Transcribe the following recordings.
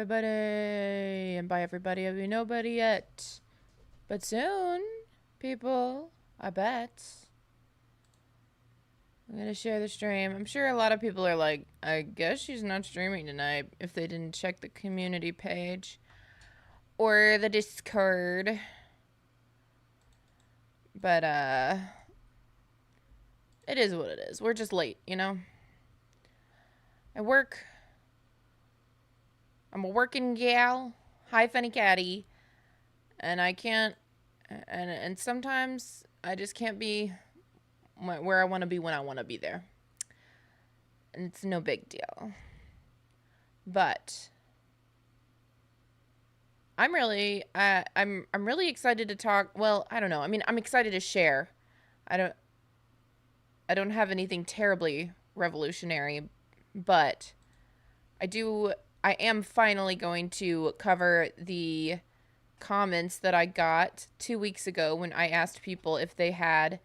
everybody. And by everybody, I mean nobody yet. But soon, people, I bet. I'm gonna share the stream. I'm sure a lot of people are like, I guess she's not streaming tonight if they didn't check the community page or the Discord. But, it is what it is. We're just late, you know? I work. I'm a working gal. Hi, funny catty. And I can't, and sometimes I just can't be where I want to be when I want to be there. And it's no big deal. But I'm really excited to talk. Well, I don't know. I mean, I'm excited to share. I don't have anything terribly revolutionary, but I am finally going to cover the comments that I got 2 weeks ago when I asked people if they had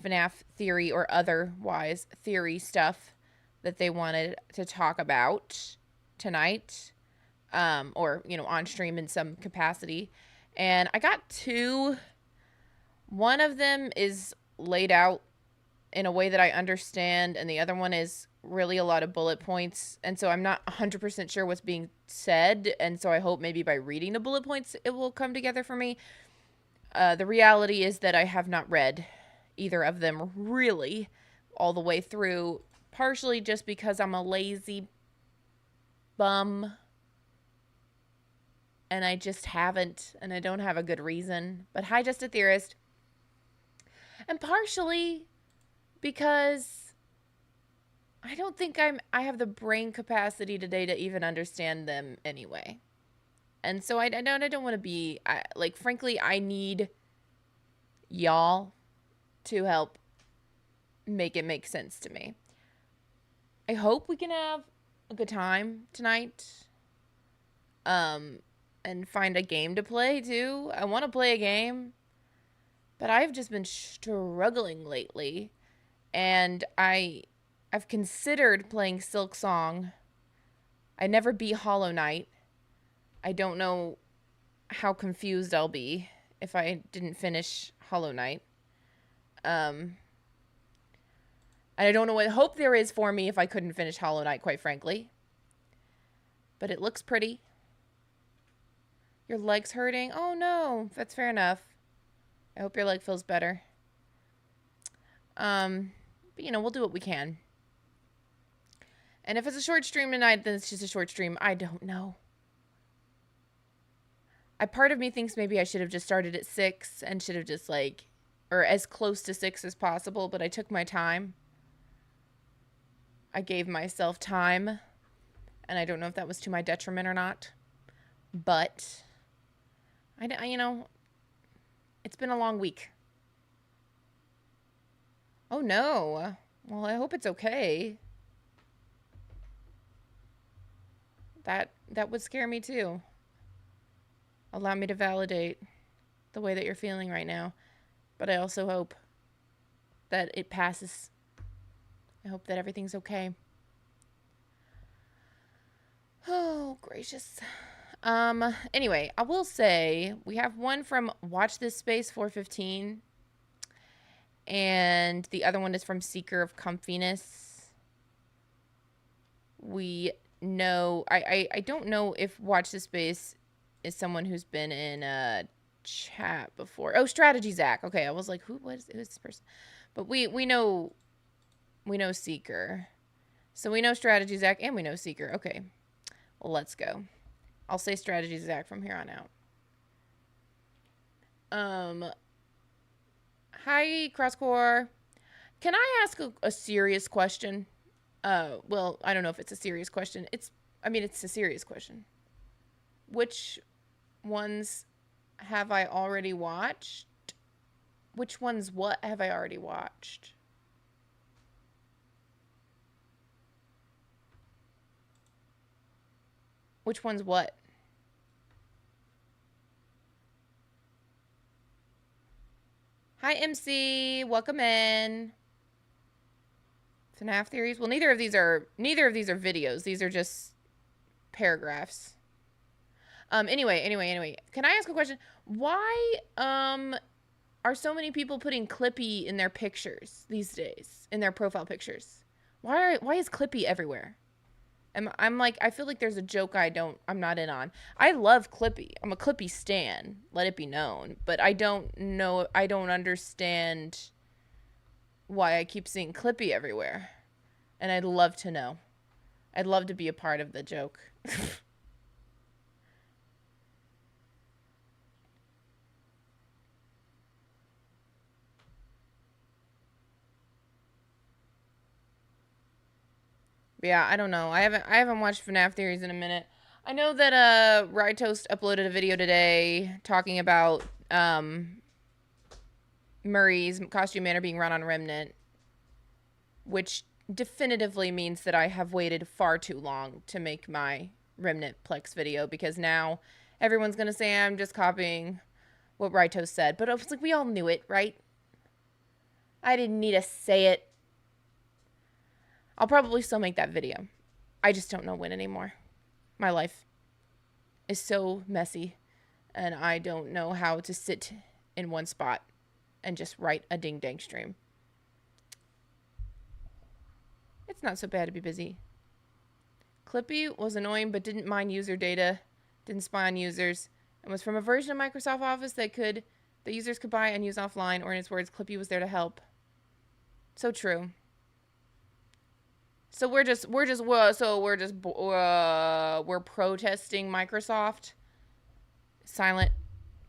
FNAF theory or otherwise theory stuff that they wanted to talk about tonight, or, you know, on stream in some capacity. And I got two. One of them is laid out in a way that I understand, and the other one is really a lot of bullet points, and so I'm not 100% sure what's being said, and so I hope maybe by reading the bullet points it will come together for me. The reality is that I have not read either of them really all the way through, partially just because I'm a lazy bum and I just haven't, and I don't have a good reason. But hi, Just a Theorist. And partially because I don't think I have the brain capacity today to even understand them anyway. And so I don't want to be, like, frankly, I need y'all to help make it make sense to me. I hope we can have a good time tonight. And find a game to play too. I want to play a game, but I've just been struggling lately, and I've considered playing Silksong. I never beat Hollow Knight. I don't know how confused I'll be if I didn't finish Hollow Knight. And I don't know what hope there is for me if I couldn't finish Hollow Knight, quite frankly. But it looks pretty. Your leg's hurting? Oh no, that's fair enough. I hope your leg feels better. But you know, we'll do what we can. And if it's a short stream tonight, then it's just a short stream. I don't know. Part of me thinks maybe I should have just started at 6 and should have just, like, or as close to 6 as possible, but I took my time. I gave myself time, and I don't know if that was to my detriment or not. But you know, it's been a long week. Oh no. Well, I hope it's okay. That would scare me too. Allow me to validate the way that you're feeling right now. But I also hope that it passes. I hope that everything's okay. Oh, gracious. Anyway, I will say we have one from Watch This Space 415, and the other one is from Seeker of Comfiness. We know, I don't know if Watch This Space is someone who's been in a chat before. Oh, Strategy Zach. Okay, I was like, who is this person? But we know Seeker. So we know Strategy Zach and we know Seeker. Okay, well, let's go. I'll say Strategy Zach from here on out. Hi, Crosscore. Can I ask a serious question? Well, I don't know if it's a serious question. It's a serious question. Which ones have I already watched? Which ones what have I already watched? Which one's what? Hi, MC. Welcome in. FNAF theories. Well, neither of these are videos. These are just paragraphs. Anyway. Can I ask a question? Why are so many people putting Clippy in their pictures these days, in their profile pictures? Why is Clippy everywhere? I'm like, I feel like there's a joke I'm not in on. I love Clippy. I'm a Clippy stan, let it be known. But I don't understand why I keep seeing Clippy everywhere. And I'd love to know. I'd love to be a part of the joke. Yeah, I don't know. I haven't watched FNAF theories in a minute. I know that Rytoast uploaded a video today talking about Murray's costume manor being run on Remnant, which definitively means that I have waited far too long to make my Remnant Plex video, because now everyone's gonna say I'm just copying what Rytoast said. But I was like, we all knew it, right? I didn't need to say it. I'll probably still make that video. I just don't know when anymore. My life is so messy, and I don't know how to sit in one spot and just write a ding dang stream. It's not so bad to be busy. Clippy was annoying but didn't mind user data, didn't spy on users, and was from a version of Microsoft Office that users could buy and use offline, or in his words, Clippy was there to help. So true. So we're protesting Microsoft, silent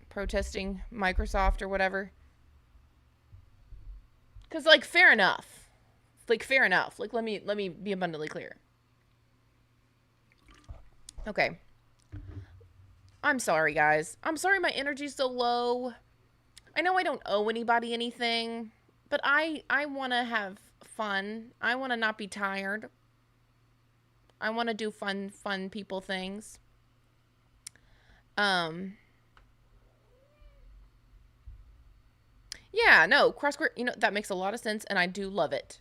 protesting Microsoft or whatever. Cause like fair enough, like let me be abundantly clear. Okay, I'm sorry guys. I'm sorry my energy's so low. I know I don't owe anybody anything, but I want to have fun. I want to not be tired. I want to do fun people things. Yeah, no, crossword, that makes a lot of sense, and I do love it.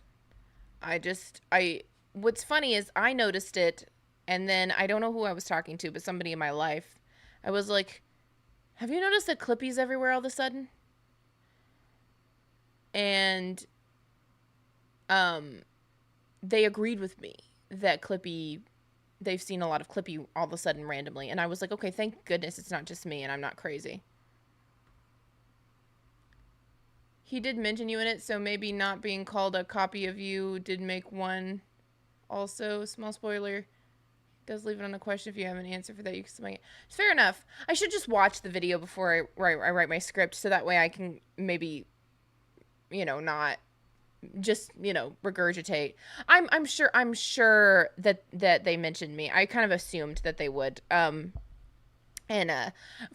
What's funny is I noticed it, and then I don't know who I was talking to, but somebody in my life. I was like, have you noticed that Clippy's everywhere all of a sudden? And they agreed with me that they've seen a lot of Clippy all of a sudden randomly. And I was like, okay, thank goodness it's not just me and I'm not crazy. He did mention you in it, so maybe not being called a copy of you did make one. Also, small spoiler, does leave it on a question. If you have an answer for that, you can submit it. It's fair enough. I should just watch the video before I write my script, so that way I can maybe, not just, regurgitate. I'm sure that they mentioned me. I kind of assumed that they would. And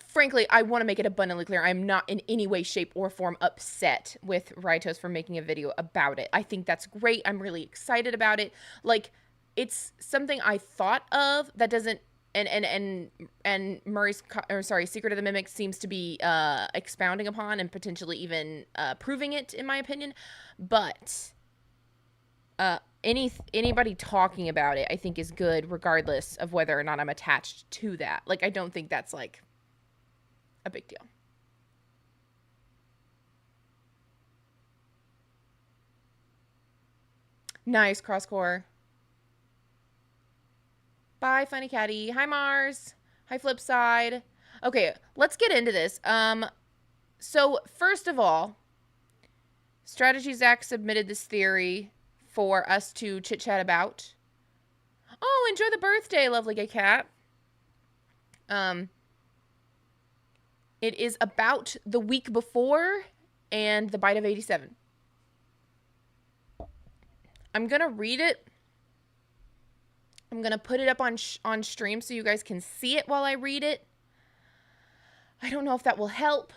frankly, I want to make it abundantly clear I'm not in any way, shape, or form upset with Rytos for making a video about it. I think that's great. I'm really excited about it. Like, it's something I thought of that doesn't. And Murray's, Secret of the Mimic seems to be expounding upon and potentially even proving it, in my opinion. But anybody talking about it, I think, is good, regardless of whether or not I'm attached to that. Like, I don't think that's like a big deal. Nice, crosscore. Bye, funny catty. Hi, Mars. Hi, Flipside. Okay, let's get into this. So first of all, Strategy Zach submitted this theory for us to chit chat about. Oh, enjoy the birthday, lovely gay cat. It is about the week before and the bite of 87. I'm gonna read it. I'm gonna put it up on stream so you guys can see it while I read it. I don't know if that will help,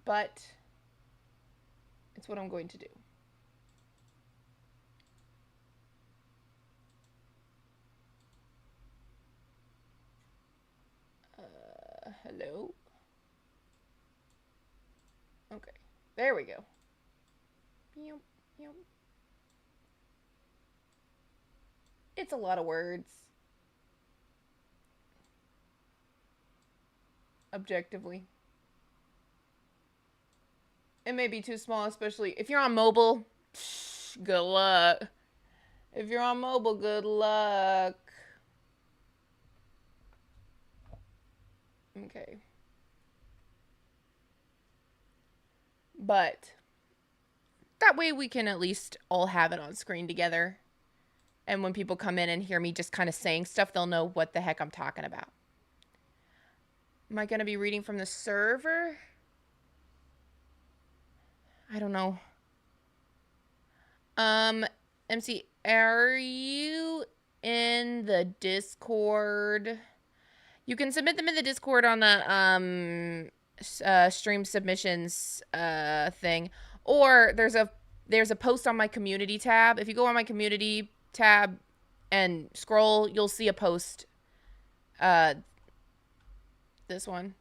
but it's what I'm going to do. Hello? Okay, there we go. It's a lot of words. objectively. It may be too small, especially if you're on mobile. Good luck. If you're on mobile, good luck. Okay. But that way we can at least all have it on screen together. And when people come in and hear me just kind of saying stuff, they'll know what the heck I'm talking about. Am I going to be reading from the server? I don't know. MC, are you in the Discord? You can submit them in the Discord on the stream submissions thing, or there's a post on my community tab. If you go on my community tab and scroll, you'll see a post. This one.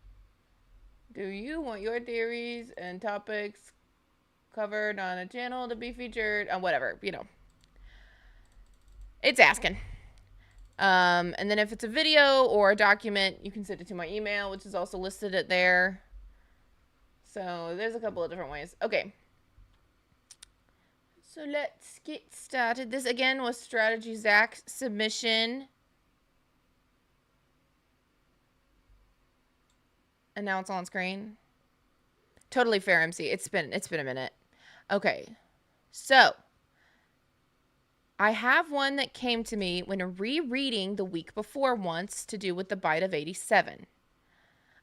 Do you want your theories and topics covered on a channel to be featured on whatever, it's asking. And then if it's a video or a document, you can send it to my email, which is also listed at there. So there's a couple of different ways. Okay. So let's get started. This again was Strategy Zach's submission. And now it's on screen. Totally fair, MC. It's been a minute. Okay. So I have one that came to me when rereading the week before once to do with the bite of 87.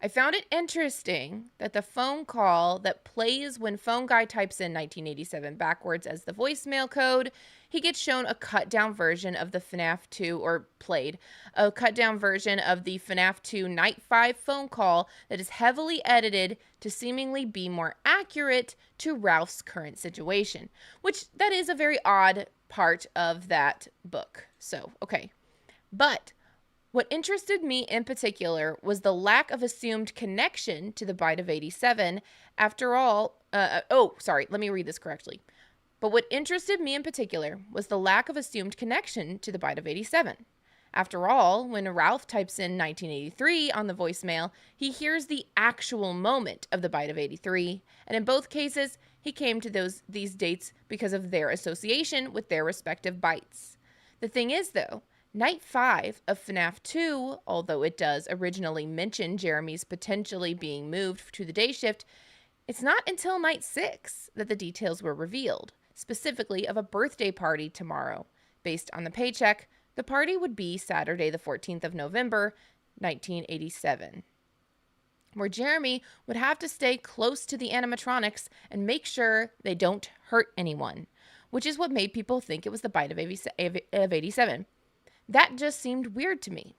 I found it interesting that the phone call that plays when phone guy types in 1987 backwards as the voicemail code, he gets shown a cut down version of the FNAF 2, or played, a cut down version of the FNAF 2 Night 5 phone call that is heavily edited to seemingly be more accurate to Ralph's current situation, which that is a very odd part of that book. So, okay. But what interested me in particular was the lack of assumed connection to the bite of 87. After all, let me read this correctly. But what interested me in particular was the lack of assumed connection to the bite of 87. After all, when Ralph types in 1983 on the voicemail, he hears the actual moment of the bite of 83, and in both cases, he came to these dates because of their association with their respective bites. The thing is, though, Night 5 of FNAF 2, although it does originally mention Jeremy's potentially being moved to the day shift, it's not until Night 6 that the details were revealed, specifically of a birthday party tomorrow. Based on the paycheck, the party would be Saturday the 14th of November, 1987, where Jeremy would have to stay close to the animatronics and make sure they don't hurt anyone, which is what made people think it was the bite of 87. That just seemed weird to me.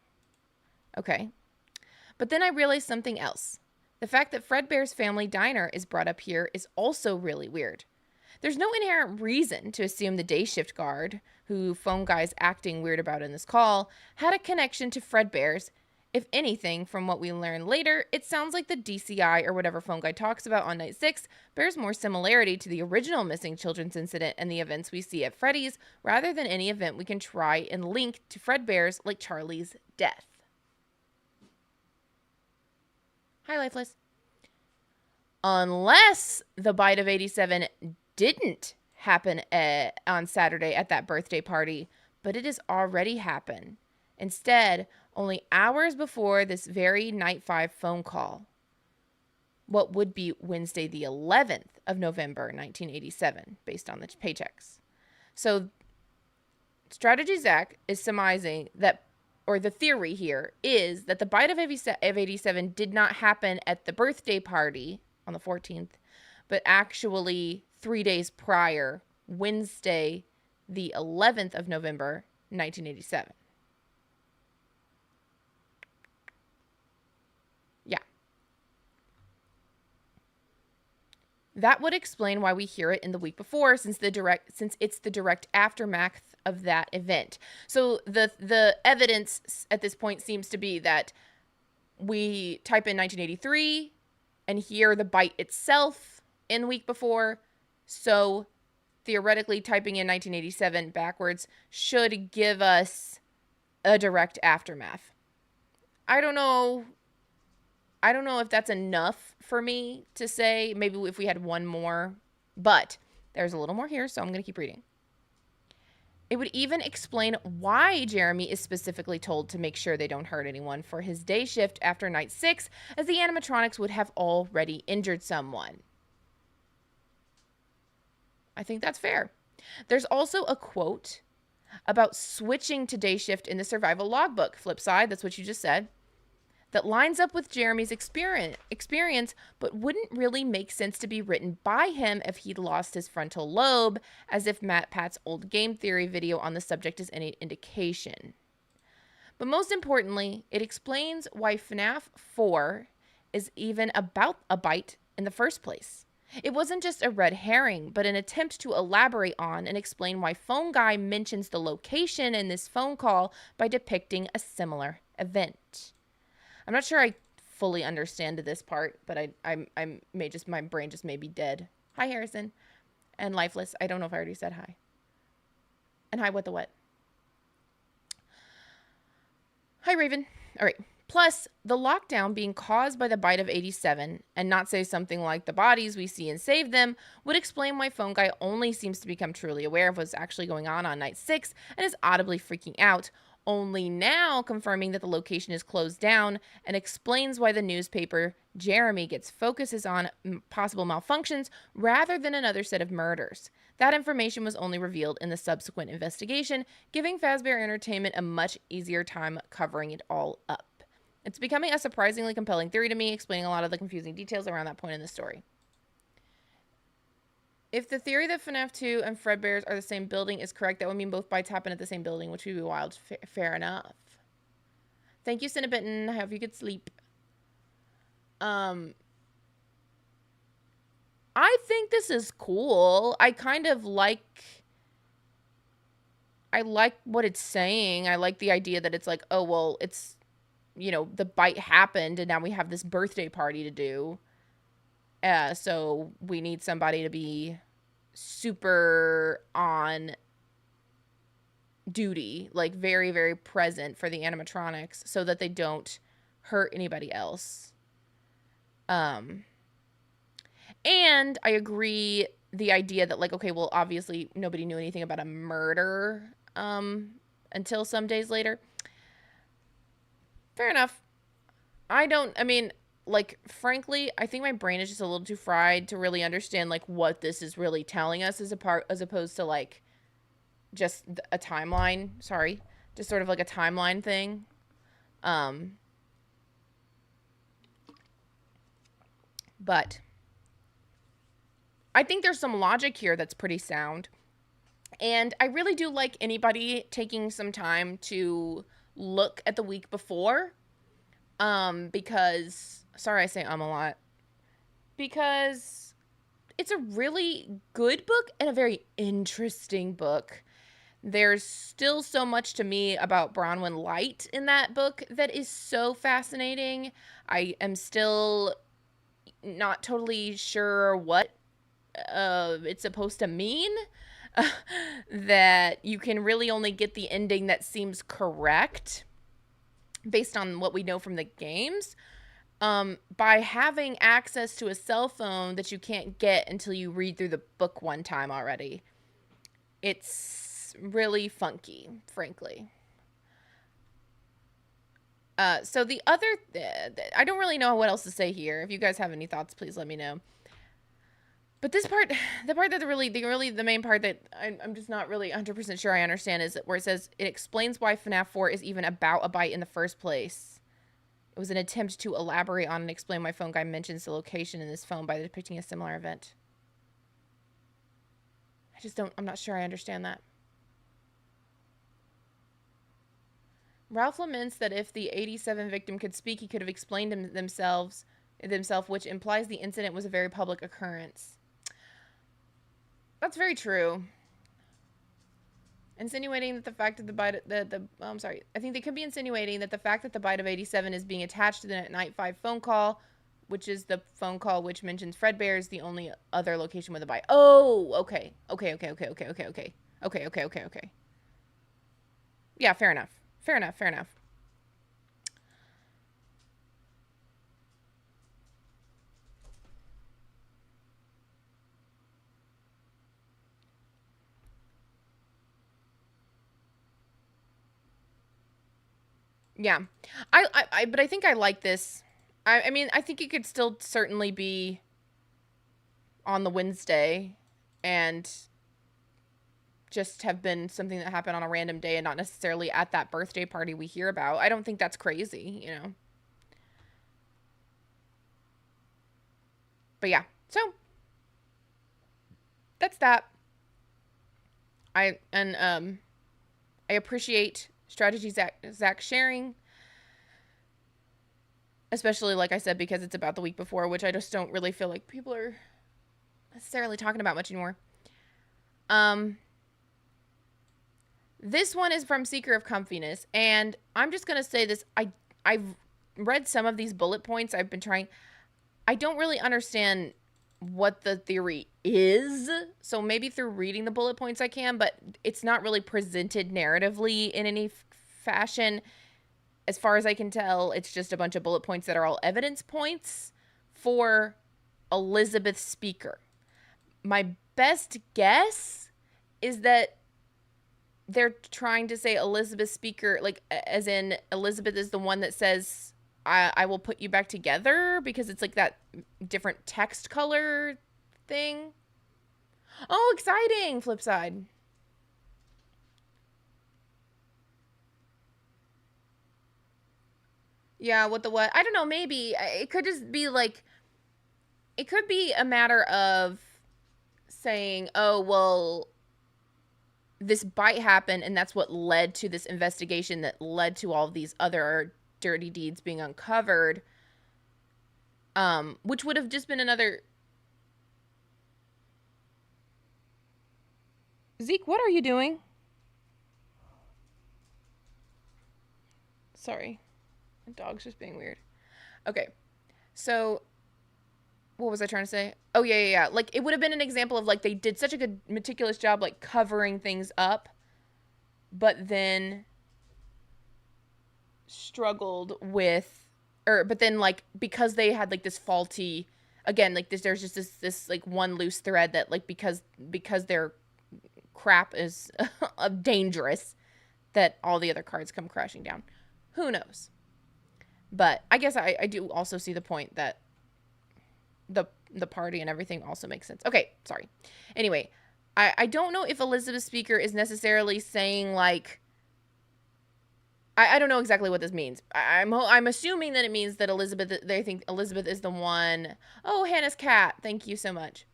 Okay. But then I realized something else. The fact that Fredbear's family diner is brought up here is also really weird. There's no inherent reason to assume the day shift guard, who Phone Guy's acting weird about in this call, had a connection to Fredbear's. If anything, from what we learn later, it sounds like the DCI, or whatever Phone Guy talks about on Night 6, bears more similarity to the original missing children's incident and the events we see at Freddy's, rather than any event we can try and link to Fredbear's, like Charlie's death. Hi, Lifeless. Unless the bite of 87 didn't happen on Saturday at that birthday party, but it has already happened. Instead, only hours before this very Night 5 phone call, what would be Wednesday the 11th of November, 1987, based on the paychecks. So Strategy Zach is surmising that, or the theory here is that the bite of 87 did not happen at the birthday party on the 14th, but actually 3 days prior, Wednesday the 11th of November, 1987. Yeah. That would explain why we hear it in the week before, since it's the direct aftermath of that event. So the evidence at this point seems to be that we type in 1983 and hear the bite itself in the week before. So theoretically, typing in 1987 backwards should give us a direct aftermath. I don't know I don't know if that's enough for me to say. Maybe if we had one more, but there's a little more here, so I'm going to keep reading. It would even explain why Jeremy is specifically told to make sure they don't hurt anyone for his day shift after night 6, as the animatronics would have already injured someone. I think that's fair. There's also a quote about switching to day shift in the survival logbook. Flip side, that's what you just said. That lines up with Jeremy's experience, but wouldn't really make sense to be written by him if he'd lost his frontal lobe, as if Matt Pat's old game theory video on the subject is any indication. But most importantly, it explains why FNAF 4 is even about a bite in the first place. It wasn't just a red herring, but an attempt to elaborate on and explain why Phone Guy mentions the location in this phone call by depicting a similar event. I'm not sure I fully understand this part, but I may just, my brain just may be dead. Hi, Harrison. And Lifeless. I don't know if I already said hi. And hi, What the What. Hi, Raven. All right. Plus, the lockdown being caused by the bite of 87 and not say something like the bodies we see and save them would explain why Phone Guy only seems to become truly aware of what's actually going on night 6 and is audibly freaking out, only now confirming that the location is closed down, and explains why the newspaper Jeremy gets focuses on possible malfunctions rather than another set of murders. That information was only revealed in the subsequent investigation, giving Fazbear Entertainment a much easier time covering it all up. It's becoming a surprisingly compelling theory to me, explaining a lot of the confusing details around that point in the story. If the theory that FNAF 2 and Fredbear's are the same building is correct, that would mean both bites happen at the same building, which would be wild. Fair enough. Thank you, Cinnabitten. I hope you could sleep. I think this is cool. I kind of like... I like what it's saying. I like the idea that it's like, oh, well, it's, you know, the bite happened and now we have this birthday party to do. So we need somebody to be super on duty, like very, very present for the animatronics so that they don't hurt anybody else. And I agree the idea that, like, okay, well, obviously nobody knew anything about a murder until some days later. Fair enough. Like, frankly, I think my brain is just a little too fried to really understand, like, what this is really telling us as opposed to, like, just a timeline. Sorry. Just sort of like a timeline thing. But I think there's some logic here that's pretty sound. And I really do like anybody taking some time to look at the week before. Because... Sorry I say a lot. Because it's a really good book and a very interesting book. There's still so much to me about Bronwyn Light in that book that is so fascinating. I am still not totally sure what it's supposed to mean. That you can really only get the ending that seems correct based on what we know from the games. By having access to a cell phone that you can't get until you read through the book one time already. It's really funky, frankly. So the other... I don't really know what else to say here. If you guys have any thoughts, please let me know. But this part, the part that the main part that I'm just not really 100% sure I understand is where it says, it explains why FNAF 4 is even about a bite in the first place. It was an attempt to elaborate on and explain why Phone Guy mentions the location in this phone by depicting a similar event. I'm not sure I understand that. Ralph laments that if the 87 victim could speak, he could have explained themselves, which implies the incident was a very public occurrence. That's very true. Insinuating that the fact that the bite... I'm sorry. I think they could be insinuating that the fact that the bite of 87 is being attached to the Night 5 phone call, which is the phone call which mentions Fredbear, is the only other location with a bite. Oh, okay. Okay. Yeah, fair enough. Yeah. But I think I like this. I mean, I think it could still certainly be on the Wednesday and just have been something that happened on a random day and not necessarily at that birthday party we hear about. I don't think that's crazy, you know. But yeah, so that's that. I appreciate strategy Zach sharing, especially like I said because it's about the week before, which I just don't really feel like people are necessarily talking about much anymore. This one is from Seeker of Comfiness, and I'm just gonna say this. I've read some of these bullet points. I've been trying. I don't really understand what the theory is. So maybe through reading the bullet points I can, but it's not really presented narratively in any fashion. As far as I can tell, it's just a bunch of bullet points that are all evidence points for Elizabeth Speaker. My best guess is that they're trying to say Elizabeth Speaker, like as in Elizabeth is the one that says I will put you back together, because it's like that different text color thing. Oh, exciting! Flip side. Yeah, what the what? I don't know, maybe. It could just be like, it could be a matter of saying, oh, well, this bite happened and that's what led to this investigation that led to all these other dirty deeds being uncovered. Which would have just been another. Zeke, what are you doing? Sorry. The dog's just being weird. Okay. So, what was I trying to say? Oh, yeah. Like, it would have been an example of, like, they did such a good, meticulous job, like, covering things up, but then struggled with, but then, like, because they had, like, this faulty, again, like, there's just this, like, one loose thread that, like, because their crap is dangerous, that all the other cards come crashing down. Who knows? But I guess I do also see the point that the party and everything also makes sense. Okay, sorry. Anyway, I don't know if Elizabeth Speaker is necessarily saying, like, I don't know exactly what this means. I'm assuming that it means that Elizabeth, they think Elizabeth is the one. Oh, Hannah's cat. Thank you so much.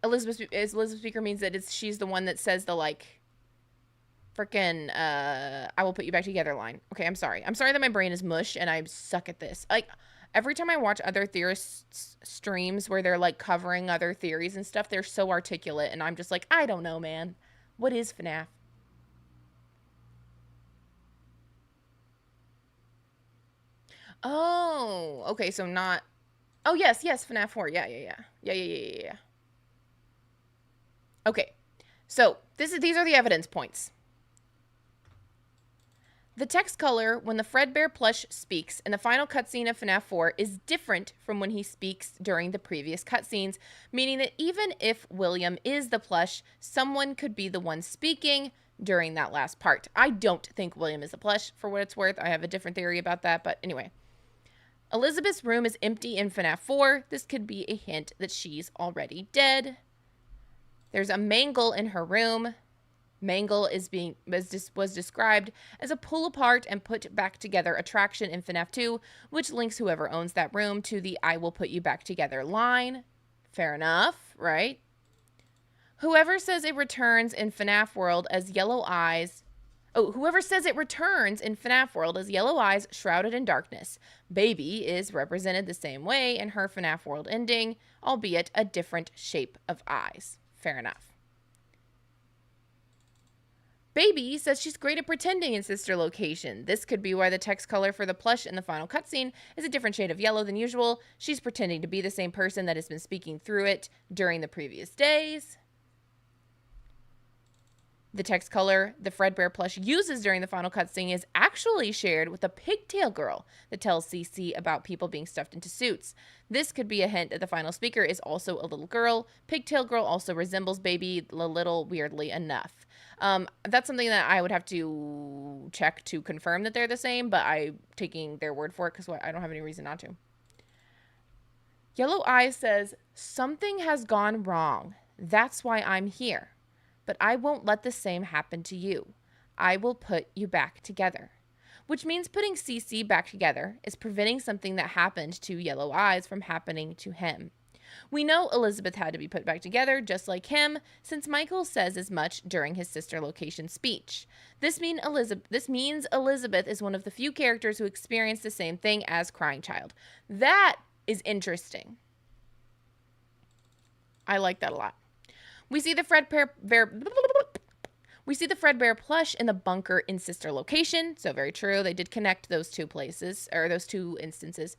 Elizabeth Speaker means that she's the one that says the, like, freaking I will put you back together line. Okay, I'm sorry that my brain is mush and I suck at this. Like, every time I watch other theorists streams where they're, like, covering other theories and stuff, they're so articulate and I'm just like, I don't know, man. What is FNAF? Oh, okay, so not. Oh, yes, FNAF 4. Yeah. Okay. So, these are the evidence points. The text color when the Fredbear plush speaks in the final cutscene of FNAF 4 is different from when he speaks during the previous cutscenes, meaning that even if William is the plush, someone could be the one speaking during that last part. I don't think William is the plush, for what it's worth. I have a different theory about that, but anyway. Elizabeth's room is empty in FNAF 4. This could be a hint that she's already dead. There's a mangle in her room. Mangle was described as a pull apart and put back together attraction in FNAF 2, which links whoever owns that room to the I will put you back together line. Fair enough, right? Whoever says it returns in FNAF World as yellow eyes. Oh, whoever says it returns in FNAF World as yellow eyes shrouded in darkness. Baby is represented the same way in her FNAF World ending, albeit a different shape of eyes. Fair enough. Baby says she's great at pretending in Sister Location. This could be why the text color for the plush in the final cutscene is a different shade of yellow than usual. She's pretending to be the same person that has been speaking through it during the previous days. The text color the Fredbear plush uses during the final cutscene is actually shared with a pigtail girl that tells CC about people being stuffed into suits. This could be a hint that the final speaker is also a little girl. Pigtail girl also resembles baby a little, weirdly enough. That's something that I would have to check to confirm that they're the same, but I'm taking their word for it because I don't have any reason not to. Yellow Eyes says, something has gone wrong. That's why I'm here. But I won't let the same happen to you. I will put you back together. Which means putting CC back together is preventing something that happened to Yellow Eyes from happening to him. We know Elizabeth had to be put back together just like him, since Michael says as much during his sister location speech. This means Elizabeth is one of the few characters who experienced the same thing as Crying Child. That is interesting. I like that a lot. We see the Fredbear plush in the bunker in sister location. So very true. They did connect those two places, or those two instances.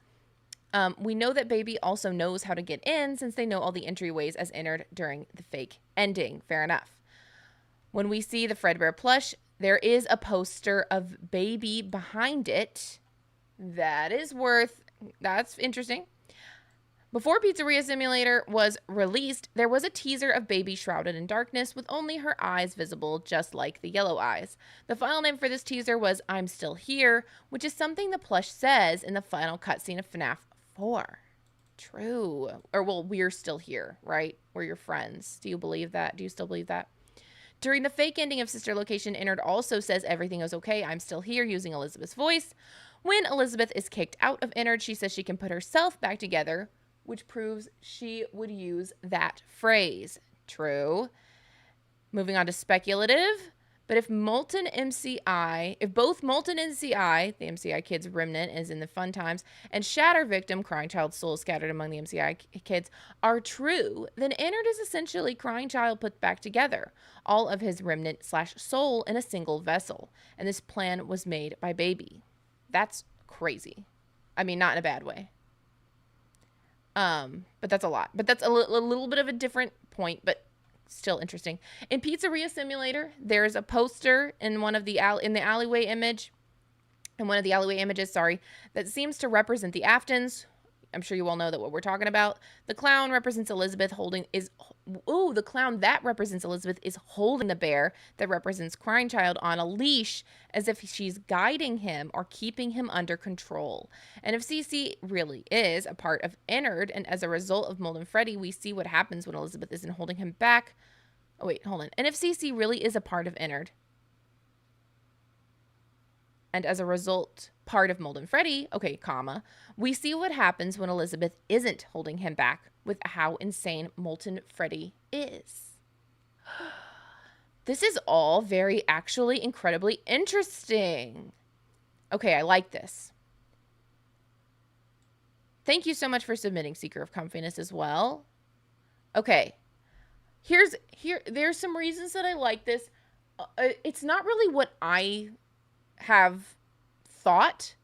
We know that Baby also knows how to get in since they know all the entryways as entered during the fake ending. Fair enough. When we see the Fredbear plush, there is a poster of Baby behind it. That's interesting. Before Pizzeria Simulator was released, there was a teaser of Baby shrouded in darkness with only her eyes visible, just like the Yellow Eyes. The final name for this teaser was I'm Still Here, which is something the plush says in the final cutscene of FNAF 4. True. Or, well, we're still here, right? We're your friends. Do you believe that? Do you still believe that? During the fake ending of Sister Location, Innard also says everything is okay, I'm still here, using Elizabeth's voice. When Elizabeth is kicked out of Innard, she says she can put herself back together, which proves she would use that phrase. True. Moving on to speculative. But if both Molten MCI, the MCI kids remnant is in the fun times, and Shatter victim, Crying Child's soul scattered among the MCI kids, are true, then Innard is essentially Crying Child put back together, all of his remnant/soul in a single vessel. And this plan was made by Baby. That's crazy. I mean, not in a bad way. But that's a lot. But that's a little bit of a different point, but still interesting. In Pizzeria Simulator, there's a poster in one of the alleyway images, that seems to represent the Aftons. I'm sure you all know that what we're talking about. The clown that represents Elizabeth is holding the bear that represents Crying Child on a leash as if she's guiding him or keeping him under control. And if CC really is a part of Innard, and as a result of Molten Freddy, we see what happens when Elizabeth isn't holding him back. Oh, wait, hold on. And if CC really is a part of Innard, and as a result, part of Molten Freddy, we see what happens when Elizabeth isn't holding him back with how insane Molten Freddy is. This is all actually incredibly interesting. Okay, I like this. Thank you so much for submitting, Seeker of Comfiness, as well. Okay. There's some reasons that I like this. It's not really what I have thought.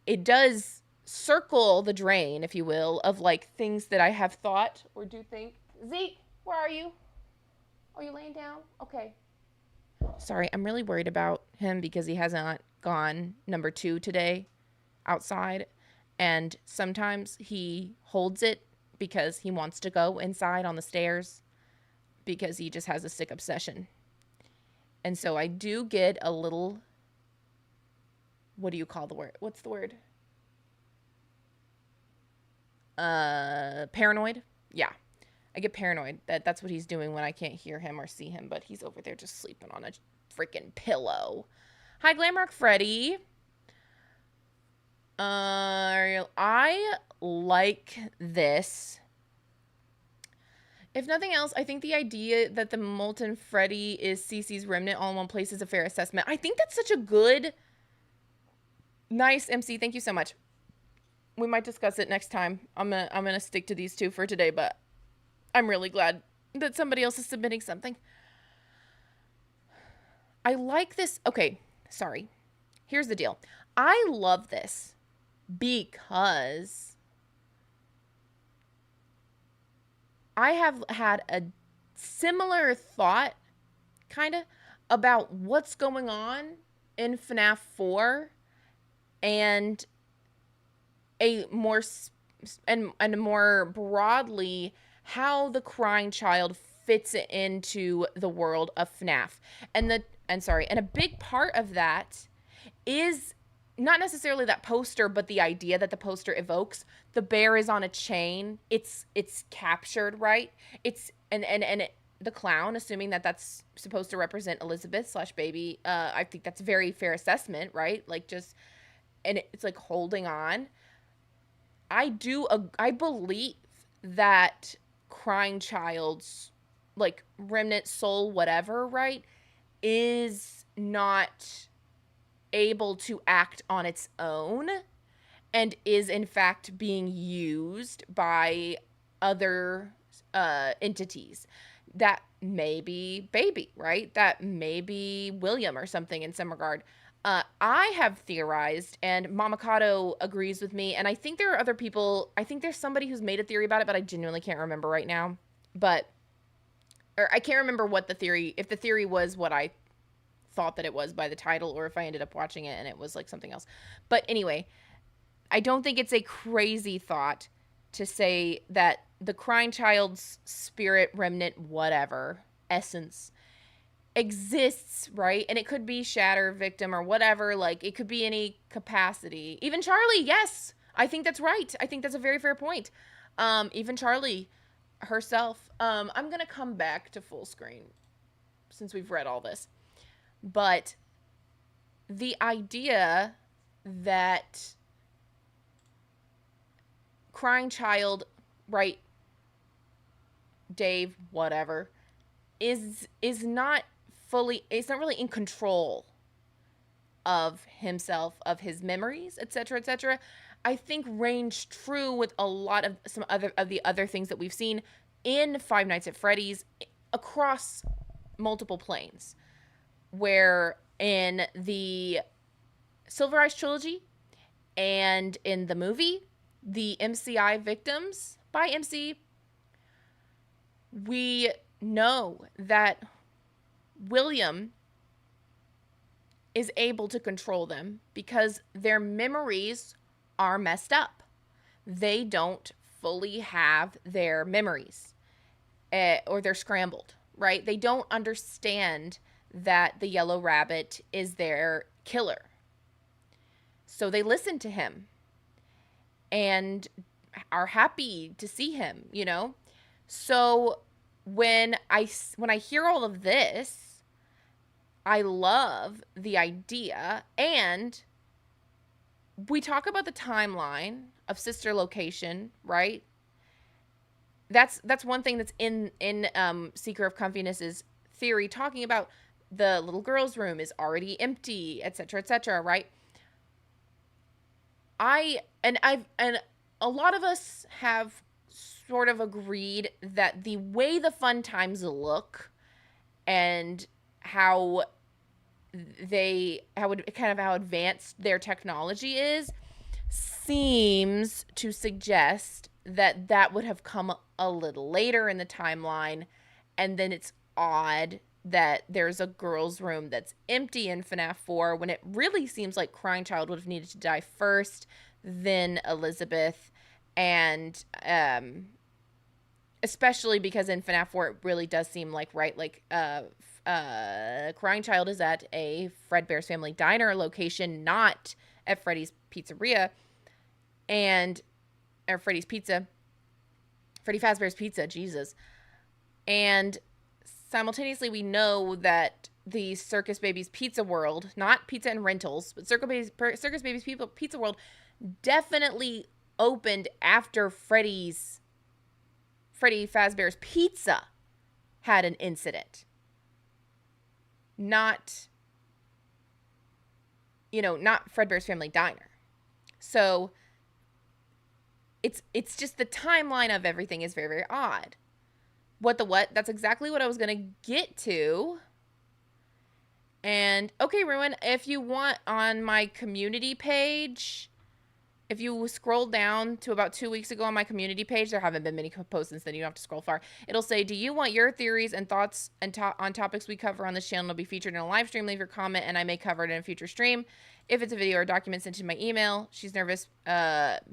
It does circle the drain, if you will, of like things that I have thought or do think. Zeke, where are you? Are you laying down? Okay. Sorry, I'm really worried about him because he hasn't gone number 2 today outside, and sometimes he holds it because he wants to go inside on the stairs because he just has a sick obsession. And so I do get a little, what do you call the word? What's the word? Paranoid? Yeah. I get paranoid that that's what he's doing when I can't hear him or see him, but he's over there just sleeping on a freaking pillow. Hi, Glamrock Freddy. I like this. If nothing else, I think the idea that the Molten Freddy is CC's remnant all in one place is a fair assessment. I think that's such a good, nice MC. Thank you so much. We might discuss it next time. I'm gonna stick to these two for today, but I'm really glad that somebody else is submitting something. I like this. Okay, sorry. Here's the deal. I love this because I have had a similar thought kind of, about what's going on in FNAF 4 and a more and more broadly how the crying child fits into the world of FNAF. And a big part of that is not necessarily that poster, but the idea that the poster evokes. The bear is on a chain. It's captured, right? It's and it, the clown, assuming that that's supposed to represent Elizabeth slash baby. I think that's a very fair assessment, right? Like just, and it's like holding on. I believe that crying child's like remnant soul, whatever, right, is not able to act on its own and is in fact being used by other entities. That may be baby, right? That may be William or something in some regard. I have theorized, and Mamakato agrees with me, and I think there are other people. I think there's somebody who's made a theory about it, but I genuinely can't remember right now. But, or I can't remember what the theory, if the theory was what I thought that it was by the title, or if I ended up watching it and it was like something else. But anyway, I don't think it's a crazy thought to say that the crying child's spirit, remnant, whatever, essence exists, right? And it could be shatter, victim, or whatever. Like, it could be any capacity. Even Charlie, yes. I think that's right. I think that's a very fair point. Even Charlie herself. I'm going to come back to full screen since we've read all this. But the idea that crying child, right, Dave, whatever, is not fully, it's not really in control of himself, of his memories, etc., etc., I think range true with a lot of some other of the other things that we've seen in Five Nights at Freddy's across multiple planes, where in the Silver Eyes trilogy and in the movie, the MCI victims by MC, we know that William is able to control them because their memories are messed up. They don't fully have their memories, or they're scrambled, right? They don't understand that the yellow rabbit is their killer. So they listen to him and are happy to see him, you know? So when I hear all of this, I love the idea, and we talk about the timeline of sister location, right? That's one thing that's in Seeker of Comfiness's theory, talking about the little girl's room is already empty, etc., right? And a lot of us have sort of agreed that the way the fun times look and how advanced their technology is seems to suggest that would have come a little later in the timeline, and then it's odd that there's a girl's room that's empty in FNAF 4 when it really seems like Crying Child would have needed to die first, then Elizabeth, and especially because in FNAF 4 it really does seem like, right, like Crying Child is at a Fredbear's Family Diner location, not at Freddy's Pizzeria, or Freddy's Pizza, Freddy Fazbear's Pizza, Jesus. And simultaneously, we know that the Circus Babies Pizza World, not Pizza and Rentals, but Circus Babies Pizza World definitely opened after Freddy Fazbear's Pizza had an incident. Not Fredbear's Family Diner. So it's just the timeline of everything is very, very odd. What? That's exactly what I was going to get to. And, okay, Ruin, if you want, on my community page, if you scroll down to about 2 weeks ago on my community page, there haven't been many posts since then. You don't have to scroll far. It'll say, do you want your theories and thoughts and on topics we cover on this channel to be featured in a live stream? Leave your comment and I may cover it in a future stream. If it's a video or a document, sent to my email. She's nervous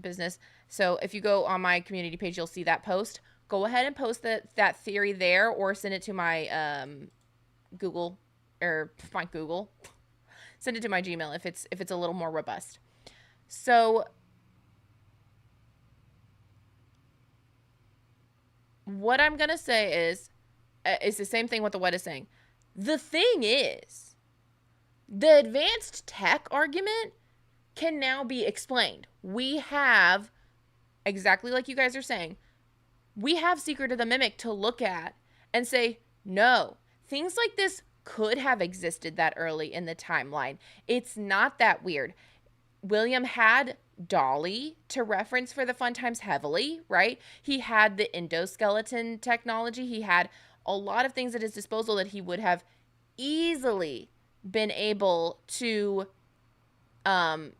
business. So if you go on my community page, you'll see that post. Go ahead and post that theory there, or send it to my Google, or my Google. Send it to my Gmail if it's a little more robust. So what I'm going to say is the same thing what the what is saying. The thing is, the advanced tech argument can now be explained. We have, exactly like you guys are saying, we have Secret of the Mimic to look at and say, no, things like this could have existed that early in the timeline. It's not that weird. William had Dolly to reference for the Fun Times heavily, right? He had the endoskeleton technology. He had a lot of things at his disposal that he would have easily been able to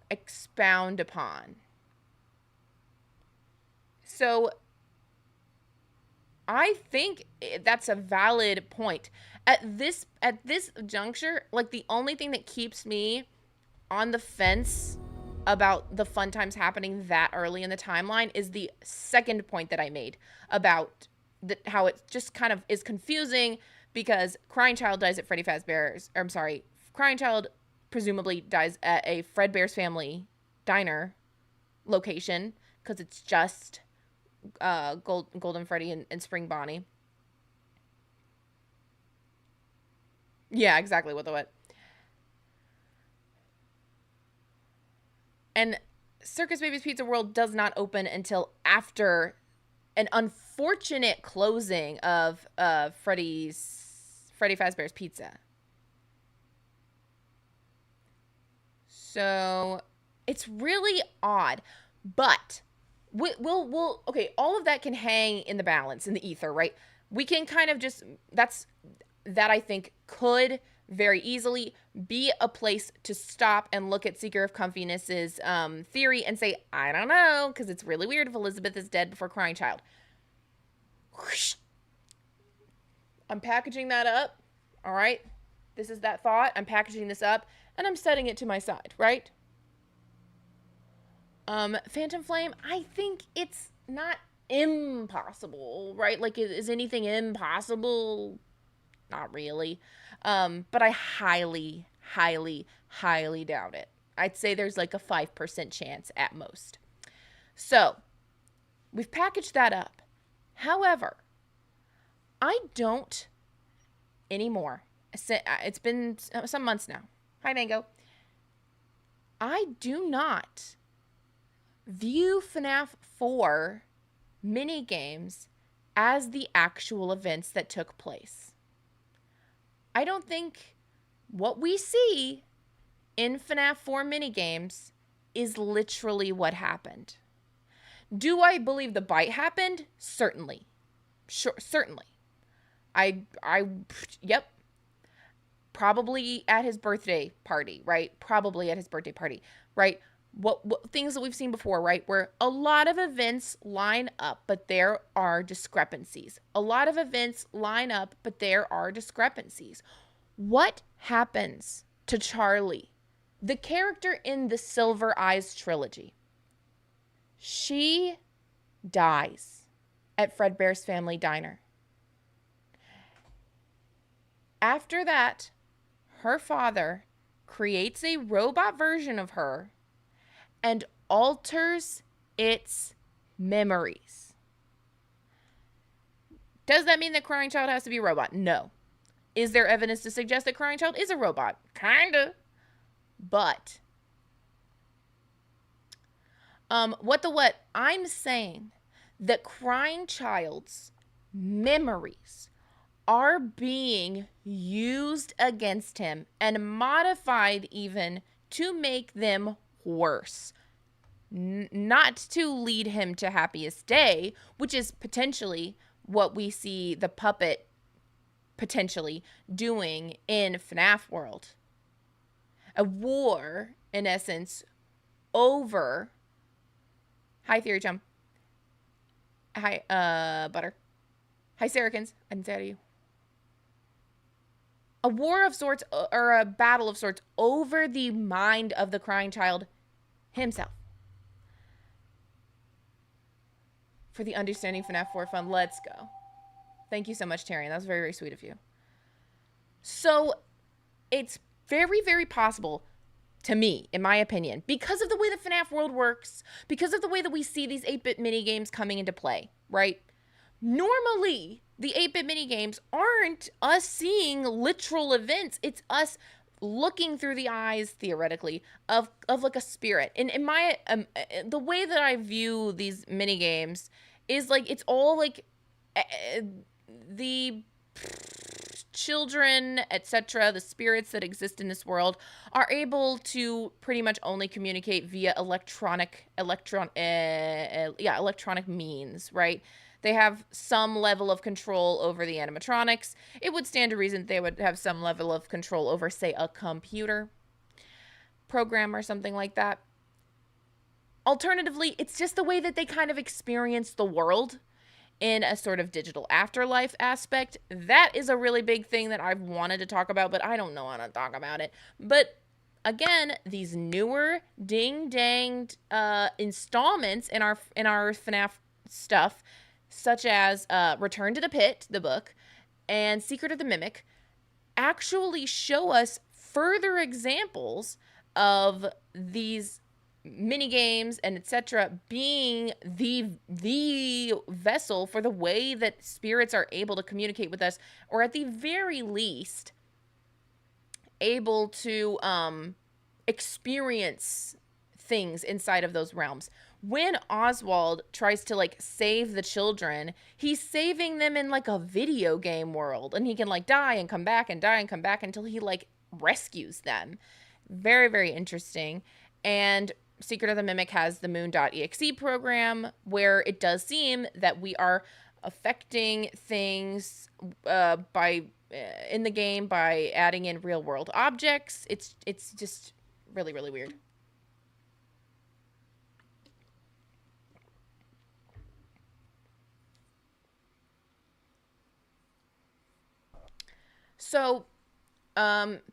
expound upon. So I think that's a valid point. At this juncture, like, the only thing that keeps me on the fence about the Fun Times happening that early in the timeline is the second point that I made about how it just kind of is confusing, because Crying Child dies at Freddy Fazbear's, or I'm sorry, Crying Child presumably dies at a Fredbear's Family diner location, because it's just Golden Freddy and Spring Bonnie. Yeah, exactly. What the what? And Circus Baby's Pizza World does not open until after an unfortunate closing of Freddy Fazbear's Pizza. So it's really odd, but we'll okay, all of that can hang in the balance, in the ether, right? We can kind of just, that I think could very easily be a place to stop and look at Seeker of Comfiness's theory and say, I don't know, because it's really weird if Elizabeth is dead before Crying Child. Whoosh. I'm packaging that up. All right. This is that thought. I'm packaging this up and I'm setting it to my side, right? Phantom Flame, I think it's not impossible, right? Like, is anything impossible? Not really. But I highly, highly, highly doubt it. I'd say there's like a 5% chance at most. So we've packaged that up. However, I don't anymore. It's been some months now. Hi, Mango. I do not view FNAF 4 minigames as the actual events that took place. I don't think what we see in FNAF 4 minigames is literally what happened. Do I believe the bite happened? Certainly. Sure, certainly. Yep. Probably at his birthday party, right? Probably at his birthday party, right? What things that we've seen before, right? Where a lot of events line up, but there are discrepancies. A lot of events line up, but there are discrepancies. What happens to Charlie, the character in the Silver Eyes trilogy? She dies at Fredbear's Family Diner. After that, her father creates a robot version of her and alters its memories. Does that mean that Crying Child has to be a robot? No. Is there evidence to suggest that Crying Child is a robot? Kinda. But what I'm saying that Crying Child's memories are being used against him and modified even to make them worse. Not to lead him to Happiest Day, which is potentially what we see the puppet potentially doing in FNAF World. A war, in essence, over Hi, Theory Chum. Hi, Butter. Hi, Saracens. I didn't say hi to you. A war of sorts, or a battle of sorts, over the mind of the crying child himself. For the Understanding FNAF 4 fun. Let's go. Thank you so much, Tyrion. That was very, very sweet of you. So, it's very, very possible, to me, in my opinion, because of the way the FNAF world works, because of the way that we see these 8-bit minigames coming into play, right? Normally, the 8-bit minigames aren't us seeing literal events. It's us looking through the eyes, theoretically, of like a spirit. And in my the way that I view these minigames is like it's all like the children, etc., the spirits that exist in this world are able to pretty much only communicate via electronic means, right? They have some level of control over the animatronics. It would stand to reason that they would have some level of control over, say, a computer program or something like that. Alternatively, it's just the way that they kind of experience the world in a sort of digital afterlife aspect. That is a really big thing that I've wanted to talk about, but I don't know how to talk about it. But again, these newer ding-danged installments in our FNAF stuff, such as Return to the Pit, the book, and Secret of the Mimic, actually show us further examples of these mini games and etc. being the vessel for the way that spirits are able to communicate with us, or at the very least able to experience things inside of those realms. When Oswald tries to like save the children, he's saving them in like a video game world, and he can like die and come back and die and come back until he like rescues them. Very, very interesting. And Secret of the Mimic has the moon.exe program, where it does seem that we are affecting things by in the game by adding in real world objects. It's just really, really weird. So,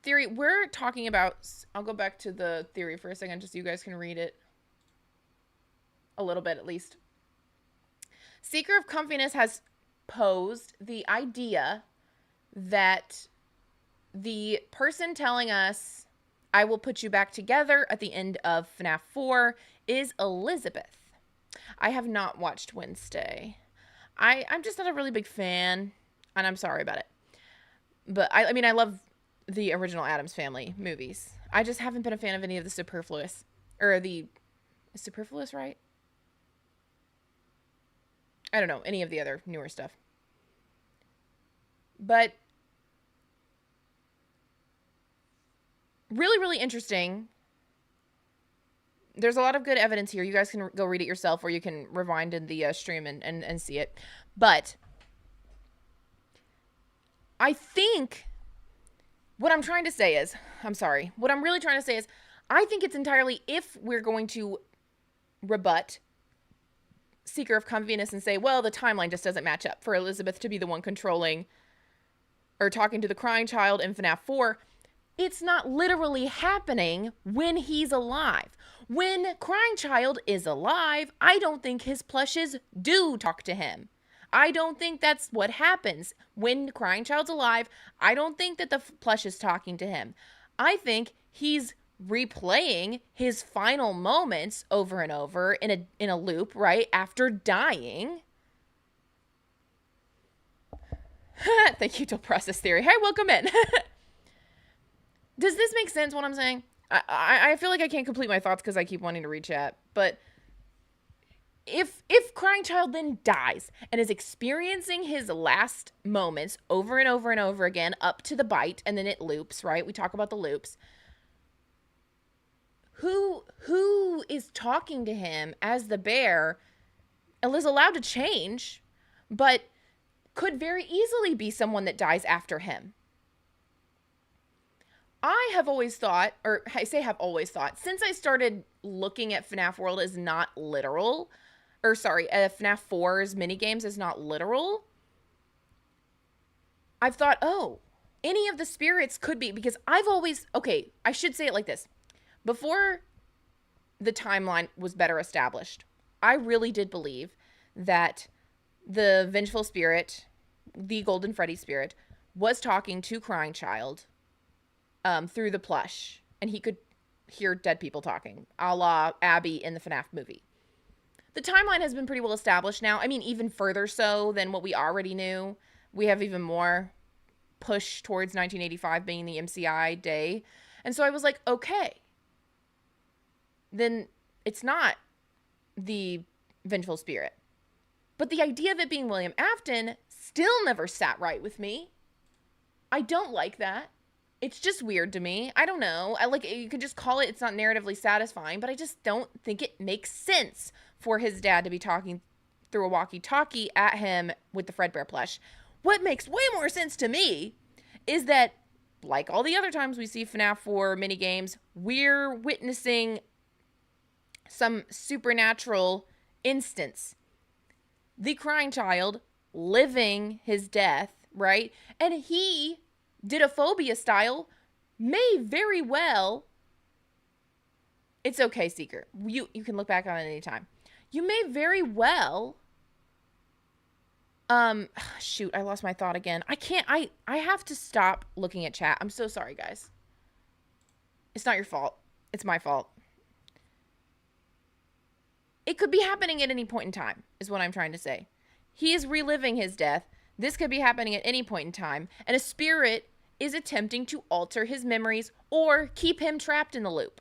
theory, we're talking about, I'll go back to the theory for a second, just so you guys can read it a little bit at least. Seeker of Comfiness has posed the idea that the person telling us, I will put you back together at the end of FNAF 4 is Elizabeth. I have not watched Wednesday. I'm just not a really big fan, and I'm sorry about it. But I mean, I love the original Addams Family movies. I just haven't been a fan of any of the superfluous, or the, is superfluous right? I don't know, any of the other newer stuff. But really, really interesting. There's a lot of good evidence here. You guys can go read it yourself, or you can rewind in the stream and see it. But I think what I'm trying to say is, I'm sorry, what I'm really trying to say is, I think it's entirely, if we're going to rebut Seeker of Comfiness and say, well, the timeline just doesn't match up for Elizabeth to be the one controlling or talking to the crying child in FNAF 4, it's not literally happening when he's alive. When crying child is alive, I don't think his plushes do talk to him. I don't think that's what happens. When crying child's alive, I don't think that the plush is talking to him. I think he's replaying his final moments over and over in a loop, right? After dying. Thank you, to process theory. Hey, welcome in. Does this make sense, what I'm saying? I feel like I can't complete my thoughts because I keep wanting to read chat. But if crying child then dies and is experiencing his last moments over and over and over again up to the bite, and then it loops, right? We talk about the loops. Who is talking to him as the bear is allowed to change, but could very easily be someone that dies after him. I have always thought, or I say have always thought, since I started looking at FNAF World as not literal, or sorry, FNAF 4's minigames as not literal, I've thought, oh, any of the spirits could be, because I've always, okay, I should say it like this. Before the timeline was better established, I really did believe that the vengeful spirit, the Golden Freddy spirit, was talking to Crying Child through the plush, and he could hear dead people talking, a la Abby in the FNAF movie. The timeline has been pretty well established now. I mean, even further so than what we already knew. We have even more push towards 1985 being the MCI day. And so I was like, okay, then it's not the vengeful spirit. But the idea of it being William Afton still never sat right with me. I don't like that. It's just weird to me. I don't know. I like, you could just call it, it's not narratively satisfying, but I just don't think it makes sense for his dad to be talking through a walkie-talkie at him with the Fredbear plush. What makes way more sense to me is that, like all the other times we see FNAF 4 minigames, we're witnessing some supernatural instance. The Crying Child living his death, right? And he did a phobia style, may very well. It's okay, Seeker. You can look back on it anytime. You may very well. Shoot, I lost my thought again. I can't. I have to stop looking at chat. I'm so sorry, guys. It's not your fault. It's my fault. It could be happening at any point in time, is what I'm trying to say. He is reliving his death. This could be happening at any point in time, and a spirit is attempting to alter his memories or keep him trapped in the loop.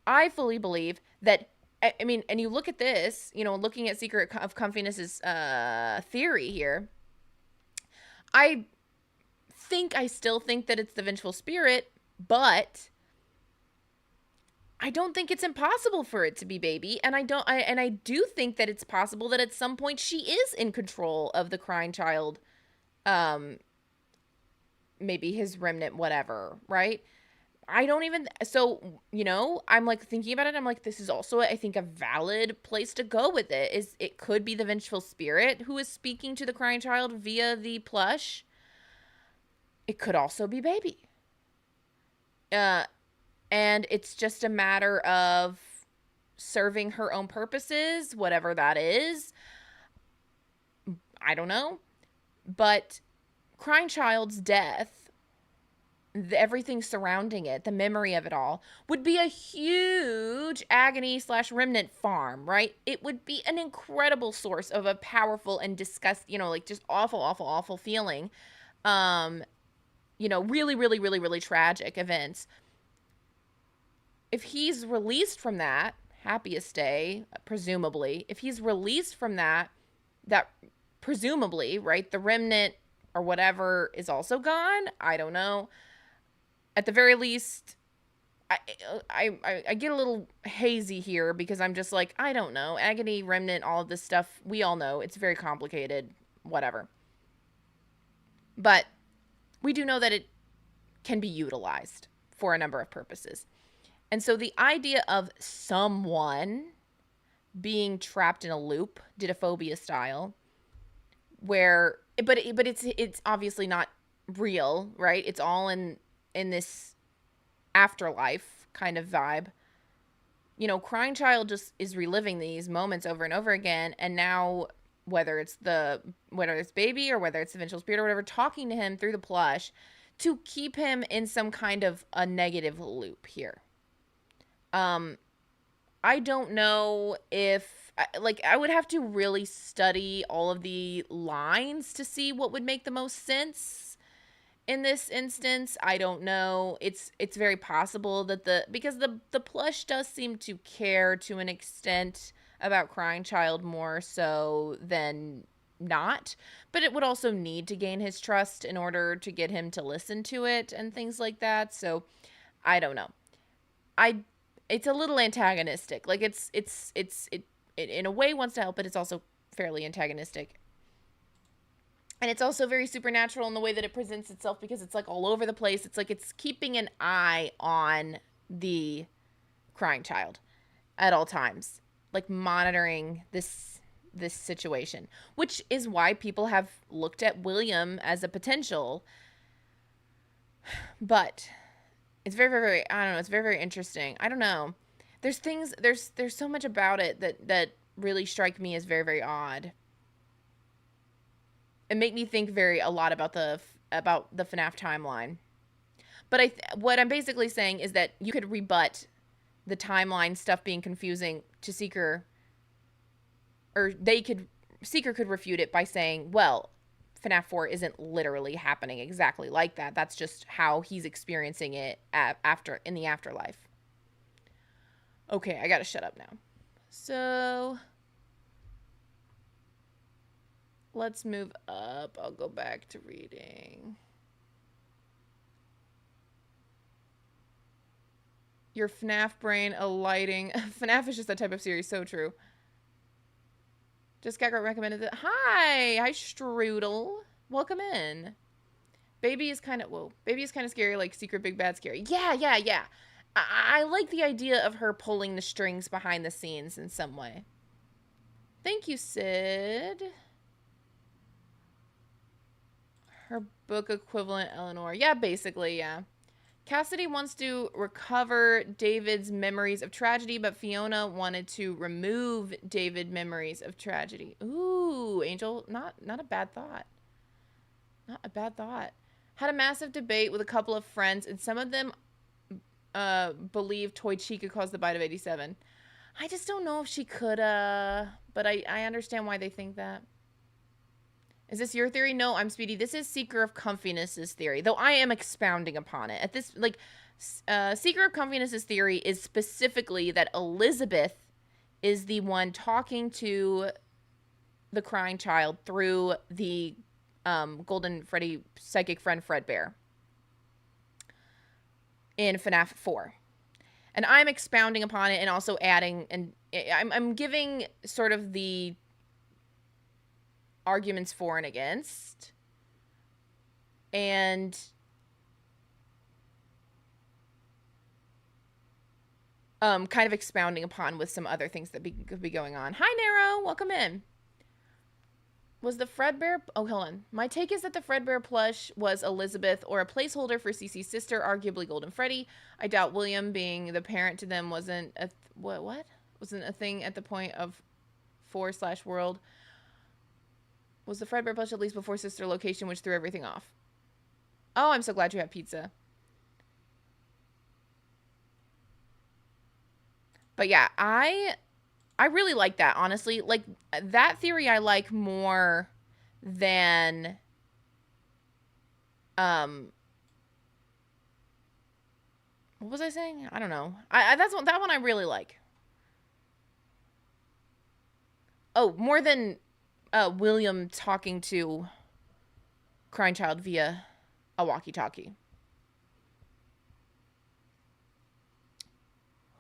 I fully believe that, I mean, and you look at this, you know, looking at Secret of Comfiness's theory here, I still think that it's the vengeful spirit, but I don't think it's impossible for it to be Baby, and I do think that it's possible that at some point she is in control of the Crying Child, maybe his remnant, whatever, right? I don't even, so, you know, I'm like thinking about it, I'm like, this is also, I think, a valid place to go with it, is it could be the vengeful spirit who is speaking to the Crying Child via the plush. It could also be Baby. And it's just a matter of serving her own purposes, whatever that is. I don't know. But Crying Child's death, everything surrounding it, the memory of it all, would be a huge agony / remnant farm, right? It would be an incredible source of a powerful and you know, like just awful, awful, awful feeling. You know, really, really, really, really tragic events. If he's released from that, happiest day, presumably, if he's released from that presumably, right, the remnant or whatever is also gone. I don't know. At the very least, I get a little hazy here because I'm just like, I don't know. Agony, remnant, all of this stuff, we all know. It's very complicated, whatever. But we do know that it can be utilized for a number of purposes. And so the idea of someone being trapped in a loop, Didophobia style, where, but it's obviously not real, right? It's all in this afterlife kind of vibe. You know, Crying Child just is reliving these moments over and over again, and now whether it's Baby or whether it's the vengeful spirit or whatever, talking to him through the plush to keep him in some kind of a negative loop here. I don't know if, like, I would have to really study all of the lines to see what would make the most sense in this instance. I don't know. It's very possible that because the plush does seem to care to an extent about Crying Child more so than not, but it would also need to gain his trust in order to get him to listen to it and things like that. So I don't know. It's a little antagonistic. Like it in a way wants to help, but it's also fairly antagonistic. And it's also very supernatural in the way that it presents itself because it's like all over the place. It's like it's keeping an eye on the crying child at all times, like monitoring this situation, which is why people have looked at William as a potential. But it's very, very, very, I don't know, it's very, very interesting. I don't know. There's so much about it that really strike me as very, very odd. It make me think a lot about the FNAF timeline. But what I'm basically saying is that you could rebut the timeline stuff being confusing to Seeker, or Seeker could refute it by saying, well, FNAF 4 isn't literally happening exactly like that. That's just how he's experiencing it after in the afterlife. Okay, I gotta shut up now. So let's move up. I'll go back to reading. Your FNAF brain alighting. FNAF is just that type of series. So true. Just got recommended it. Hi, Strudel. Welcome in. Baby is kind of scary, like Secret Big Bad Scary. Yeah. I like the idea of her pulling the strings behind the scenes in some way. Thank you, Sid. Her book equivalent, Eleanor. Yeah, basically, yeah. Cassidy wants to recover David's memories of tragedy, but Fiona wanted to remove David's memories of tragedy. Ooh, Angel, not a bad thought. Not a bad thought. Had a massive debate with a couple of friends, and some of them believe Toy Chi could cause the bite of 87. I just don't know if she could, but I understand why they think that. Is this your theory? No, I'm Speedy. This is Seeker of Comfiness' theory, though I am expounding upon it. At this, like, Seeker of Comfiness' theory is specifically that Elizabeth is the one talking to the crying child through the Golden Freddy psychic friend Fredbear in FNAF 4. And I'm expounding upon it and also adding, and I'm giving sort of the arguments for and against, and kind of expounding upon with some other things that could be going on. Hi, Nero. Welcome in. Was the Fredbear... Oh, hold on. My take is that the Fredbear plush was Elizabeth or a placeholder for Cece's sister, arguably Golden Freddy. I doubt William being the parent to them wasn't a... What? Wasn't a thing at the point of 4/world. Was the Fredbear plush at least before sister location, which threw everything off? Oh, I'm so glad you have pizza. But yeah, I really like that, honestly. Like, that theory I like more than what was I saying? I don't know. That one I really like. Oh, more than William talking to crying child via a walkie-talkie.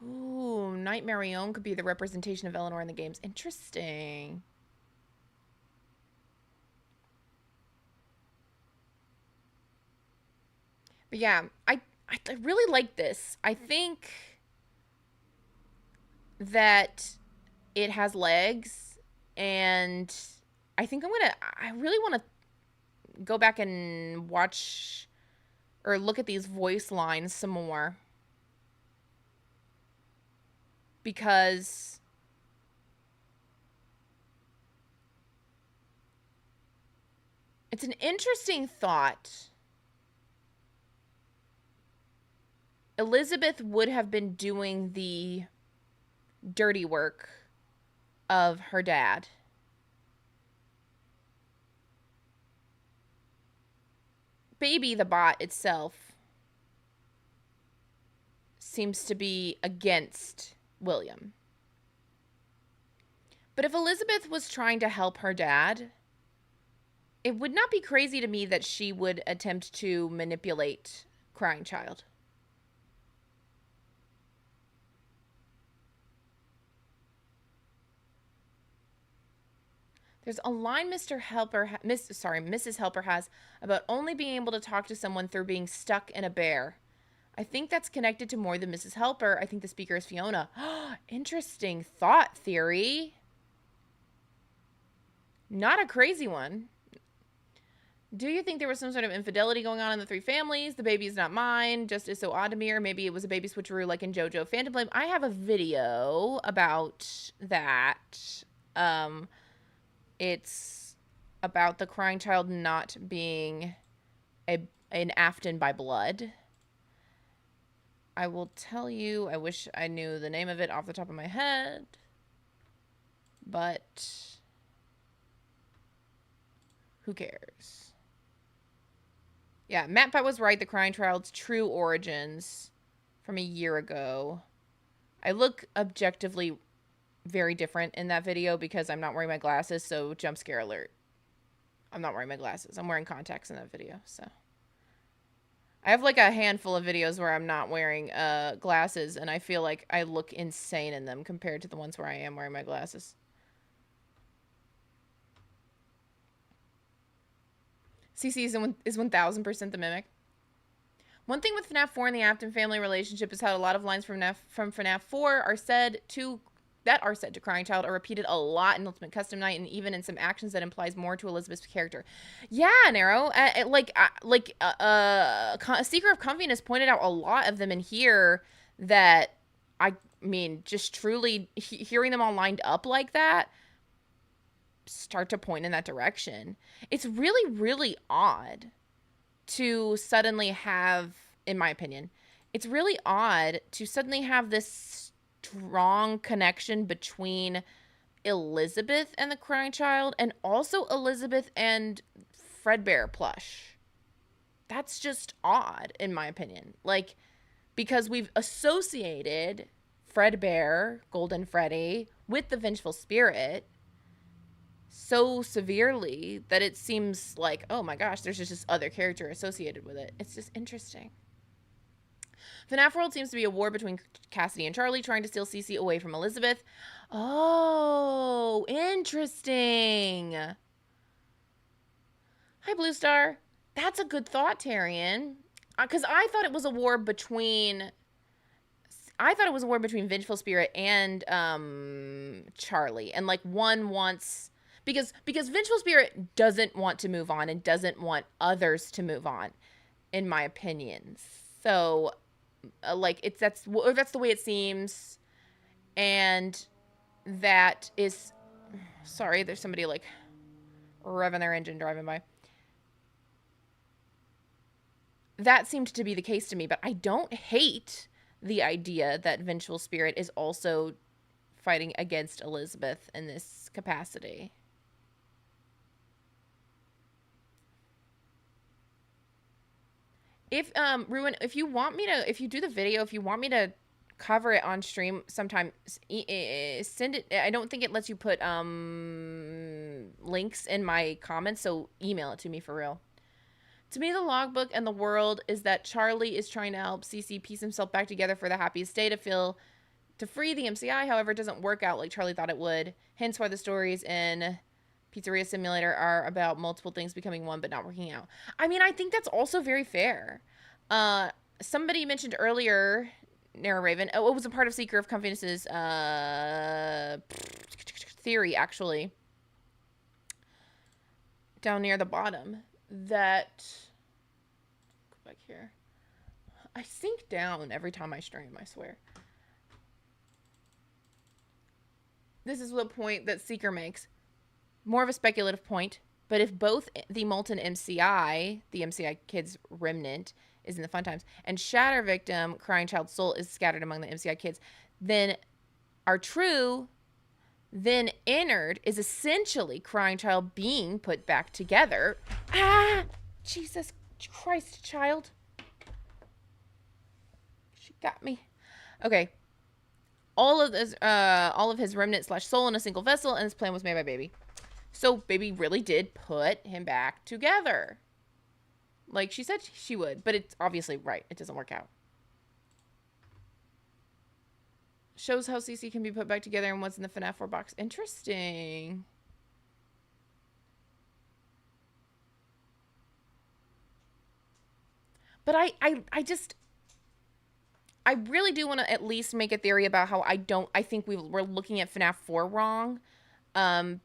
Ooh, Night Marion could be the representation of Eleanor in the games. Interesting. But yeah, I really like this. I think that it has legs, and I think I really want to go back and watch or look at these voice lines some more, because it's an interesting thought. Elizabeth would have been doing the dirty work of her dad. Baby, the bot itself, seems to be against William. But if Elizabeth was trying to help her dad, it would not be crazy to me that she would attempt to manipulate crying child. There's a line Mrs. Helper has about only being able to talk to someone through being stuck in a bear. I think that's connected to more than Mrs. Helper. I think the speaker is Fiona. Interesting thought theory. Not a crazy one. Do you think there was some sort of infidelity going on in the three families? The baby is not mine. Just is so odd to me. Or maybe it was a baby switcheroo like in JoJo. Phantom Blame. I have a video about that. It's about the crying child not being an Afton by blood. I will tell you, I wish I knew the name of it off the top of my head. But who cares? Yeah, Matt Pat was right. The crying child's true origins from a year ago. I look objectively very different in that video because I'm not wearing my glasses, so jump scare alert. I'm not wearing my glasses. I'm wearing contacts in that video, so. I have like a handful of videos where I'm not wearing glasses, and I feel like I look insane in them compared to the ones where I am wearing my glasses. CC is 1000% the mimic. One thing with FNAF 4 and the Afton family relationship is how a lot of lines from FNAF 4 are said to Crying Child are repeated a lot in Ultimate Custom Night and even in some actions that implies more to Elizabeth's character. Yeah, Nero. Seeker of Comfiness pointed out a lot of them in here that, I mean, just truly hearing them all lined up like that start to point in that direction. It's really, really odd to suddenly have, in my opinion, it's really odd to suddenly have this strong connection between Elizabeth and the crying child and also Elizabeth and Fredbear plush. That's just odd, in my opinion. Like, because we've associated Fredbear, Golden Freddy, with the vengeful spirit so severely that it seems like, oh my gosh, there's just this other character associated with it. It's just interesting. FNAF World seems to be a war between Cassidy and Charlie trying to steal Cece away from Elizabeth. Oh, interesting. Hi, Blue Star. That's a good thought, Tarian. Because I thought it was a war between Vengeful Spirit and Charlie. And like one wants, because Vengeful Spirit doesn't want to move on and doesn't want others to move on, in my opinion. So that's the way it seems. And that is, sorry, there's somebody like revving their engine driving by. That seemed to be the case to me, but I don't hate the idea that Vengeful Spirit is also fighting against Elizabeth in this capacity. If Ruin, if you do the video, if you want me to cover it on stream sometime, send it. I don't think it lets you put links in my comments, so email it to me for real. To me, the logbook and the world is that Charlie is trying to help Cece piece himself back together for the happiest day to free the MCI. However, it doesn't work out like Charlie thought it would. Hence why the stories in Pizzeria Simulator are about multiple things becoming one but not working out. I mean, I think that's also very fair. Somebody mentioned earlier, Nara Raven, it was a part of Seeker of Comfiness's theory, actually, down near the bottom, that, go back here, I sink down every time I stream, I swear. This is the point that Seeker makes. More of a speculative point, but if both the Molten MCI, the MCI Kids remnant, is in the fun times, and Shatter Victim, Crying Child's soul, is scattered among the MCI kids, then are true, then Innard is essentially Crying Child being put back together. Ah! Jesus Christ, child. She got me. Okay. All of his remnant / soul in a single vessel, and his plan was made by Baby. So Baby really did put him back together. Like she said she would, but it's obviously right. It doesn't work out. Shows how CC can be put back together and what's in the FNAF 4 box. Interesting. But I just I really do want to at least make a theory about how I think we're looking at FNAF 4 wrong. Um,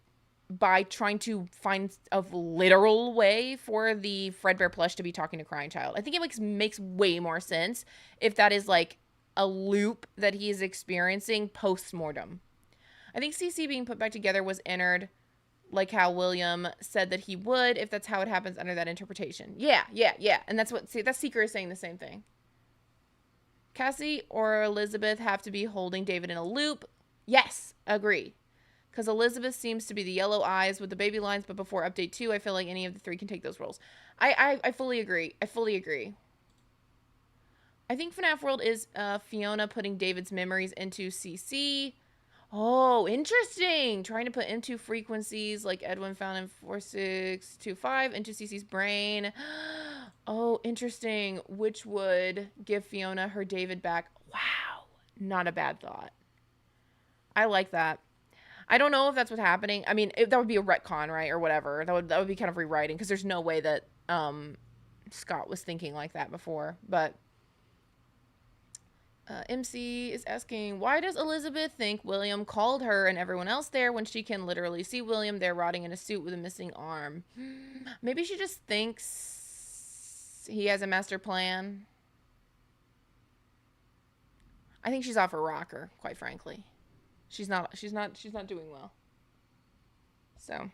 by trying to find a literal way for the Fredbear plush to be talking to Crying Child. I think it makes way more sense if that is like a loop that he is experiencing post mortem. I think CC being put back together was entered like how William said that he would if that's how it happens under that interpretation. Yeah, yeah, yeah. And that's Seeker is saying the same thing. Cassie or Elizabeth have to be holding David in a loop. Yes, agree. Because Elizabeth seems to be the yellow eyes with the baby lines, but before update 2, I feel like any of the three can take those roles. I fully agree. I fully agree. I think FNAF World is Fiona putting David's memories into CC. Oh, interesting. Trying to put into frequencies like Edwin found in 4625 into CC's brain. Oh, interesting. Which would give Fiona her David back. Wow. Not a bad thought. I like that. I don't know if that's what's happening. I mean, that would be a retcon, right, or whatever. That would be kind of rewriting because there's no way that Scott was thinking like that before. But MC is asking, why does Elizabeth think William called her and everyone else there when she can literally see William there rotting in a suit with a missing arm? Maybe she just thinks he has a master plan. I think she's off her rocker, quite frankly. She's not doing well. So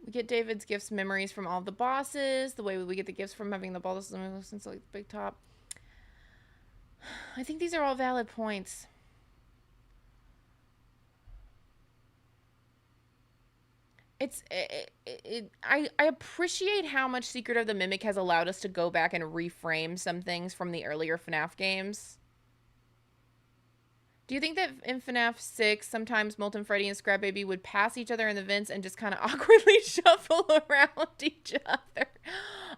we get David's gifts memories from all the bosses, the way we get the gifts from having the bosses since like the big top. I think these are all valid points. I appreciate how much Secret of the Mimic has allowed us to go back and reframe some things from the earlier FNAF games. Do you think that in FNAF 6, sometimes Molten Freddy and Scrap Baby would pass each other in the vents and just kind of awkwardly shuffle around each other?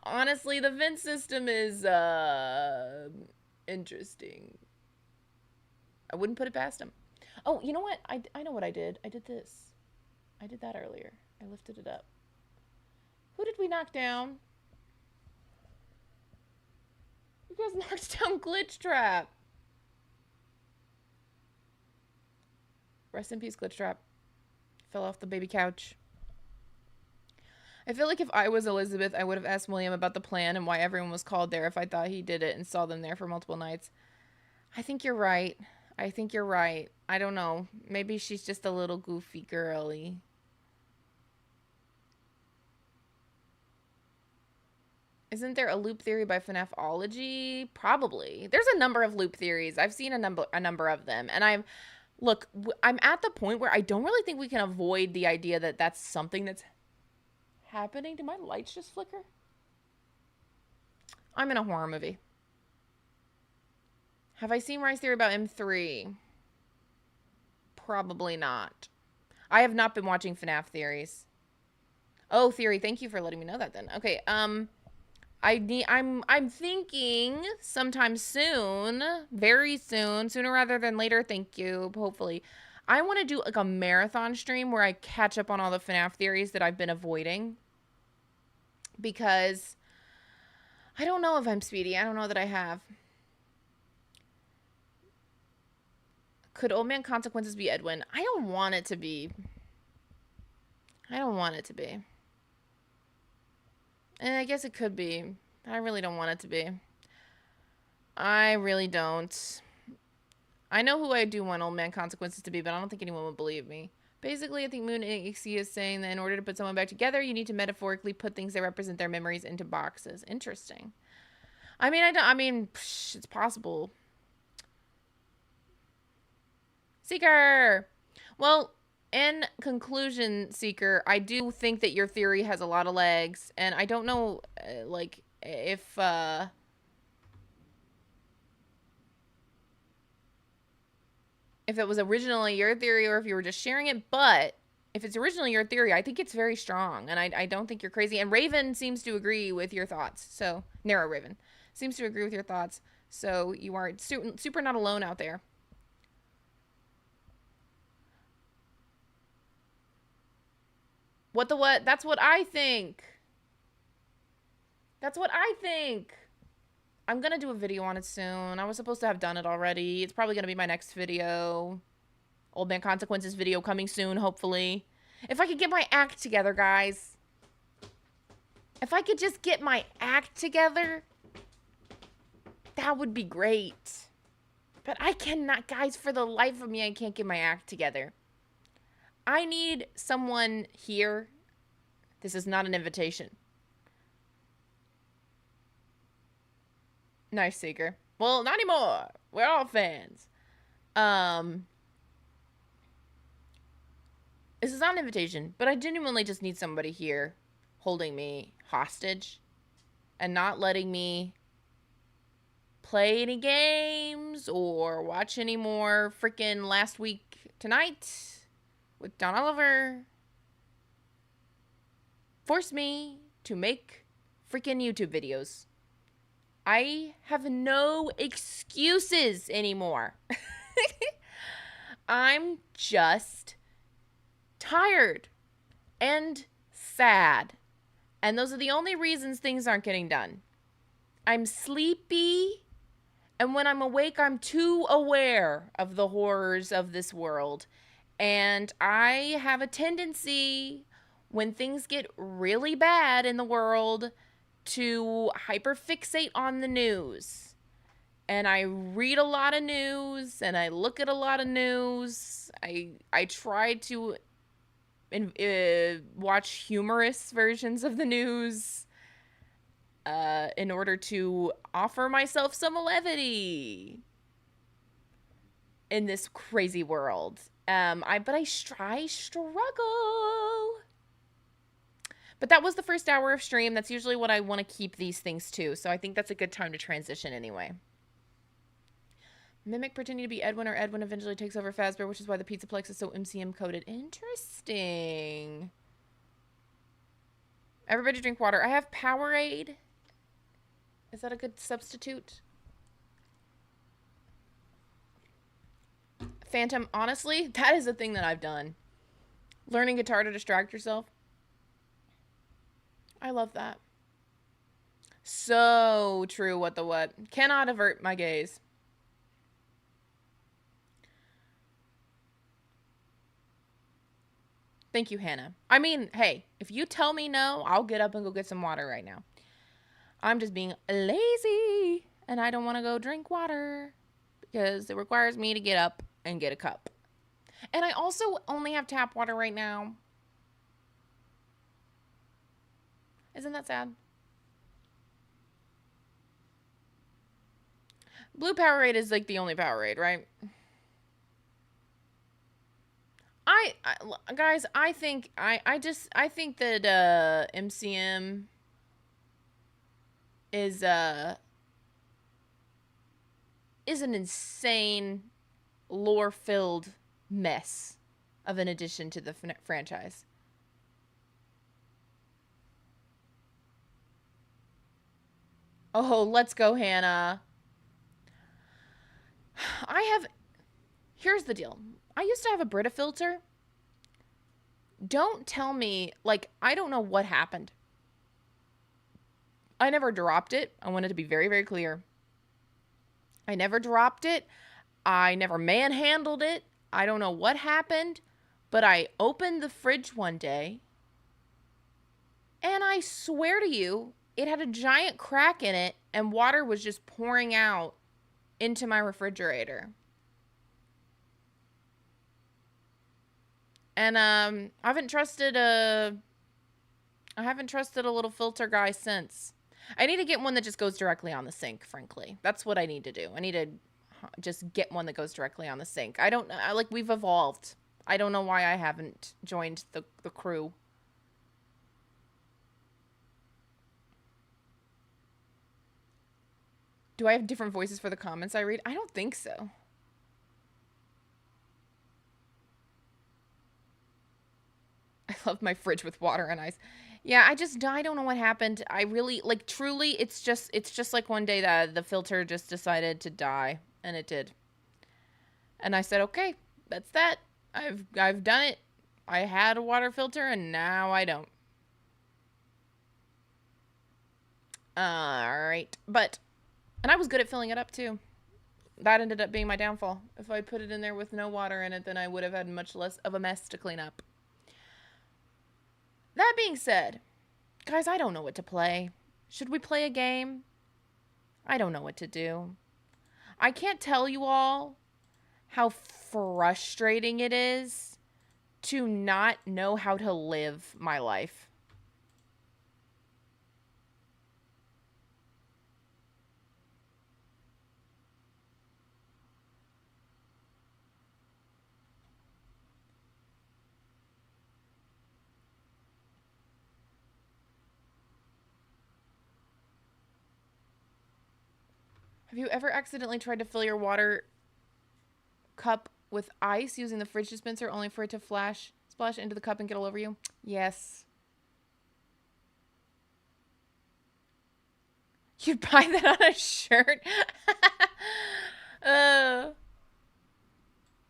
Honestly, the vent system is interesting. I wouldn't put it past him. Oh, you know what? I know what I did. I did this. I did that earlier. I lifted it up. Who did we knock down? You guys knocked down Glitch Trap. Rest in peace, Glitch Trap. Fell off the baby couch. I feel like if I was Elizabeth, I would have asked William about the plan and why everyone was called there if I thought he did it and saw them there for multiple nights. I think you're right. I think you're right. I don't know. Maybe she's just a little goofy girly. Isn't there a loop theory by FNAFology? Probably. There's a number of loop theories. I've seen a number of them, and I'm at the point where I don't really think we can avoid the idea that that's something that's happening. Did my lights just flicker? I'm in a horror movie. Have I seen Rise Theory about M3? Probably not. I have not been watching FNAF theories. Oh, Theory, thank you for letting me know that then. Okay, I'm thinking sometime soon, very soon, sooner rather than later, thank you, hopefully. I want to do like a marathon stream where I catch up on all the FNAF theories that I've been avoiding. Because I don't know if I'm speedy. I don't know that I have. Could Old Man Consequences be Edwin? I don't want it to be. I don't want it to be. And I guess it could be. I really don't want it to be. I really don't. I know who I do want Old Man Consequences to be, but I don't think anyone would believe me. Basically, I think Moon XE is saying that in order to put someone back together, you need to metaphorically put things that represent their memories into boxes. Interesting. I mean, it's possible. Seeker! Well, in conclusion, Seeker, I do think that your theory has a lot of legs, and I don't know, like, if it was originally your theory or if you were just sharing it, but if it's originally your theory, I think it's very strong, and I don't think you're crazy. And Raven seems to agree with your thoughts, so Narrow Raven seems to agree with your thoughts, so you are super not alone out there. What the what? That's what I think. That's what I think. I'm gonna do a video on it soon. I was supposed to have done it already. It's probably gonna be my next video. Old Man Consequences video coming soon, hopefully. If I could get my act together, guys. If I could just get my act together, that would be great. But I cannot, guys, for the life of me, I can't get my act together. I need someone here. This is not an invitation. Nice, Seeker. Well, not anymore. We're all fans. This is not an invitation, but I genuinely just need somebody here holding me hostage and not letting me play any games or watch any more freaking Last Week Tonight with Don Oliver. Force me to make freaking YouTube videos. I have no excuses anymore. I'm just tired and sad. And those are the only reasons things aren't getting done. I'm sleepy, and when I'm awake, I'm too aware of the horrors of this world. And I have a tendency, when things get really bad in the world, to hyperfixate on the news. And I read a lot of news, and I look at a lot of news. I try to watch humorous versions of the news in order to offer myself some levity in this crazy world. But I struggle. But that was the first hour of stream. That's usually what I want to keep these things to. So I think that's a good time to transition anyway. Mimic pretending to be Edwin, or Edwin eventually takes over Fazbear, which is why the Pizzaplex is so MCM coded. Interesting. Everybody drink water. I have Powerade. Is that a good substitute? Phantom, honestly, that is a thing that I've done. Learning guitar to distract yourself. I love that. So true, what the what. Cannot avert my gaze. Thank you, Hannah. I mean, hey, if you tell me no, I'll get up and go get some water right now. I'm just being lazy, and I don't want to go drink water because it requires me to get up and get a cup. And I also only have tap water right now. Isn't that sad? Blue Powerade is like the only Powerade, right? Guys, I think that MCM is an insane lore-filled mess of an addition to the franchise. Oh, let's go, Hannah. Here's the deal. I used to have a Brita filter. Don't tell me, like, I don't know what happened. I never dropped it. I want it to be very, very clear. I never dropped it. I never manhandled it. I don't know what happened, but I opened the fridge one day, and I swear to you, it had a giant crack in it, and water was just pouring out into my refrigerator. And I haven't trusted a little filter guy since. I need to get one that just goes directly on the sink, frankly. That's what I need to do. I need to just get one that goes directly on the sink. Like, we've evolved. I don't know why I haven't joined the crew. Do I have different voices for the comments I read? I don't think so. I love my fridge with water and ice. Yeah, I don't know what happened. I really, like, truly, it's just like one day that the filter just decided to die, and it did. And I said, okay, that's that. I've done it. I had a water filter, and now I don't. All right. But, and I was good at filling it up too. That ended up being my downfall. If I put it in there with no water in it, then I would have had much less of a mess to clean up. That being said, guys, I don't know what to play. Should we play a game? I don't know what to do. I can't tell you all how frustrating it is to not know how to live my life. Have you ever accidentally tried to fill your water cup with ice using the fridge dispenser only for it to splash into the cup and get all over you? Yes. You'd buy that on a shirt? uh,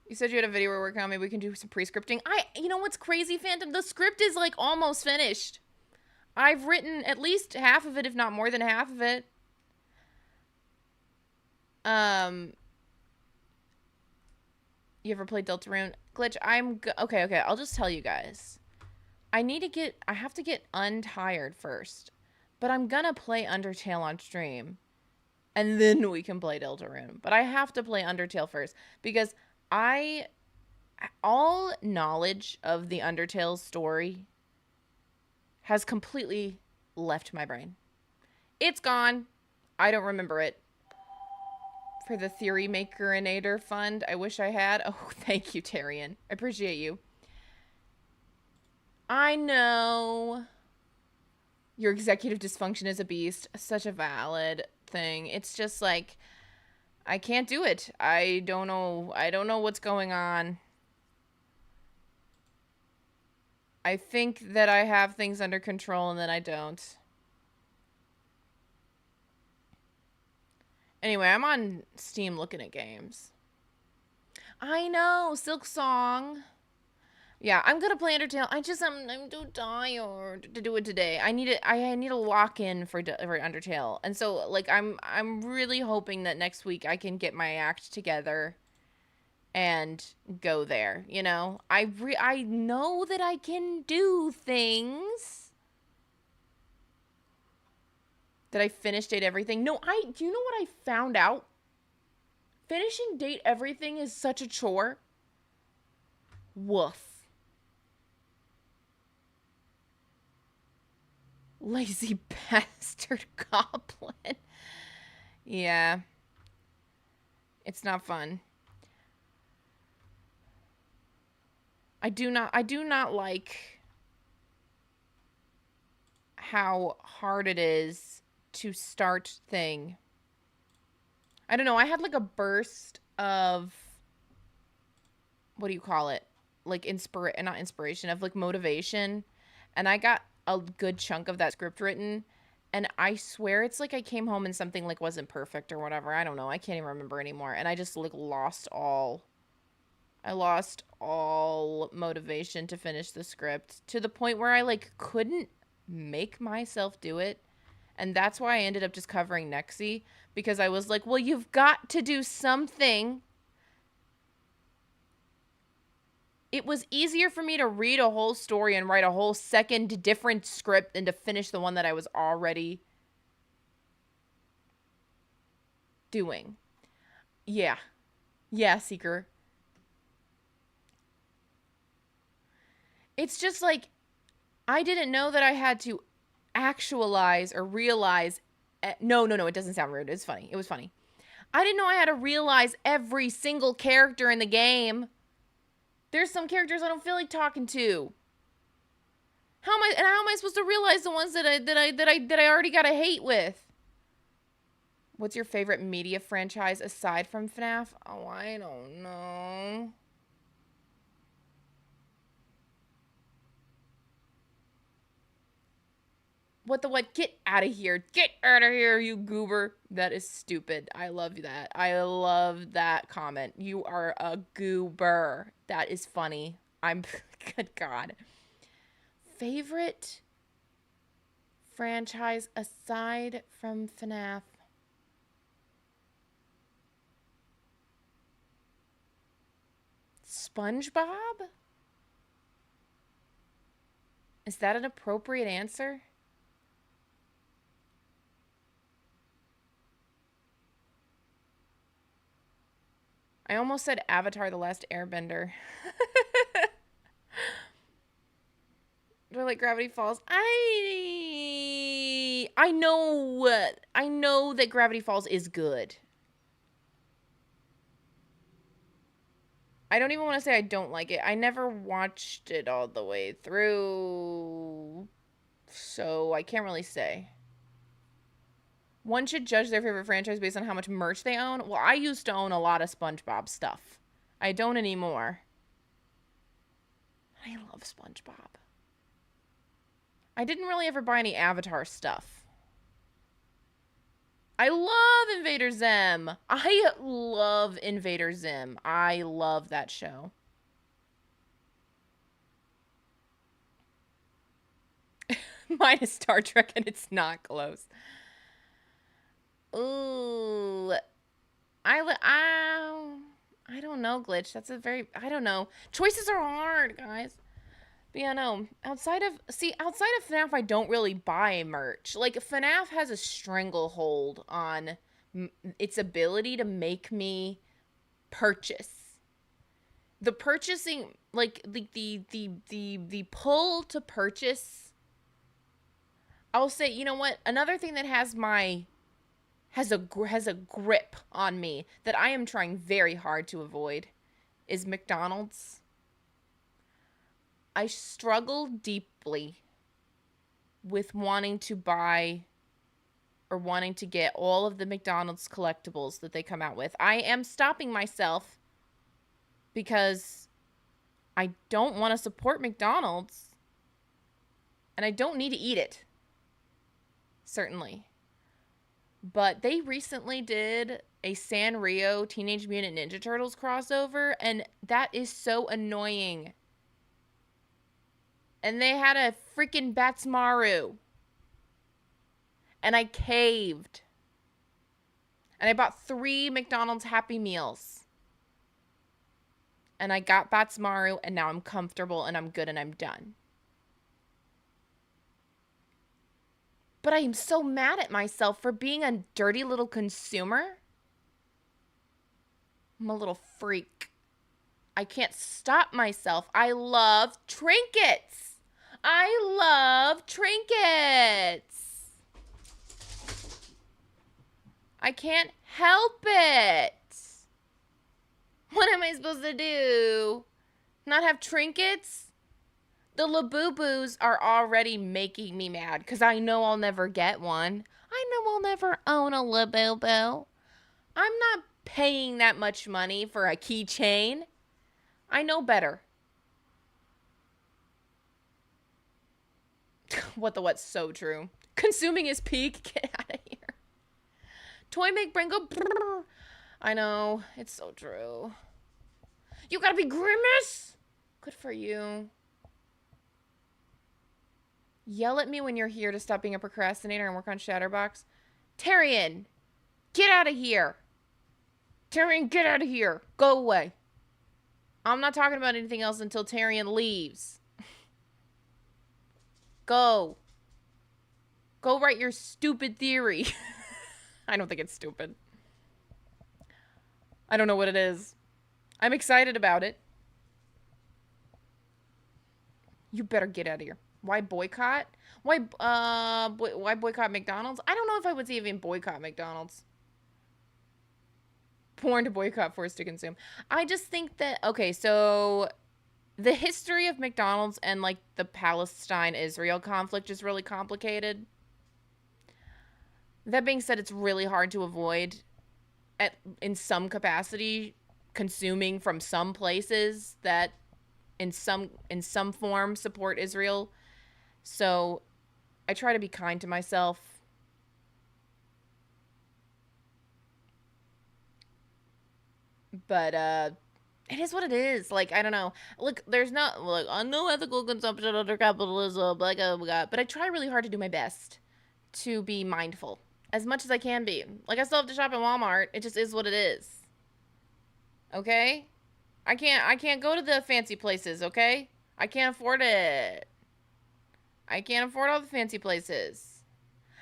you said you had a video we're working on. Maybe we can do some pre-scripting. You know what's crazy, Phantom? The script is like almost finished. I've written at least half of it, if not more than half of it. You ever played Deltarune? Glitch, okay, I'll just tell you guys. I have to get untired first. But I'm gonna play Undertale on stream. And then we can play Deltarune. But I have to play Undertale first. Because all knowledge of the Undertale story has completely left my brain. It's gone. I don't remember it. For the Theory Makerinator Fund, I wish I had. Oh, thank you, Tarian. I appreciate you. I know. Your executive dysfunction is a beast. Such a valid thing. It's just like, I can't do it. I don't know what's going on. I think that I have things under control and then I don't. Anyway, I'm on Steam looking at games. I know, Silk Song. Yeah, I'm gonna play Undertale. I'm too tired to do it today. I need to lock in for Undertale, and so like I'm really hoping that next week I can get my act together and go there. You know, I know that I can do things. Did I finish Date Everything? No, do you know what I found out? Finishing Date Everything is such a chore. Woof. Lazy bastard goblin. Yeah. It's not fun. I do not like how hard it is to start thing. I don't know, I had like a burst of, what do you call it? Like not inspiration, of like motivation. And I got a good chunk of that script written. And I swear it's like I came home and something like wasn't perfect or whatever. I don't know. I can't even remember anymore. And I just like lost all motivation to finish the script, to the point where I like couldn't make myself do it. And that's why I ended up just covering Nexi, because I was like, well, you've got to do something. It was easier for me to read a whole story and write a whole second different script than to finish the one that I was already doing. Yeah. Yeah, Seeker. It's just like, I didn't know that I had to actualize or realize. No, it doesn't sound rude. It's funny. It was funny. I didn't know I had to realize every single character in the game. There's some characters I don't feel like talking to. How am I supposed to realize the ones that I already got a hate with? What's your favorite media franchise aside from FNAF? Oh, I don't know. What? Get out of here. Get out of here, you goober. That is stupid. I love that. I love that comment. You are a goober. That is funny. Good God. Favorite franchise aside from FNAF. SpongeBob? Is that an appropriate answer? I almost said Avatar: The Last Airbender. Do I like Gravity Falls? I know that Gravity Falls is good. I don't even want to say I don't like it. I never watched it all the way through, so I can't really say. One should judge their favorite franchise based on how much merch they own. Well, I used to own a lot of SpongeBob stuff. I don't anymore. I love SpongeBob. I didn't really ever buy any Avatar stuff. I love Invader Zim. I love Invader Zim. I love that show. Mine is Star Trek and it's not close. Ooh. I don't know, Glitch. That's a very, I don't know. Choices are hard, guys. But yeah, no. Outside of FNAF, I don't really buy merch. Like, FNAF has a stranglehold on its ability to make me purchase. The purchasing, like, the pull to purchase. I'll say, you know what? Another thing that has a grip on me that I am trying very hard to avoid is McDonald's. I struggle deeply with wanting to buy or wanting to get all of the McDonald's collectibles that they come out with. I am stopping myself because I don't want to support McDonald's and I don't need to eat it. Certainly. But they recently did a Sanrio Teenage Mutant Ninja Turtles crossover, and that is so annoying. And they had a freaking Batsmaru. And I caved. And I bought 3 McDonald's Happy Meals. And I got Batsmaru, and now I'm comfortable, and I'm good, and I'm done. But I am so mad at myself for being a dirty little consumer. I'm a little freak. I can't stop myself. I love trinkets. I love trinkets. I can't help it. What am I supposed to do? Not have trinkets? The Labubu's are already making me mad because I know I'll never get one. I know I'll never own a Labubu. I'm not paying that much money for a keychain. I know better. What's so true. Consuming is peak. Get out of here. Toy make brain go. Brrr. I know. It's so true. You gotta be Grimace. Good for you. Yell at me when you're here to stop being a procrastinator and work on Shatterbox. Tyrion, get out of here. Tyrion, get out of here. Go away. I'm not talking about anything else until Tyrion leaves. Go. Go write your stupid theory. I don't think it's stupid. I don't know what it is. I'm excited about it. You better get out of here. Why boycott? Why boycott McDonald's? I don't know if I would even boycott McDonald's. Porn to boycott, forced to consume. I just think that, okay, so the history of McDonald's and like the Palestine-Israel conflict is really complicated. That being said, it's really hard to avoid in some capacity consuming from some places that in some form support Israel. So I try to be kind to myself. But it is what it is. Like, I don't know. Look, there's not like no ethical consumption under capitalism, but I try really hard to do my best. to be mindful as much as I can be. Like, I still have to shop at Walmart. It just is what it is. Okay? I can't go to the fancy places, okay? I can't afford it. I can't afford all the fancy places.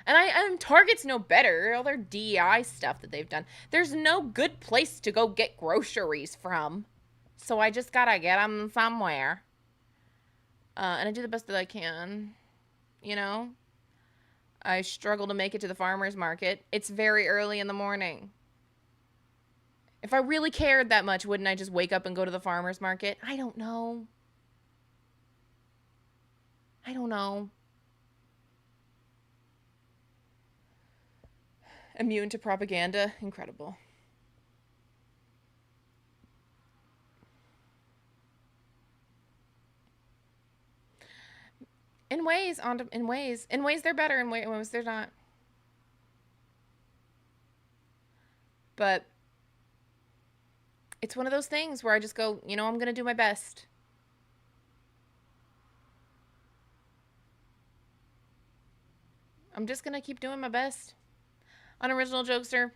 And Target's no better. All their DEI stuff that they've done. There's no good place to go get groceries from. So I just gotta get them somewhere. And I do the best that I can. You know? I struggle to make it to the farmer's market. It's very early in the morning. If I really cared that much, wouldn't I just wake up and go to the farmer's market? I don't know. I don't know. Immune to propaganda. Incredible. In ways they're better. In ways they're not. But it's one of those things where I just go, you know, I'm gonna do my best. I'm just gonna keep doing my best. Unoriginal jokester.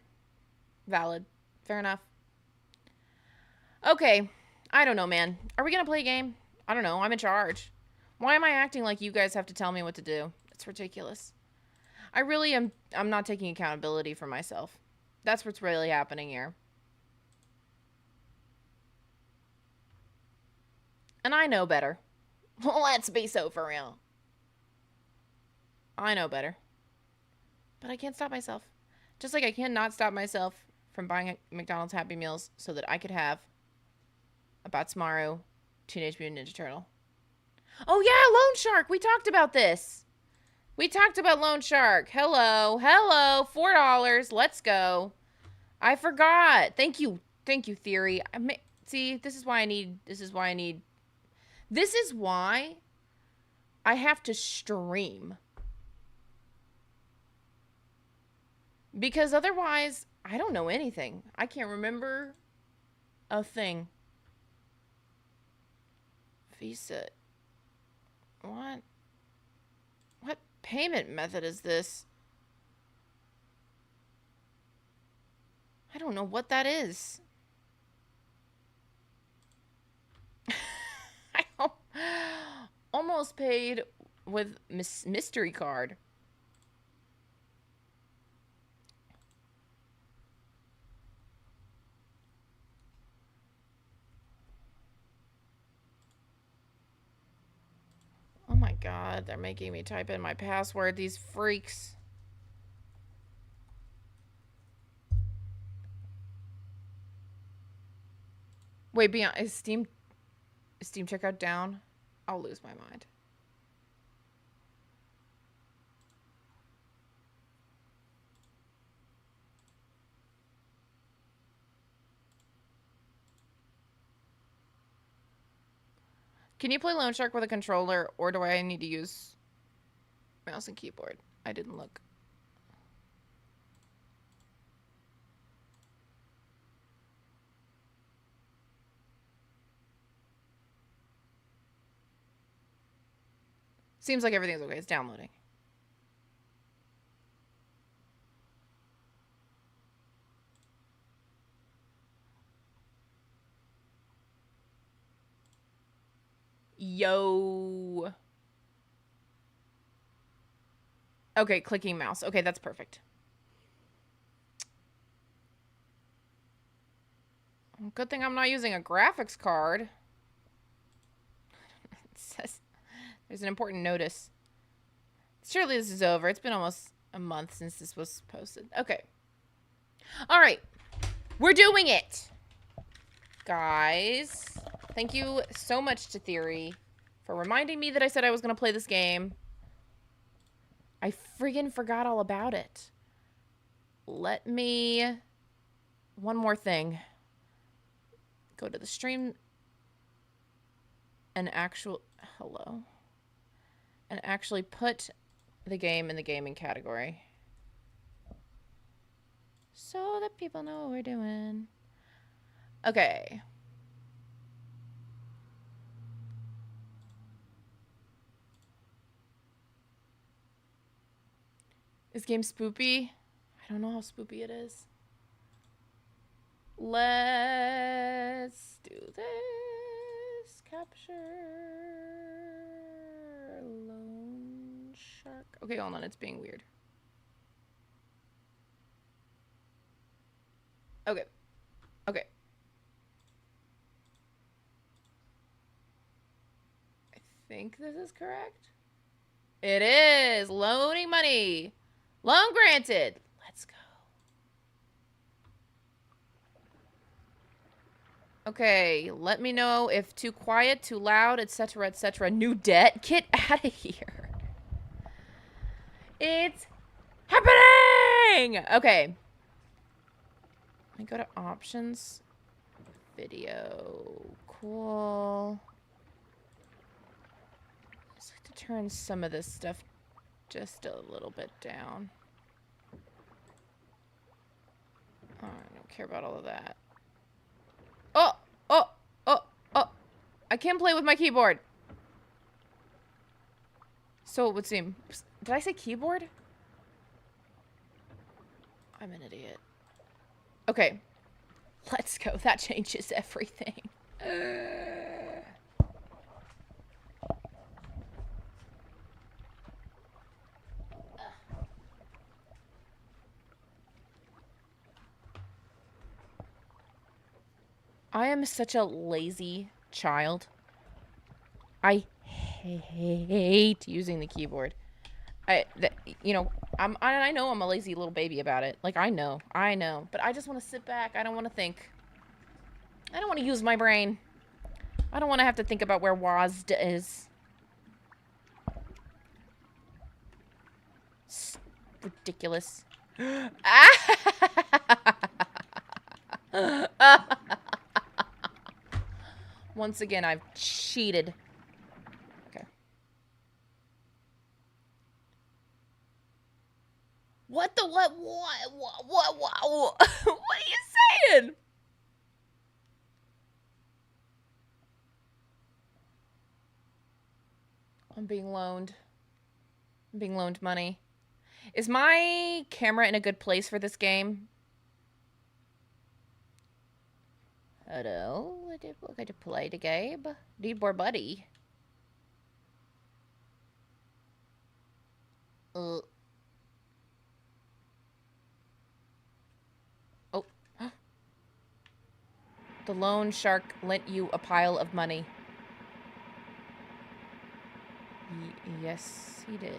Valid. Fair enough. Okay. I don't know, man. Are we gonna play a game? I don't know. I'm in charge. Why am I acting like you guys have to tell me what to do? It's ridiculous. I really am. I'm not taking accountability for myself. That's what's really happening here. And I know better. Let's be so for real. I know better. But I can't stop myself. Just like I cannot stop myself from buying McDonald's Happy Meals so that I could have a Batsmaru Teenage Mutant Ninja Turtle. Oh yeah, Loan Shark. We talked about this. We talked about Loan Shark. Hello. Hello. $4. Let's go. I forgot. Thank you. Thank you, Theory. See, this is why I have to stream. Because otherwise, I don't know anything. I can't remember a thing. Visa. What? What payment method is this? I don't know what that is. I almost paid with mystery card. Oh my god, they're making me type in my password, these freaks. Wait, is Steam checkout down? I'll lose my mind. Can you play Loan Shark with a controller, or do I need to use mouse and keyboard? I didn't look. Seems like everything's okay. It's downloading. Yo. Okay, clicking mouse. Okay, that's perfect. Good thing I'm not using a graphics card. It says there's an important notice. Surely this is over. It's been almost a month since this was posted. Okay. All right. We're doing it. Guys, thank you so much to Theory for reminding me that I said I was going to play this game. I friggin' forgot all about it. Let me... One more thing. Go to the stream. And Hello. And actually put the game in the gaming category. So that people know what we're doing. Okay. Is game spoopy? I don't know how spoopy it is. Let's do this. Capture lone shark. Okay, hold on. It's being weird. Okay. Okay. I think this is correct. It is. Loaning money. Loan granted. Let's go. Okay, let me know if too quiet, too loud, etc., etc. New debt? Get out of here. It's happening! Okay. Let me go to options. Video. Cool. Just like to turn some of this stuff just a little bit down. Oh, I don't care about all of that. Oh! Oh! Oh! Oh! I can't play with my keyboard. So it would seem. Did I say keyboard? I'm an idiot. Okay. Let's go. That changes everything. I am such a lazy child. I hate using the keyboard. I know, I know I'm a lazy little baby about it. Like, I know. But I just want to sit back. I don't want to think. I don't want to use my brain. I don't want to have to think about where WASD is. It's ridiculous. Once again, I've cheated. Okay. What the what? What are you saying? I'm being loaned. I'm being loaned money. Is my camera in a good place for this game? Hello? We're going to play the game. Need more money. Oh. The loan shark lent you a pile of money. Yes, he did.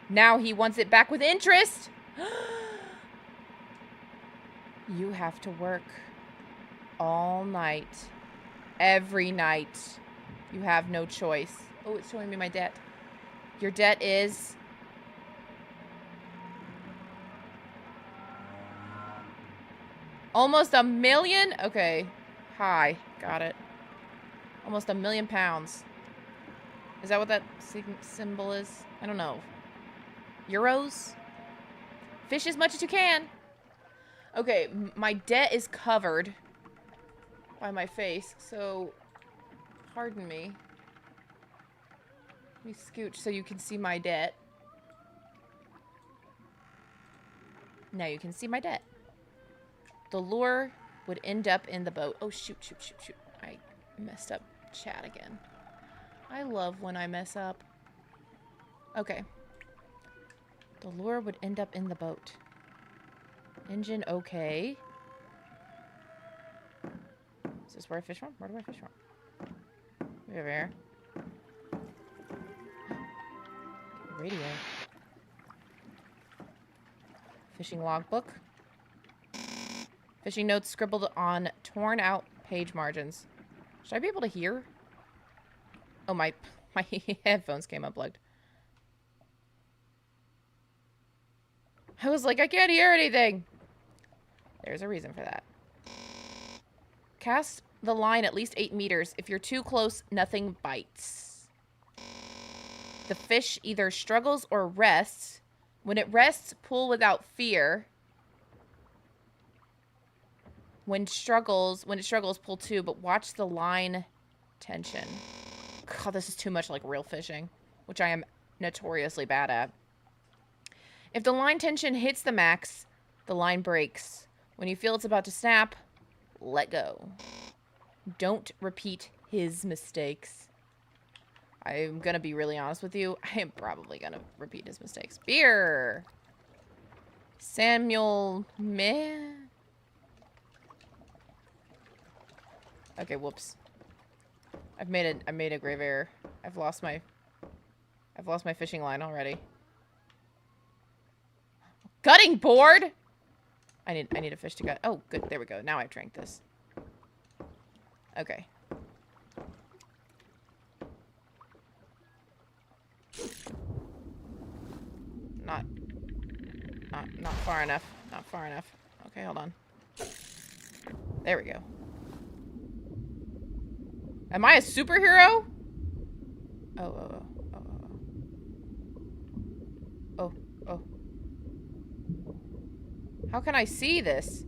Now he wants it back with interest. You have to work all night. Every night. You have no choice. Oh, it's showing me my debt. Your debt is... almost $1 million? Okay. Hi. Got it. Almost £1 million. Is that what that symbol is? I don't know. Euros? Fish as much as you can. Okay, my debt is covered by my face, so pardon me. Let me scooch so you can see my debt. Now you can see my debt. The lure would end up in the boat. Oh, shoot. I messed up chat again. I love when I mess up. Okay. The lure would end up in the boat. Engine okay. Is this where I fish from? Where do I fish from? Over here. Radio. Fishing logbook. Fishing notes scribbled on torn out page margins. Should I be able to hear? Oh, my headphones came unplugged. I was like, I can't hear anything. There's a reason for that. Cast the line at least 8 meters. If you're too close, nothing bites. The fish either struggles or rests. When it rests, pull without fear. When it struggles, pull too, but watch the line tension. God, this is too much like real fishing, which I am notoriously bad at. If the line tension hits the max, the line breaks. When you feel it's about to snap, let go. Don't repeat his mistakes. I'm gonna be really honest with you. I am probably gonna repeat his mistakes. Beer! Samuel meh? Okay, whoops. I made a grave error. I've lost my fishing line already. Gutting board! I need a fish to gut. Oh, good. There we go. Now I've drank this. Okay. Not far enough. Not far enough. Okay, hold on. There we go. Am I a superhero? Oh. How can I see this?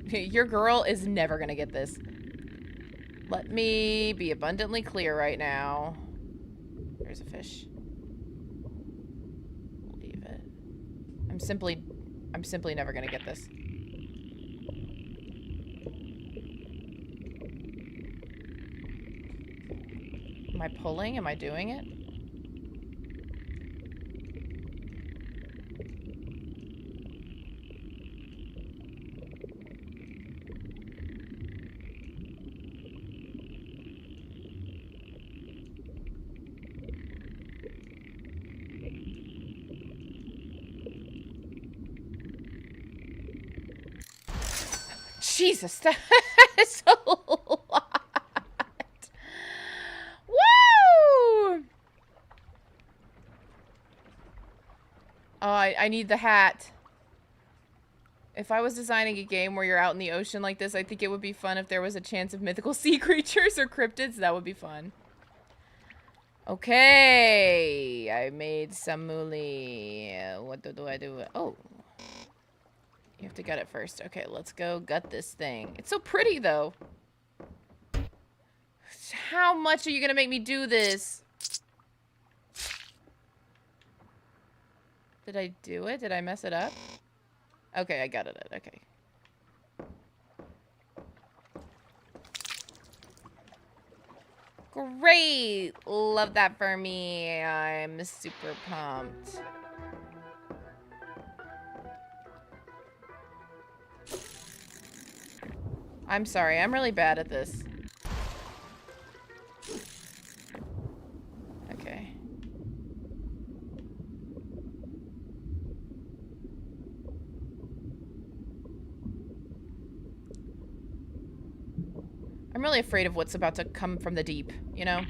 Your girl is never gonna get this. Let me be abundantly clear right now. There's a fish. Leave it. I'm simply never gonna get this. Am I pulling? Am I doing it? Jesus, that is a lot. Woo! Oh, I need the hat. If I was designing a game where you're out in the ocean like this, I think it would be fun if there was a chance of mythical sea creatures or cryptids. That would be fun. Okay, I made some moolie. What do I do? Oh. You have to gut it first. Okay, let's go gut this thing. It's so pretty, though. How much are you gonna make me do this? Did I do it? Did I mess it up? Okay, I gutted it. Okay. Great! Love that for me. I'm super pumped. I'm sorry, I'm really bad at this. Okay. I'm really afraid of what's about to come from the deep, you know?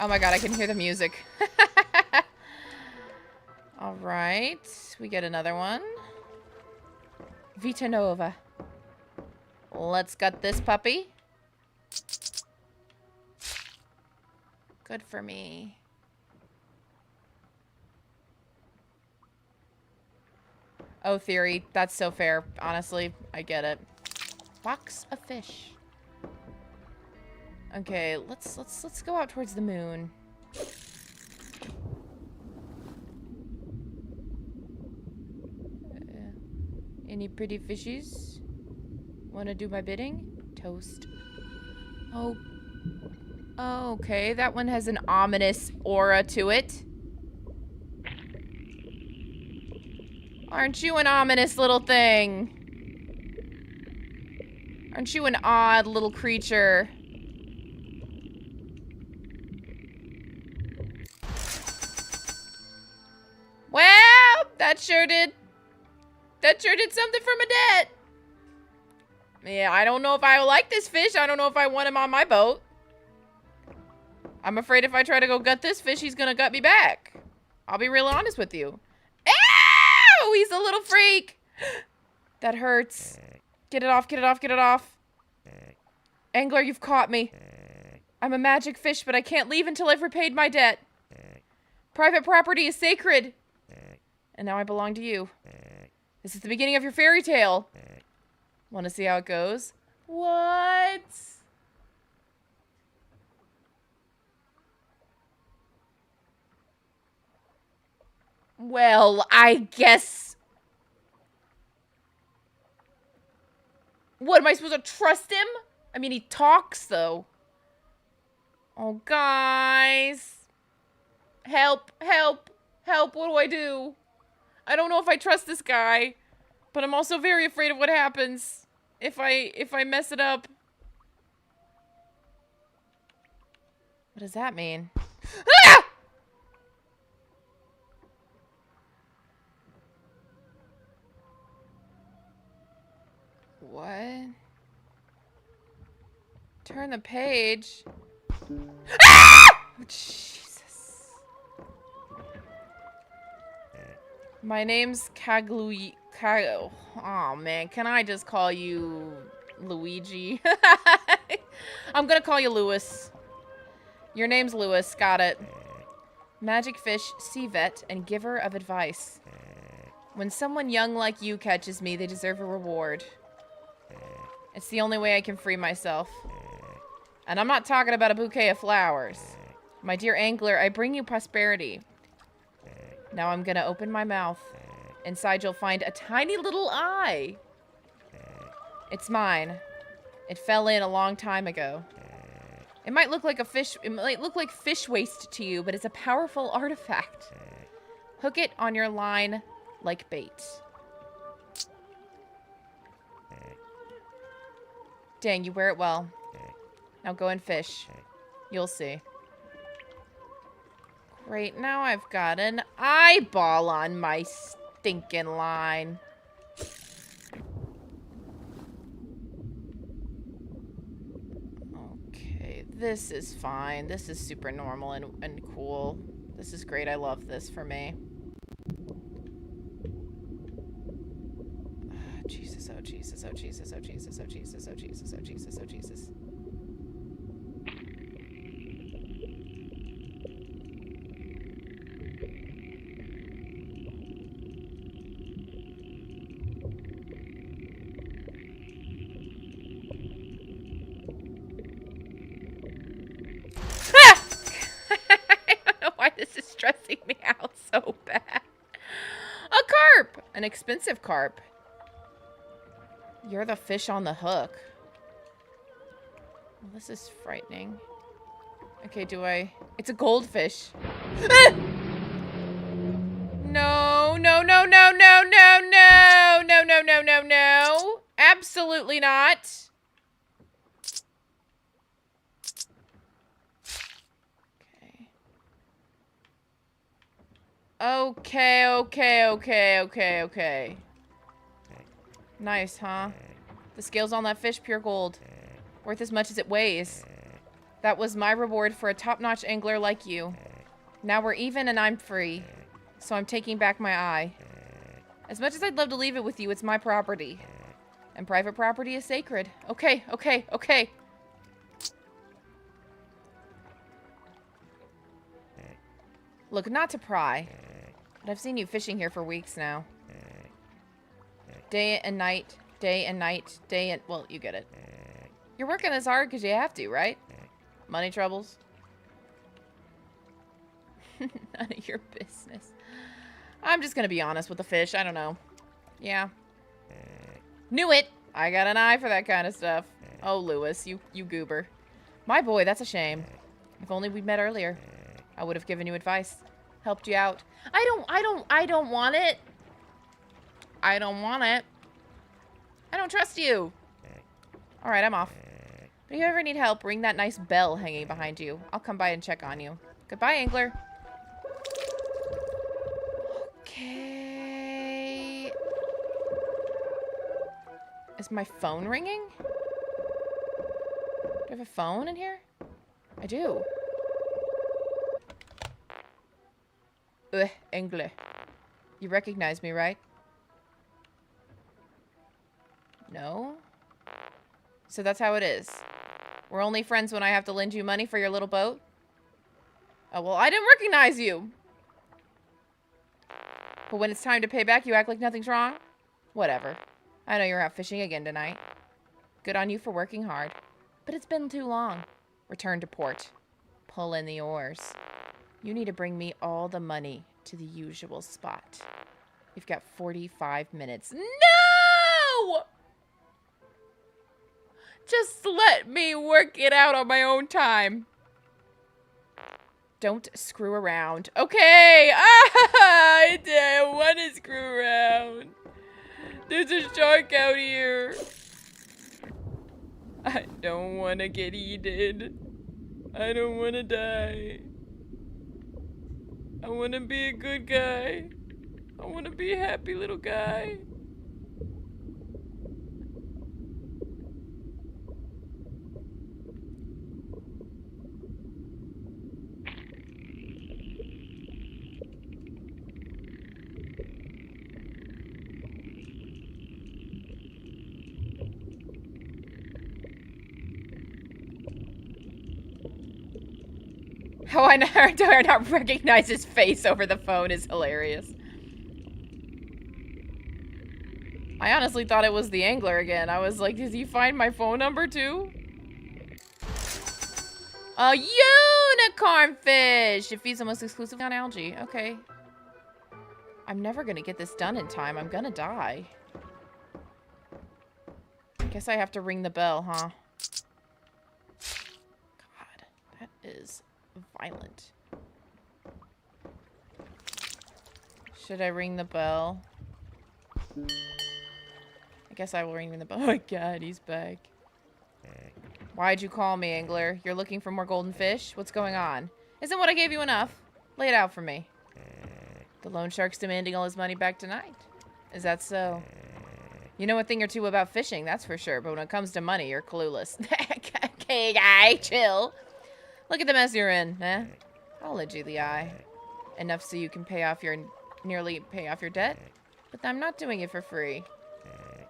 Oh my god, I can hear the music. Alright, we get another one. Vita Nova. Let's gut this puppy. Good for me. Oh, theory. That's so fair. Honestly, I get it. Box of fish. Okay, let's go out towards the moon. Any pretty fishes? Wanna do my bidding? Toast. Oh. Oh, okay, that one has an ominous aura to it. Aren't you an ominous little thing? Aren't you an odd little creature? Well, that sure did something for my debt. Yeah, I don't know if I like this fish. I don't know if I want him on my boat. I'm afraid if I try to go gut this fish, he's gonna gut me back. I'll be real honest with you. Ow! He's a little freak. That hurts. Get it off, get it off, get it off. Angler, you've caught me. I'm a magic fish, but I can't leave until I've repaid my debt. Private property is sacred. And now I belong to you. This is the beginning of your fairy tale. Want to see how it goes? What? Well, I guess... What, am I supposed to trust him? I mean, he talks, though. Oh, guys. Help, help, help, what do I do? I don't know if I trust this guy, but I'm also very afraid of what happens if I mess it up. What does that mean? Ah! What? Turn the page. Ah! Oh, Jesus. My name's Kaglui. Oh man, can I just call you Luigi? I'm gonna call you Lewis. Your name's Lewis. Got it. Magic fish, sea vet, and giver of advice. When someone young like you catches me, they deserve a reward. It's the only way I can free myself. And I'm not talking about a bouquet of flowers. My dear angler, I bring you prosperity. Now I'm gonna open my mouth. Inside you'll find a tiny little eye. It's mine. It fell in a long time ago. It might look like a fish, it might look like fish waste to you, but it's a powerful artifact. Hook it on your line like bait. Dang, you wear it well. Now go and fish. You'll see. Great, now I've got an eyeball on my stinking line. Okay, this is fine. This is super normal and cool. This is great. I love this for me. Oh, Jesus, oh Jesus, oh Jesus, oh Jesus, oh Jesus, oh Jesus, oh Jesus, oh Jesus. Stressing me out so bad. A carp! An expensive carp. You're the fish on the hook. Well, this is frightening. Okay, do I... It's a goldfish. Ah! No, no, no, no, no, no, no, no, no, no, no, no. Absolutely not. Okay, okay, okay, okay, okay. Nice, huh? The scales on that fish, pure gold. Worth as much as it weighs. That was my reward for a top-notch angler like you. Now we're even and I'm free. So I'm taking back my eye. As much as I'd love to leave it with you, it's my property. And private property is sacred. Okay, okay, okay. Look, not to pry. But I've seen you fishing here for weeks now. Day and night, day and night, day and... Well, you get it. You're working this hard because you have to, right? Money troubles? None of your business. I'm just going to be honest with the fish. I don't know. Yeah. Knew it! I got an eye for that kind of stuff. Oh, Lewis, you goober. My boy, that's a shame. If only we'd met earlier. I would have given you advice. Helped you out. I don't want it. I don't want it. I don't trust you. Alright, I'm off. But if you ever need help, ring that nice bell hanging behind you. I'll come by and check on you. Goodbye, angler. Okay. Is my phone ringing? Do I have a phone in here? I do. Angler. You recognize me, right? No? So that's how it is. We're only friends when I have to lend you money for your little boat? Oh, well, I didn't recognize you. But when it's time to pay back, you act like nothing's wrong? Whatever. I know you're out fishing again tonight. Good on you for working hard. But it's been too long. Return to port. Pull in the oars. You need to bring me all the money to the usual spot. We've got 45 minutes. No! Just let me work it out on my own time. Don't screw around. Okay! I don't want to screw around. There's a shark out here. I don't want to get eaten. I don't want to die. I want to be a good guy. I want to be a happy little guy. How do I not recognize his face over the phone is hilarious. I honestly thought it was the angler again. I was like, did he find my phone number too? A unicorn fish! It feeds almost exclusively on algae. Okay. I'm never gonna get this done in time. I'm gonna die. Guess I have to ring the bell, huh? God, that is violent. Should I ring the bell? I guess I will ring the bell. Oh my god, he's back. Why'd you call me, angler? You're looking for more golden fish? What's going on? Isn't what I gave you enough? Lay it out for me. The loan shark's demanding all his money back tonight. Is that so? You know a thing or two about fishing, that's for sure, but when it comes to money, you're clueless. Okay, guy, chill. Look at the mess you're in, eh? I'll lend you the eye. Enough so you can nearly pay off your debt? But I'm not doing it for free.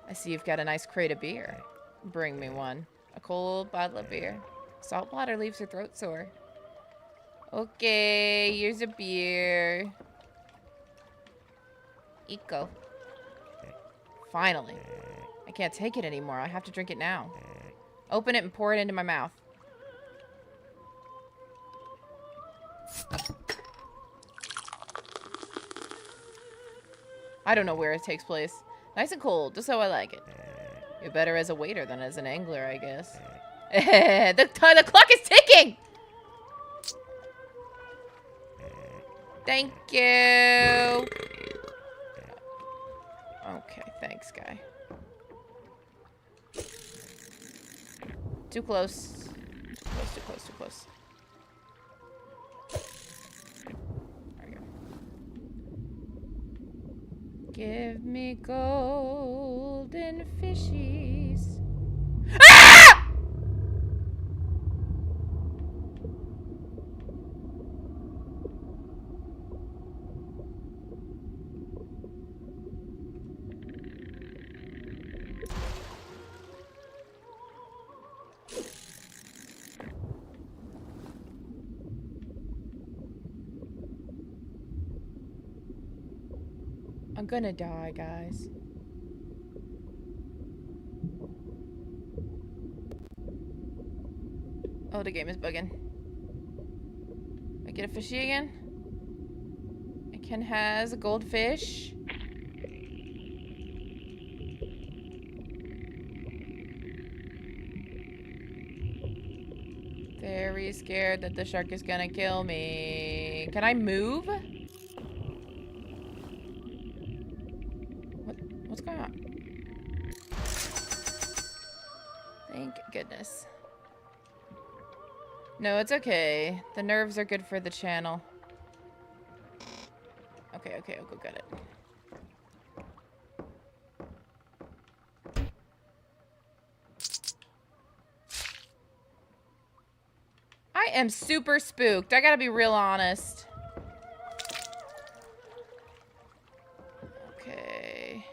I see you've got a nice crate of beer. Bring me one. A cold bottle of beer. Salt water leaves your throat sore. Okay, here's a beer. Eco. Finally. I can't take it anymore. I have to drink it now. Open it and pour it into my mouth. I don't know where it takes place. Nice and cold, just how I like it. You're better as a waiter than as an angler, I guess. The clock is ticking! Thank you. Okay, thanks, guy. Too close. Too close, too close, too close. There we go. Give me golden fishies. Ah! I'm gonna die, guys. Oh, the game is bugging. I get a fishy again? Ken has a goldfish. Very scared that the shark is gonna kill me. Can I move? What's going on? Thank goodness. No, it's okay. The nerves are good for the channel. Okay, okay, I'll go get it. I am super spooked. I gotta be real honest. Okay.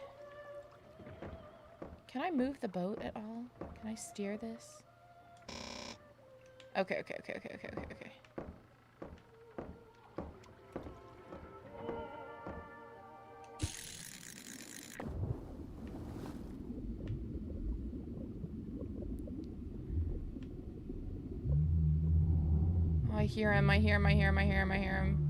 Can I move the boat at all? Can I steer this? Okay, okay, okay, okay, okay, okay, okay. hear him, I hear him, I hear him, I hear him, I hear him.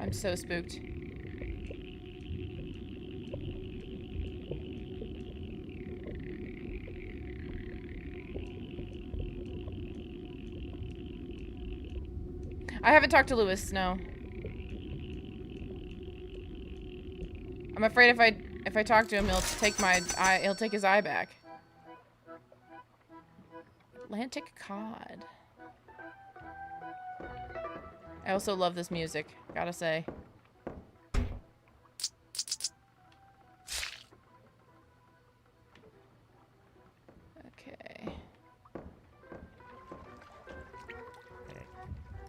I'm so spooked. I haven't talked to Lewis, no. I'm afraid if I talk to him, he'll take my eye, he'll take his eye back. Atlantic cod. I also love this music, gotta say. Okay.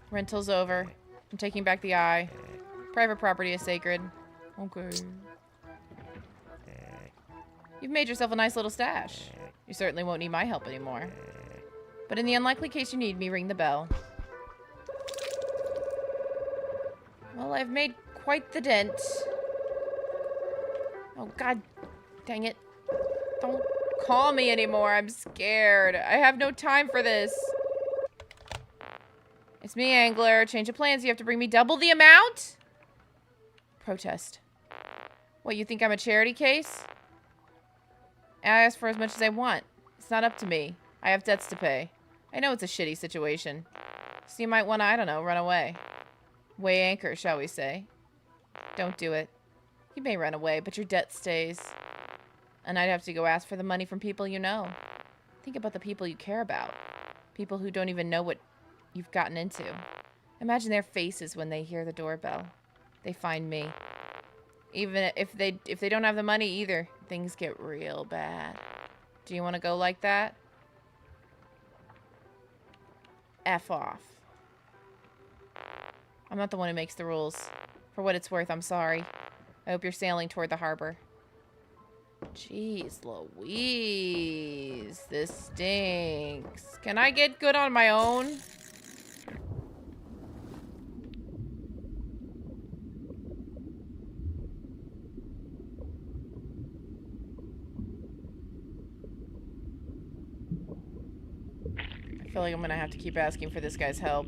Rental's over. I'm taking back the eye. Private property is sacred. Okay. You've made yourself a nice little stash. You certainly won't need my help anymore. But in the unlikely case you need me, ring the bell. Well, I've made quite the dent. Oh, god dang it. Don't call me anymore. I'm scared. I have no time for this. It's me, Angler. Change of plans. You have to bring me double the amount? Protest. What, you think I'm a charity case? I ask for as much as I want. It's not up to me. I have debts to pay. I know it's a shitty situation. So you might want to, I don't know, run away. Weigh anchor, shall we say. Don't do it. You may run away, but your debt stays. And I'd have to go ask for the money from people you know. Think about the people you care about. People who don't even know what you've gotten into. Imagine their faces when they hear the doorbell. They find me. Even if they don't have the money either, things get real bad. Do you want to go like that? F off. I'm not the one who makes the rules. For what it's worth, I'm sorry. I hope you're sailing toward the harbor. Jeez Louise. This stinks. Can I get good on my own? I feel like I'm gonna have to keep asking for this guy's help.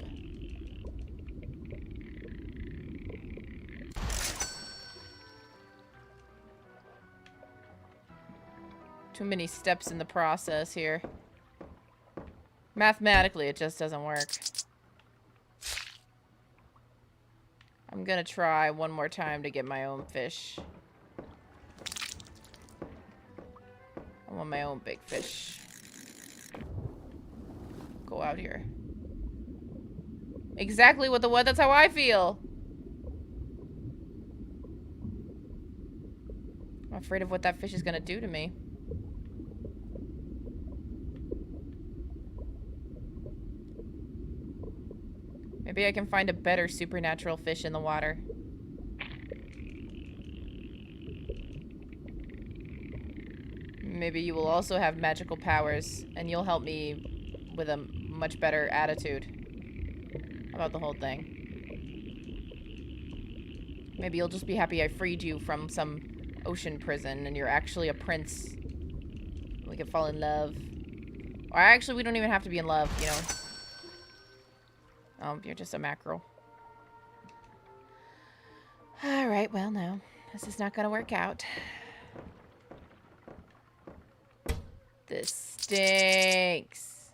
Too many steps in the process here. Mathematically, it just doesn't work. I'm gonna try one more time to get my own fish. I want my own big fish. Go out here. Exactly what that's how I feel. I'm afraid of what that fish is gonna do to me. Maybe I can find a better supernatural fish in the water. Maybe you will also have magical powers, and you'll help me with a much better attitude about the whole thing. Maybe you'll just be happy I freed you from some ocean prison, and you're actually a prince. We can fall in love. Or actually, we don't even have to be in love, you know. Oh, you're just a mackerel. Alright, well, no. This is not gonna work out. This stinks.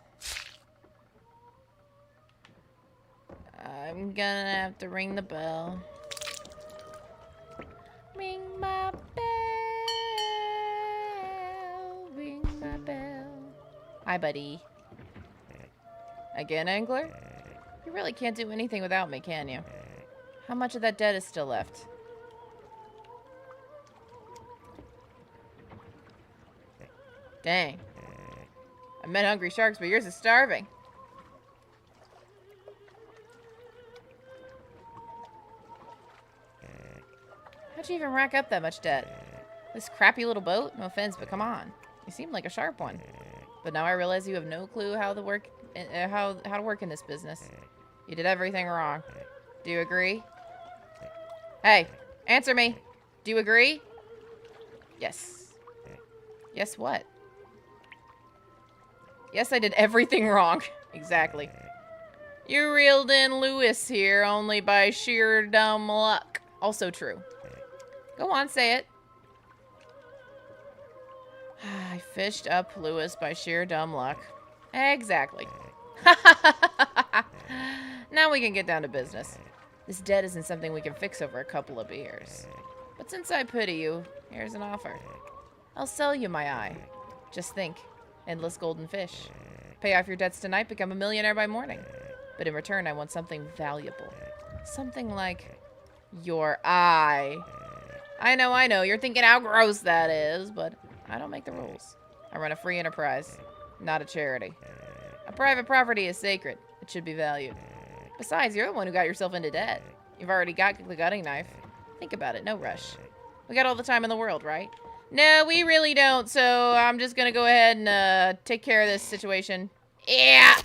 I'm gonna have to ring the bell. Ring my bell. Ring my bell. Hi, buddy. Again, Angler? You really can't do anything without me, can you? How much of that debt is still left? Dang. I met hungry sharks, but yours is starving. How'd you even rack up that much debt? This crappy little boat? No offense, but come on. You seem like a sharp one. But now I realize you have no clue how to work in this business. You did everything wrong. Do you agree? Hey, answer me. Do you agree? Yes. Yes, what? Yes, I did everything wrong. Exactly. You reeled in Lewis here only by sheer dumb luck. Also true. Go on, say it. I fished up Lewis by sheer dumb luck. Exactly. Now we can get down to business. This debt isn't something we can fix over a couple of beers. But since I pity you, here's an offer. I'll sell you my eye. Just think. Endless golden fish. Pay off your debts tonight, become a millionaire by morning. But in return, I want something valuable. Something like your eye. I know. You're thinking how gross that is, but I don't make the rules. I run a free enterprise, not a charity. A private property is sacred. It should be valued. Besides, you're the one who got yourself into debt. You've already got the gutting knife. Think about it, no rush. We got all the time in the world, right? No, we really don't, so I'm just gonna go ahead and take care of this situation. Yeah!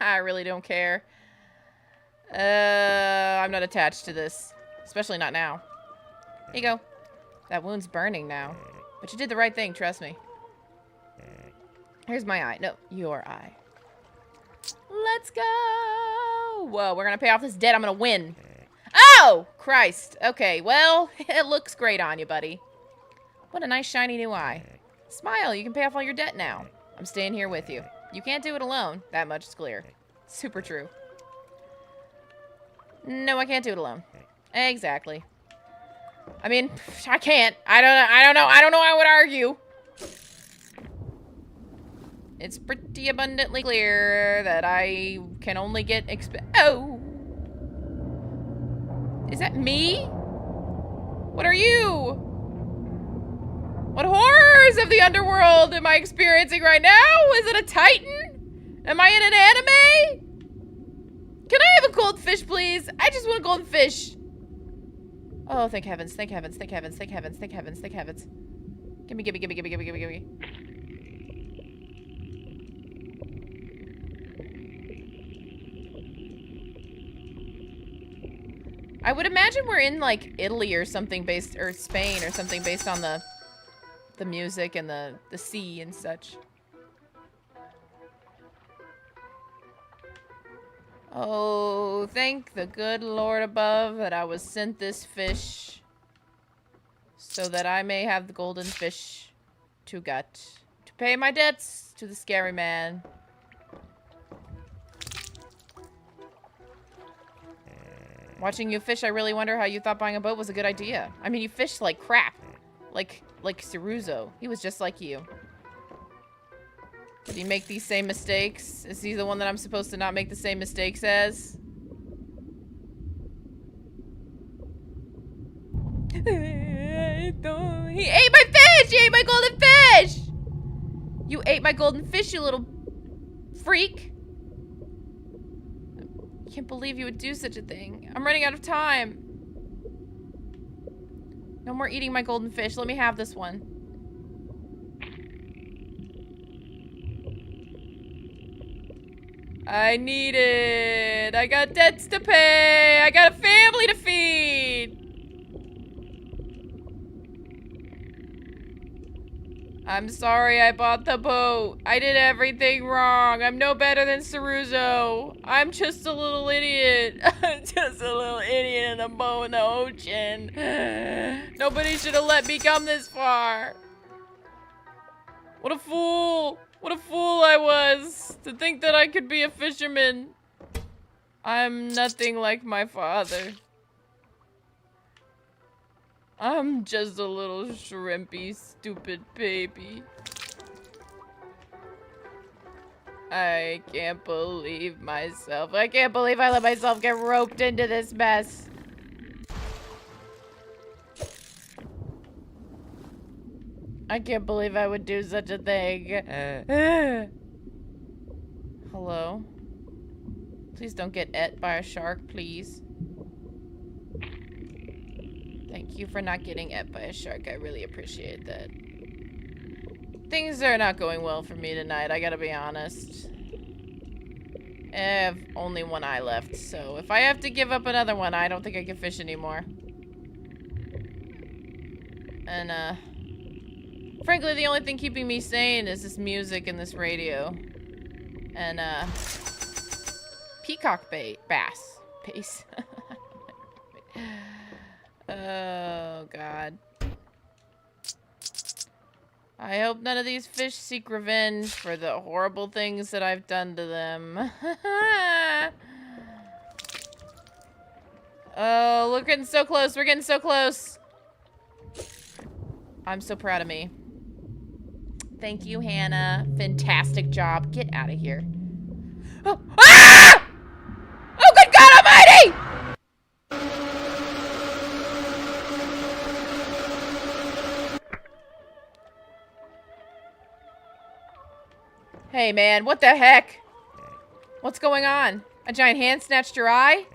I really don't care. I'm not attached to this. Especially not now. Here you go. That wound's burning now. But you did the right thing, trust me. Here's my eye. No, your eye. Let's go! Whoa, we're gonna pay off this debt. I'm gonna win. Oh! Christ. Okay, well, it looks great on you, buddy. What a nice shiny new eye. Smile, you can pay off all your debt now. I'm staying here with you. You can't do it alone. That much is clear. Super true. No, I can't do it alone. Exactly. I mean, I can't. I don't know. I would argue. It's pretty abundantly clear that I can only get oh! Is that me? What are you? What horrors of the underworld am I experiencing right now? Is it a titan? Am I in an anime? Can I have a goldfish, please? I just want a golden fish. Oh, thank heavens, thank heavens, thank heavens, thank heavens, thank heavens, thank heavens. Gimme. I would imagine we're in, like, Italy or something based, or Spain or something based on the music and the sea and such. Oh, thank the good Lord above that I was sent this fish so that I may have the golden fish to gut, to pay my debts to the scary man. Watching you fish, I really wonder how you thought buying a boat was a good idea. I mean, you fished like crap. Like Ceruzo. He was just like you. Did he make these same mistakes? Is he the one that I'm supposed to not make the same mistakes as? He ate my fish! He ate my golden fish! You ate my golden fish, you little freak. I can't believe you would do such a thing. I'm running out of time. No more eating my golden fish. Let me have this one. I need it. I got debts to pay. I got a family to feed. I'm sorry I bought the boat. I did everything wrong. I'm no better than Ceruzo. I'm just a little idiot. I'm just a little idiot in a boat in the ocean. Nobody should have let me come this far. What a fool. What a fool I was to think that I could be a fisherman. I'm nothing like my father. I'm just a little shrimpy, stupid baby. I can't believe myself. I can't believe I let myself get roped into this mess. I can't believe I would do such a thing. Hello? Please don't get ate by a shark, please. Thank you for not getting ate by a shark. I really appreciate that. Things are not going well for me tonight, I gotta be honest. I have only one eye left, so if I have to give up another one, I don't think I can fish anymore. And, frankly, the only thing keeping me sane is this music and this radio. And, peacock bass. Bass. Oh, God. I hope none of these fish seek revenge for the horrible things that I've done to them. Oh, we're getting so close. We're getting so close. I'm so proud of me. Thank you, Hannah. Fantastic job. Get out of here. Oh, ah! Oh, good God Almighty! Hey, man, what the heck? What's going on? A giant hand snatched your eye?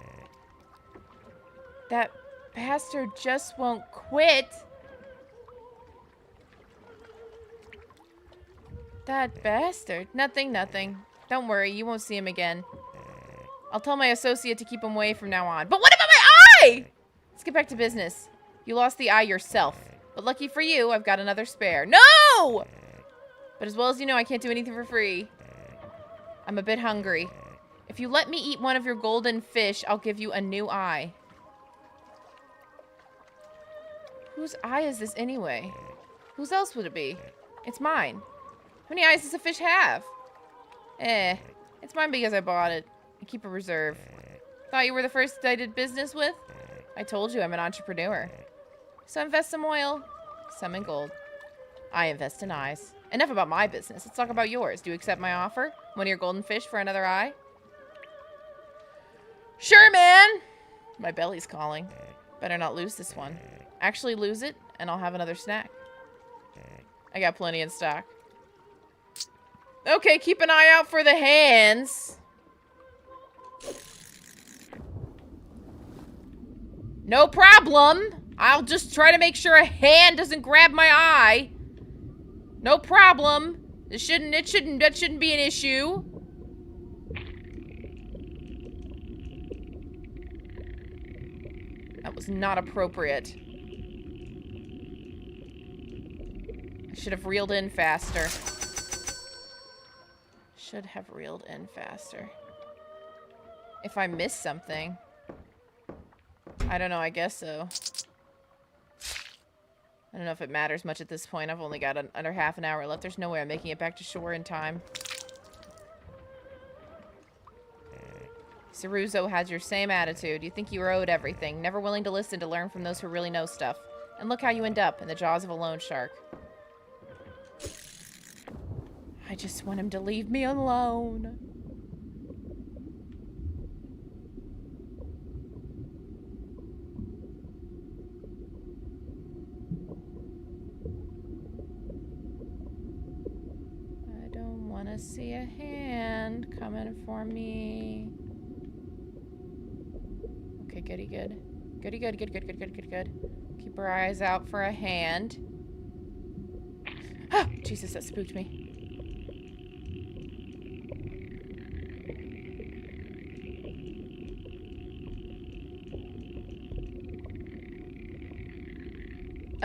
That bastard just won't quit. That bastard. Nothing. Don't worry, you won't see him again. I'll tell my associate to keep him away from now on. But what about my eye? Let's get back to business. You lost the eye yourself. But lucky for you, I've got another spare. No! But as well as you know, I can't do anything for free. I'm a bit hungry. If you let me eat one of your golden fish, I'll give you a new eye. Whose eye is this anyway? Whose else would it be? It's mine. How many eyes does a fish have? It's mine because I bought it. I keep a reserve. Thought you were the first I did business with? I told you I'm an entrepreneur. Some invest some oil, some in gold. I invest in eyes. Enough about my business. Let's talk about yours. Do you accept my offer? One of your golden fish for another eye? Sure, man! My belly's calling. Better not lose this one. Actually lose it, and I'll have another snack. I got plenty in stock. Okay, keep an eye out for the hands. No problem. I'll just try to make sure a hand doesn't grab my eye. No problem. That shouldn't be an issue. That was not appropriate. I should have reeled in faster. Should have reeled in faster. If I missed something. I don't know, I guess so. I don't know if it matters much at this point. I've only got under half an hour left. There's no way I'm making it back to shore in time. Ceruzo has your same attitude. You think you are owed everything. Never willing to listen to learn from those who really know stuff. And look how you end up, in the jaws of a loan shark. I just want him to leave me alone. I don't want to see a hand coming for me. Okay, goody good. Goody good, good. Keep our eyes out for a hand. Ah, Jesus, that spooked me.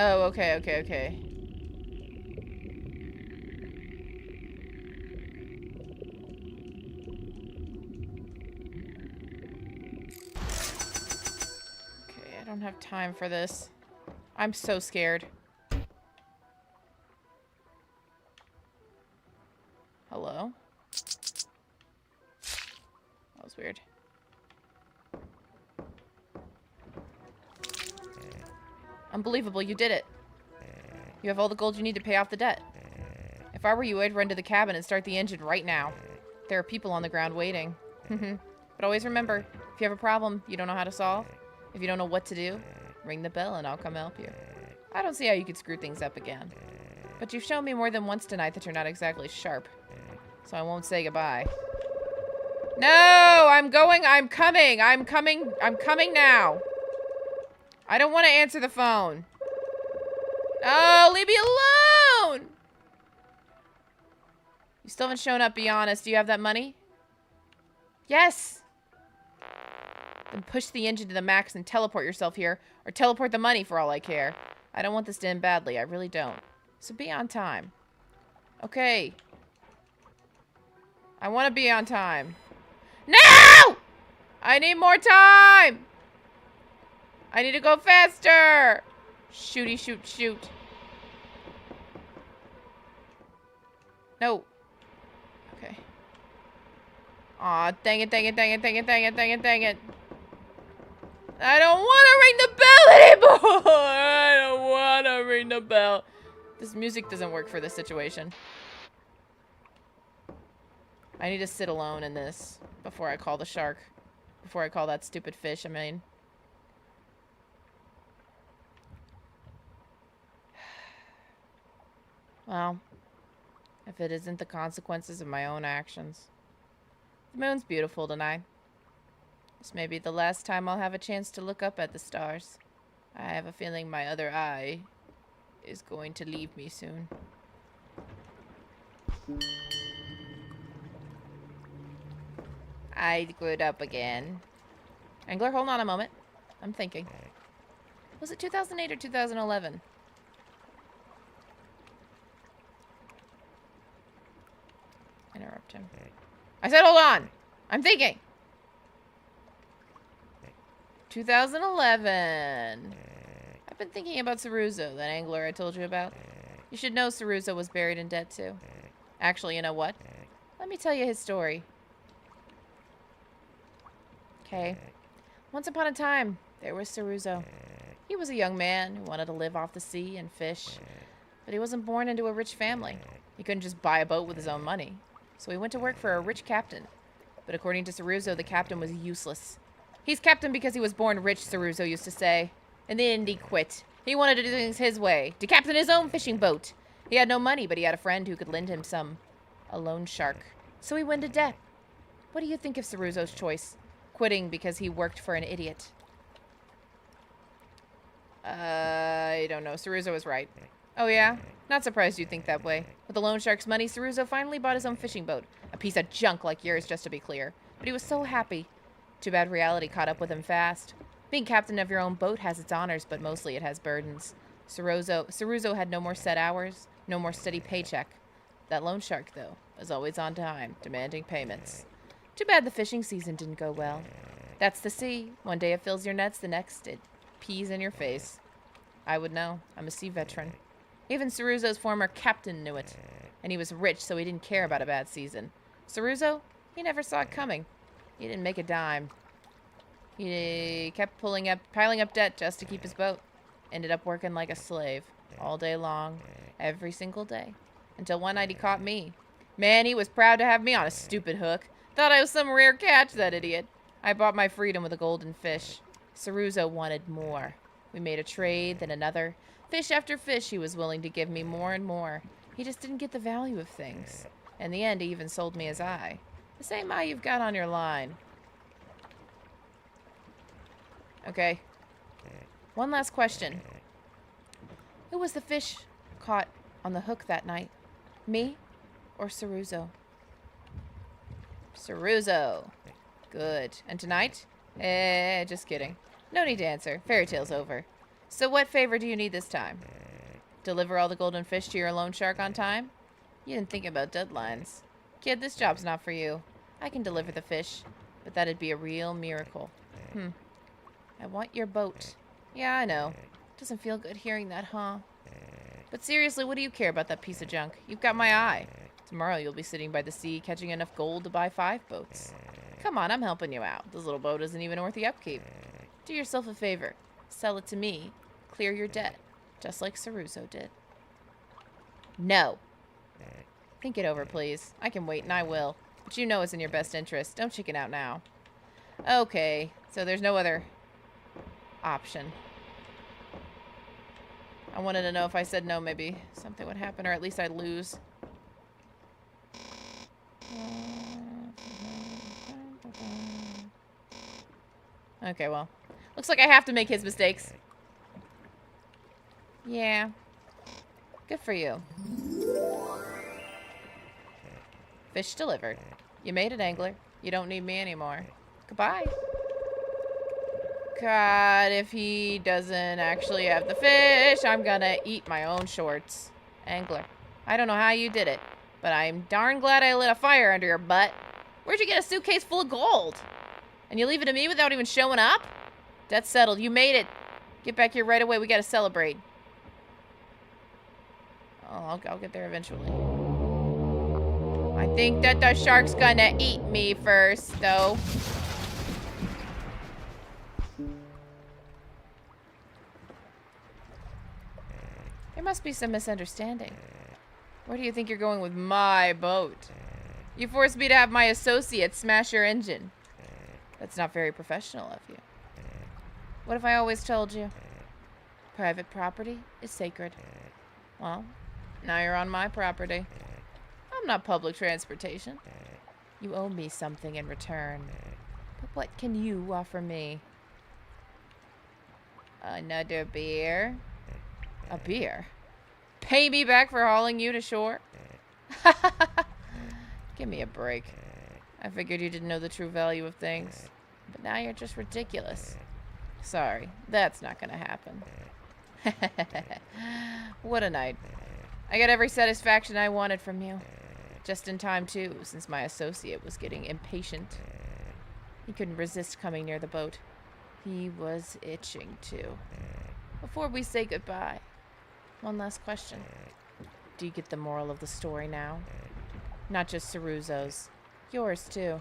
Oh, okay. Okay, I don't have time for this. I'm so scared. Hello? That was weird. Unbelievable, you did it. You have all the gold you need to pay off the debt. If I were you, I'd run to the cabin and start the engine right now. There are people on the ground waiting. But always remember, if you have a problem you don't know how to solve, if you don't know what to do, ring the bell and I'll come help you. I don't see how you could screw things up again. But you've shown me more than once tonight that you're not exactly sharp. So I won't say goodbye. No! I'm coming now! I don't want to answer the phone. Oh, leave me alone! You still haven't shown up, be honest. Do you have that money? Yes! Then push the engine to the max and teleport yourself here. Or teleport the money for all I care. I don't want this to end badly. I really don't. So be on time. Okay. I want to be on time. No! I need more time! I need to go faster! Shooty, shoot, shoot. No. Okay. Aw, dang it, dang it, dang it, dang it, dang it, dang it, dang it. I don't want to ring the bell anymore! I don't want to ring the bell. This music doesn't work for this situation. I need to sit alone in this before I call the shark. Before I call that stupid fish, I mean. Well, if it isn't the consequences of my own actions. The moon's beautiful tonight. This may be the last time I'll have a chance to look up at the stars. I have a feeling my other eye is going to leave me soon. I screwed up again. Angler, hold on a moment. I'm thinking. Was it 2008 or 2011? Interrupt him. I said hold on! I'm thinking! 2011. I've been thinking about Ceruzo, that angler I told you about. You should know Ceruzo was buried in debt too. Actually, you know what? Let me tell you his story. Okay. Once upon a time, there was Ceruzo. He was a young man who wanted to live off the sea and fish. But he wasn't born into a rich family. He couldn't just buy a boat with his own money. So he went to work for a rich captain. But according to Ceruzo, the captain was useless. He's captain because he was born rich, Ceruzo used to say. In the end, he quit. He wanted to do things his way, to captain his own fishing boat. He had no money, but he had a friend who could lend him some. A loan shark. So he went to debt. What do you think of Ceruzo's choice? Quitting because he worked for an idiot. I don't know. Ceruzo was right. Oh yeah? Not surprised you'd think that way. With the loan shark's money, Ceruzo finally bought his own fishing boat. A piece of junk like yours, just to be clear. But he was so happy. Too bad reality caught up with him fast. Being captain of your own boat has its honors, but mostly it has burdens. Ceruzo had no more set hours, no more steady paycheck. That loan shark, though, was always on time, demanding payments. Too bad the fishing season didn't go well. That's the sea. One day it fills your nets, the next it pees in your face. I would know. I'm a sea veteran. Even Ceruzo's former captain knew it. And he was rich, so he didn't care about a bad season. Ceruzo, he never saw it coming. He didn't make a dime. He kept piling up debt just to keep his boat. Ended up working like a slave. All day long. Every single day. Until one night he caught me. Man, he was proud to have me on a stupid hook. Thought I was some rare catch, that idiot. I bought my freedom with a golden fish. Ceruzo wanted more. We made a trade, then another. Fish after fish, he was willing to give me more and more. He just didn't get the value of things. In the end, he even sold me his eye. The same eye you've got on your line. Okay. One last question. Who was the fish caught on the hook that night? Me or Ceruzo? Ceruzo. Good. And tonight? Just kidding. No need to answer. Fairy tale's over. So what favor do you need this time? Deliver all the golden fish to your loan shark on time? You didn't think about deadlines. Kid, this job's not for you. I can deliver the fish, but that'd be a real miracle. I want your boat. Yeah, I know. Doesn't feel good hearing that, huh? But seriously, what do you care about that piece of junk? You've got my eye. Tomorrow you'll be sitting by the sea catching enough gold to buy 5 boats. Come on, I'm helping you out. This little boat isn't even worth the upkeep. Do yourself a favor. Sell it to me. Clear your debt. Just like Ceruzo did. No. Think it over, please. I can wait, and I will. But you know it's in your best interest. Don't chicken out now. Okay, so there's no other option. I wanted to know if I said no, maybe something would happen, or at least I'd lose. Okay, well. Looks like I have to make his mistakes. Yeah. Good for you. Fish delivered. You made it, angler. You don't need me anymore. Goodbye. God, if he doesn't actually have the fish, I'm gonna eat my own shorts. Angler, I don't know how you did it, but I'm darn glad I lit a fire under your butt. Where'd you get a suitcase full of gold? And you leave it to me without even showing up? That's settled. You made it. Get back here right away. We gotta celebrate. Oh, I'll get there eventually. I think that the shark's gonna eat me first, though. There must be some misunderstanding. Where do you think you're going with my boat? You forced me to have my associate smash your engine. That's not very professional of you. What if I always told you? Private property is sacred. Well, now you're on my property. I'm not public transportation. You owe me something in return. But what can you offer me? Another beer? A beer? Pay me back for hauling you to shore? Give me a break. I figured you didn't know the true value of things. But now you're just ridiculous. Sorry, that's not gonna happen. What a night. I got every satisfaction I wanted from you. Just in time, too, since my associate was getting impatient. He couldn't resist coming near the boat. He was itching to. Before we say goodbye, one last question. Do you get the moral of the story now? Not just Ceruzo's. Yours, too.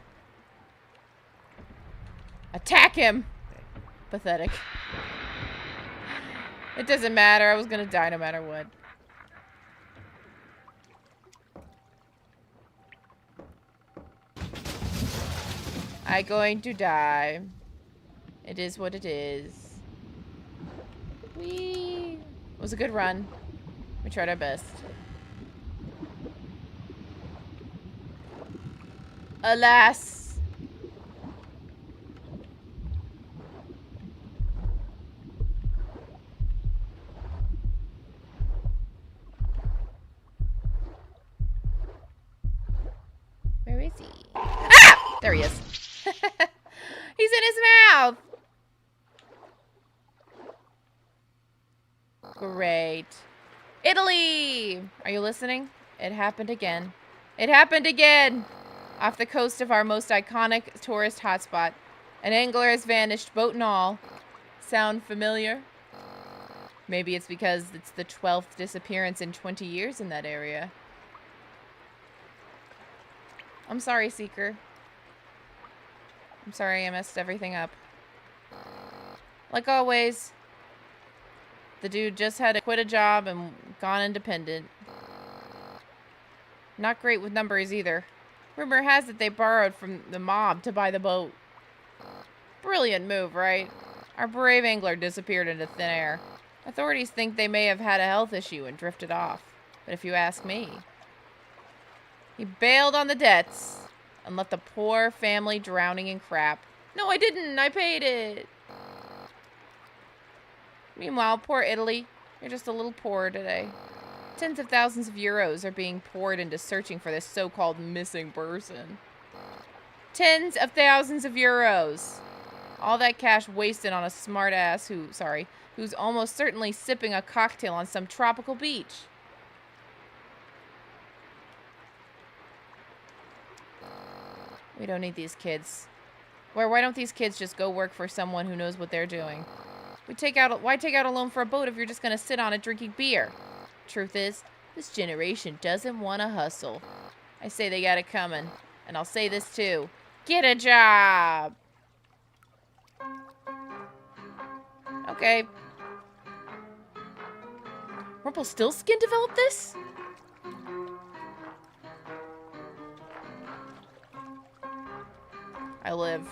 Attack him! Pathetic. It doesn't matter. I was gonna die no matter what. I'm going to die. It is what it is. Whee! It was a good run. We tried our best. Alas! Where is he? Ah! There he is. He's in his mouth! Great. Italy! Are you listening? It happened again. It happened again! Off the coast of our most iconic tourist hotspot. An angler has vanished, boat and all. Sound familiar? Maybe it's because it's the 12th disappearance in 20 years in that area. I'm sorry, Seeker. I'm sorry I messed everything up. Like always, the dude just had to quit a job and gone independent. Not great with numbers either. Rumor has it they borrowed from the mob to buy the boat. Brilliant move, right? Our brave angler disappeared into thin air. Authorities think they may have had a health issue and drifted off. But if you ask me, he bailed on the debts and left the poor family drowning in crap. No, I didn't. I paid it. Meanwhile, poor Italy. You're just a little poorer today. Tens of thousands of euros are being poured into searching for this so-called missing person. Tens of thousands of euros. All that cash wasted on a smart-ass who's almost certainly sipping a cocktail on some tropical beach. We don't need these kids. Why don't these kids just go work for someone who knows what they're doing? Why take out a loan for a boat if you're just gonna sit on it drinking beer? Truth is, this generation doesn't want to hustle. I say they got it coming. And I'll say this too. Get a job! Okay. Rumpelstiltskin developed this? I live.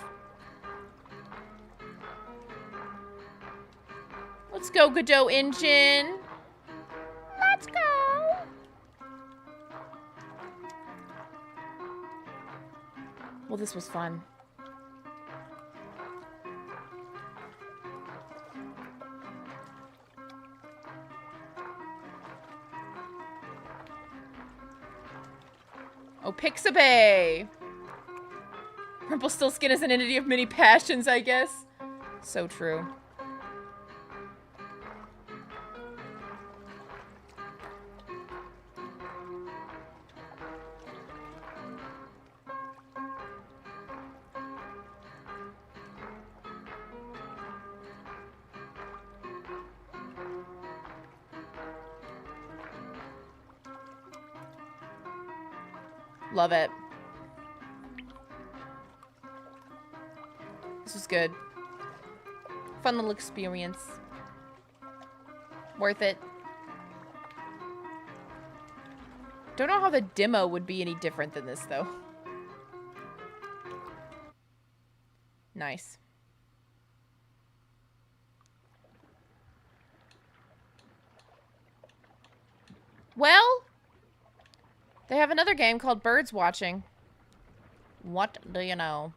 Let's go, Godot engine. Let's go. Well, this was fun. Oh, Pixabay! Rumpelstiltskin is an entity of many passions, I guess. So true. Love it. This is good. Fun little experience. Worth it. Don't know how the demo would be any different than this, though. Nice. Well, they have another game called Birds Watching. What do you know?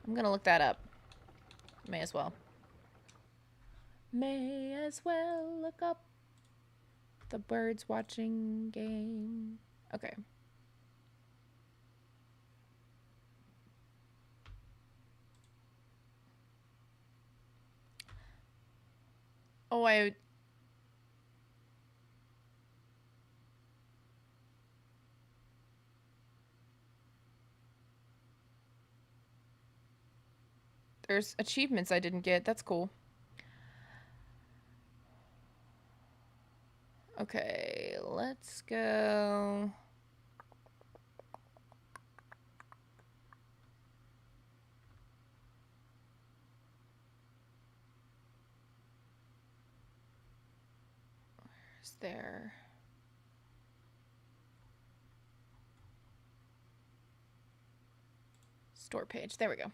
I'm gonna look that up. May as well. May as well look up the Birds Watching game. Okay. Oh, there's achievements I didn't get. That's cool. Okay, let's go. Where's there? Store page. There we go.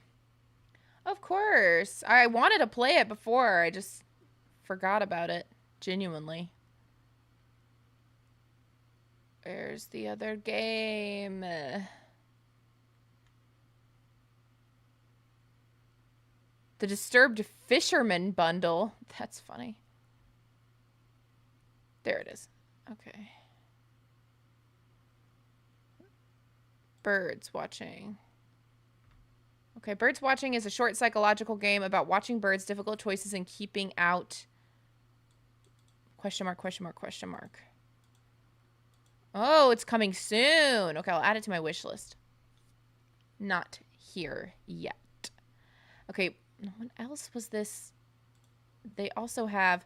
Of course. I wanted to play it before. I just forgot about it. Genuinely. Where's the other game? The Disturbed Fisherman bundle. That's funny. There it is. Okay. Birds Watching. Okay, Birds Watching is a short psychological game about watching birds, difficult choices, and keeping out... Question mark, question mark, question mark. Oh, it's coming soon. Okay, I'll add it to my wish list. Not here yet. Okay, what else was this? They also have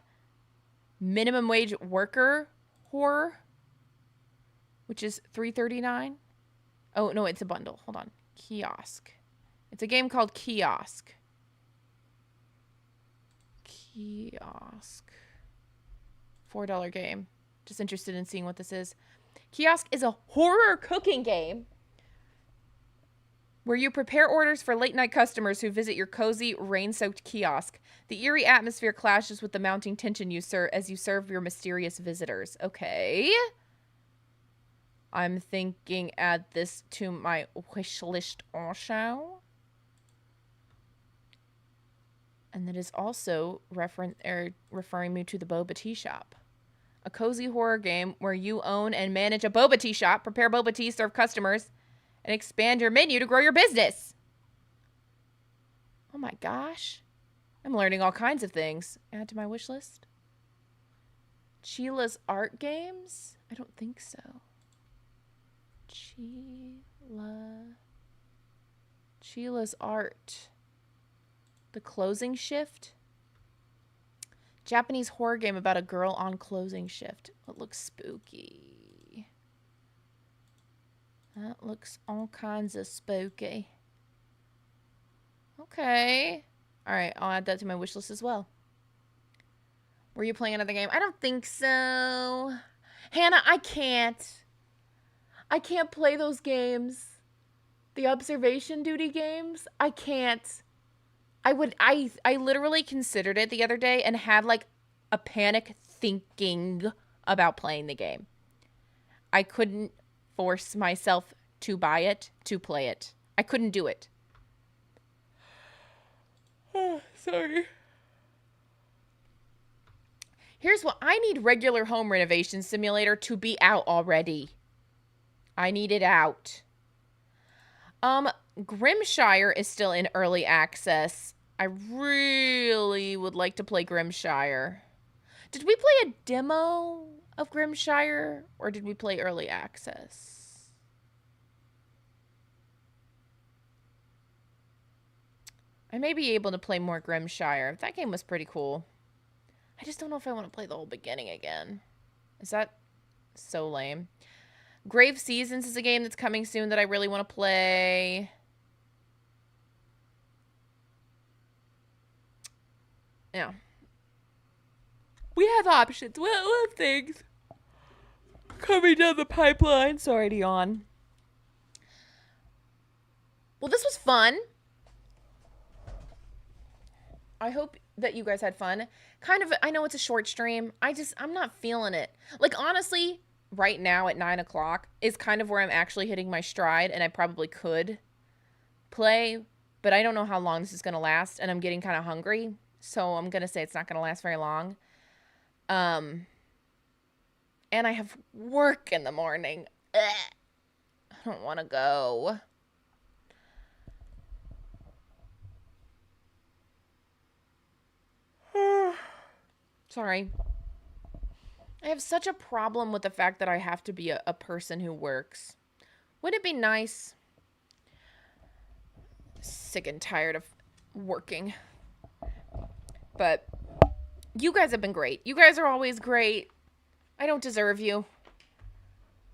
minimum wage worker horror, which is $3.39. Oh, no, it's a bundle. Hold on. Kiosk. It's a game called Kiosk. Kiosk. $4 game. Just interested in seeing what this is. Kiosk is a horror cooking game where you prepare orders for late-night customers who visit your cozy, rain-soaked kiosk. The eerie atmosphere clashes with the mounting tension you as you serve your mysterious visitors. Okay. I'm thinking add this to my wish list also. And that is also referring me to the boba tea shop. A cozy horror game where you own and manage a boba tea shop, prepare boba tea, serve customers, and expand your menu to grow your business. Oh my gosh. I'm learning all kinds of things. Add to my wish list. Chilla's art games? I don't think so. Chilla's art. The Closing Shift. Japanese horror game about a girl on closing shift. It looks spooky. That looks all kinds of spooky. Okay. All right, I'll add that to my wish list as well. Were you playing another game? I don't think so. Hannah, I can't. I can't play those games. The observation duty games. I can't. I literally considered it the other day and had like a panic thinking about playing the game. I couldn't force myself to buy it, to play it. I couldn't do it. Oh, sorry. Here's what I need: regular home renovation simulator to be out already. I need it out. Grimshire is still in early access. I really would like to play Grimshire. Did we play a demo of Grimshire or did we play early access? I may be able to play more Grimshire. That game was pretty cool. I just don't know if I want to play the whole beginning again. Is that so lame? Grave Seasons is a game that's coming soon that I really want to play. Yeah. We have options. We'll have things coming down the pipeline. Sorry to yawn. Well, this was fun. I hope that you guys had fun. Kind of, I know it's a short stream. I'm not feeling it. Like, honestly, right now at 9 o'clock is kind of where I'm actually hitting my stride, and I probably could play, but I don't know how long this is going to last, and I'm getting kind of hungry, so I'm going to say it's not going to last very long. And I have work in the morning. Ugh. I don't want to go. Sorry. I have such a problem with the fact that I have to be a person who works. Wouldn't it be nice? Sick and tired of working. But you guys have been great. You guys are always great. I don't deserve you.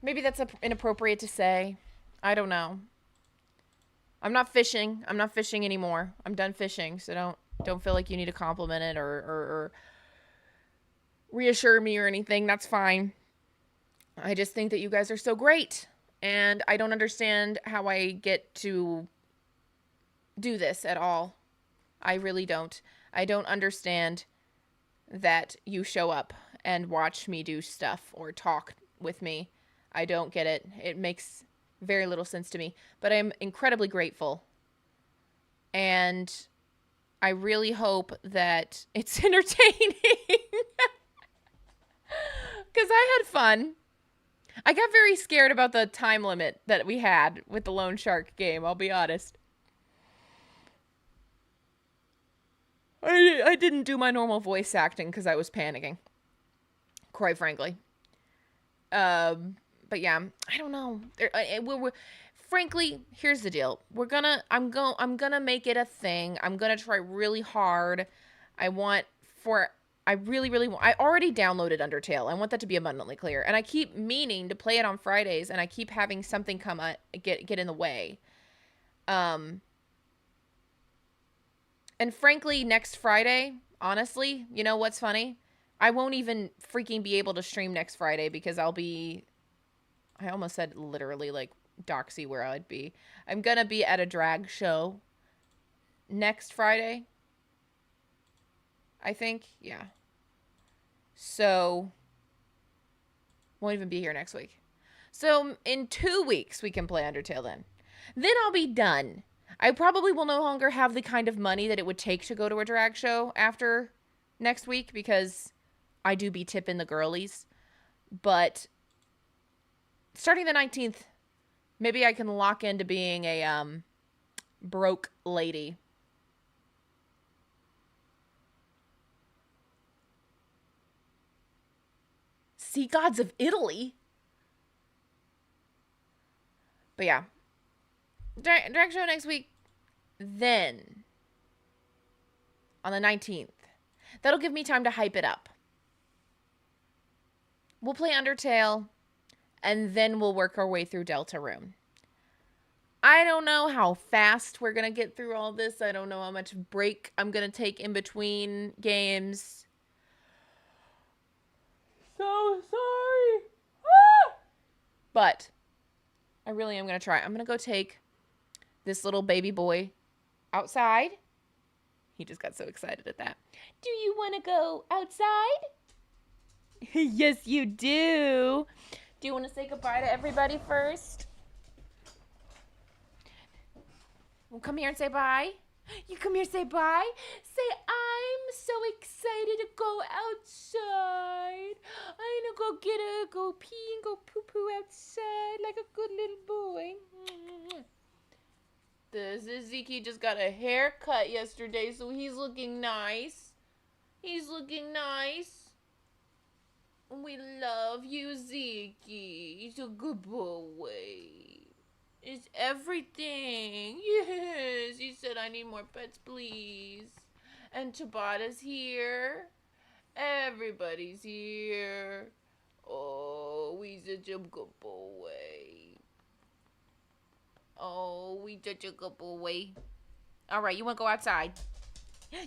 Maybe that's inappropriate to say. I don't know. I'm not fishing. I'm not fishing anymore. I'm done fishing, so don't feel like you need to compliment it or reassure me or anything. That's fine. I just think that you guys are so great, and I don't understand how I get to do this at all. I really don't. I don't understand that you show up and watch me do stuff or talk with me. I don't get it. It makes very little sense to me, but I'm incredibly grateful. And I really hope that it's entertaining. Because I had fun. I got very scared about the time limit that we had with the Lone Shark game, I'll be honest. I didn't do my normal voice acting because I was panicking. Quite frankly. But yeah, I don't know. Frankly, here's the deal. I'm gonna make it a thing. I'm gonna try really hard. I already downloaded Undertale. I want that to be abundantly clear. And I keep meaning to play it on Fridays, and I keep having something come up, get in the way. And frankly, next Friday, honestly, you know what's funny? I won't even freaking be able to stream next Friday because I almost said literally like doxy where I'd be. I'm gonna be at a drag show next Friday. I think, yeah. So, won't even be here next week. So, in 2 weeks, we can play Undertale then. Then I'll be done. I probably will no longer have the kind of money that it would take to go to a drag show after next week because I do be tipping the girlies. But starting the 19th, maybe I can lock into being a broke lady. Sea Gods of Italy? But yeah. Drag show next week. Then, on the 19th. That'll give me time to hype it up. We'll play Undertale, and then we'll work our way through Deltarune. I don't know how fast we're going to get through all this. I don't know how much break I'm going to take in between games. So sorry. Ah! But I really am going to try. I'm going to go take this little baby boy outside. He just got so excited at that. Do you want to go outside? Yes, you do. Do you want to say goodbye to everybody first? Well, come here and say bye. You come here, say bye. Say, I'm so excited to go outside. I'm gonna go pee and go poo poo outside like a good little boy. This is Zeke just got a haircut yesterday, so he's looking nice. He's looking nice. We love you, Zeke. He's a good boy. It's everything. Yes. He said, I need more pets, please. And Tabata's here. Everybody's here. Oh, he's such a good boy. Oh, we such a good boy. All right, you want to go outside?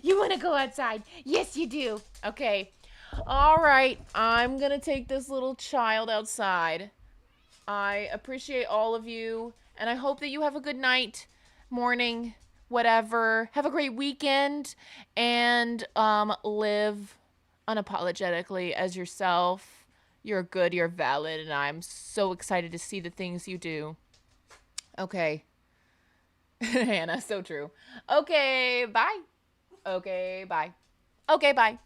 You want to go outside? Yes, you do. Okay. All right, I'm going to take this little child outside. I appreciate all of you, and I hope that you have a good night, morning, whatever. Have a great weekend, and live unapologetically as yourself. You're good, you're valid, and I'm so excited to see the things you do. Okay. Hannah, so true. Okay, bye. Okay, bye. Okay, bye.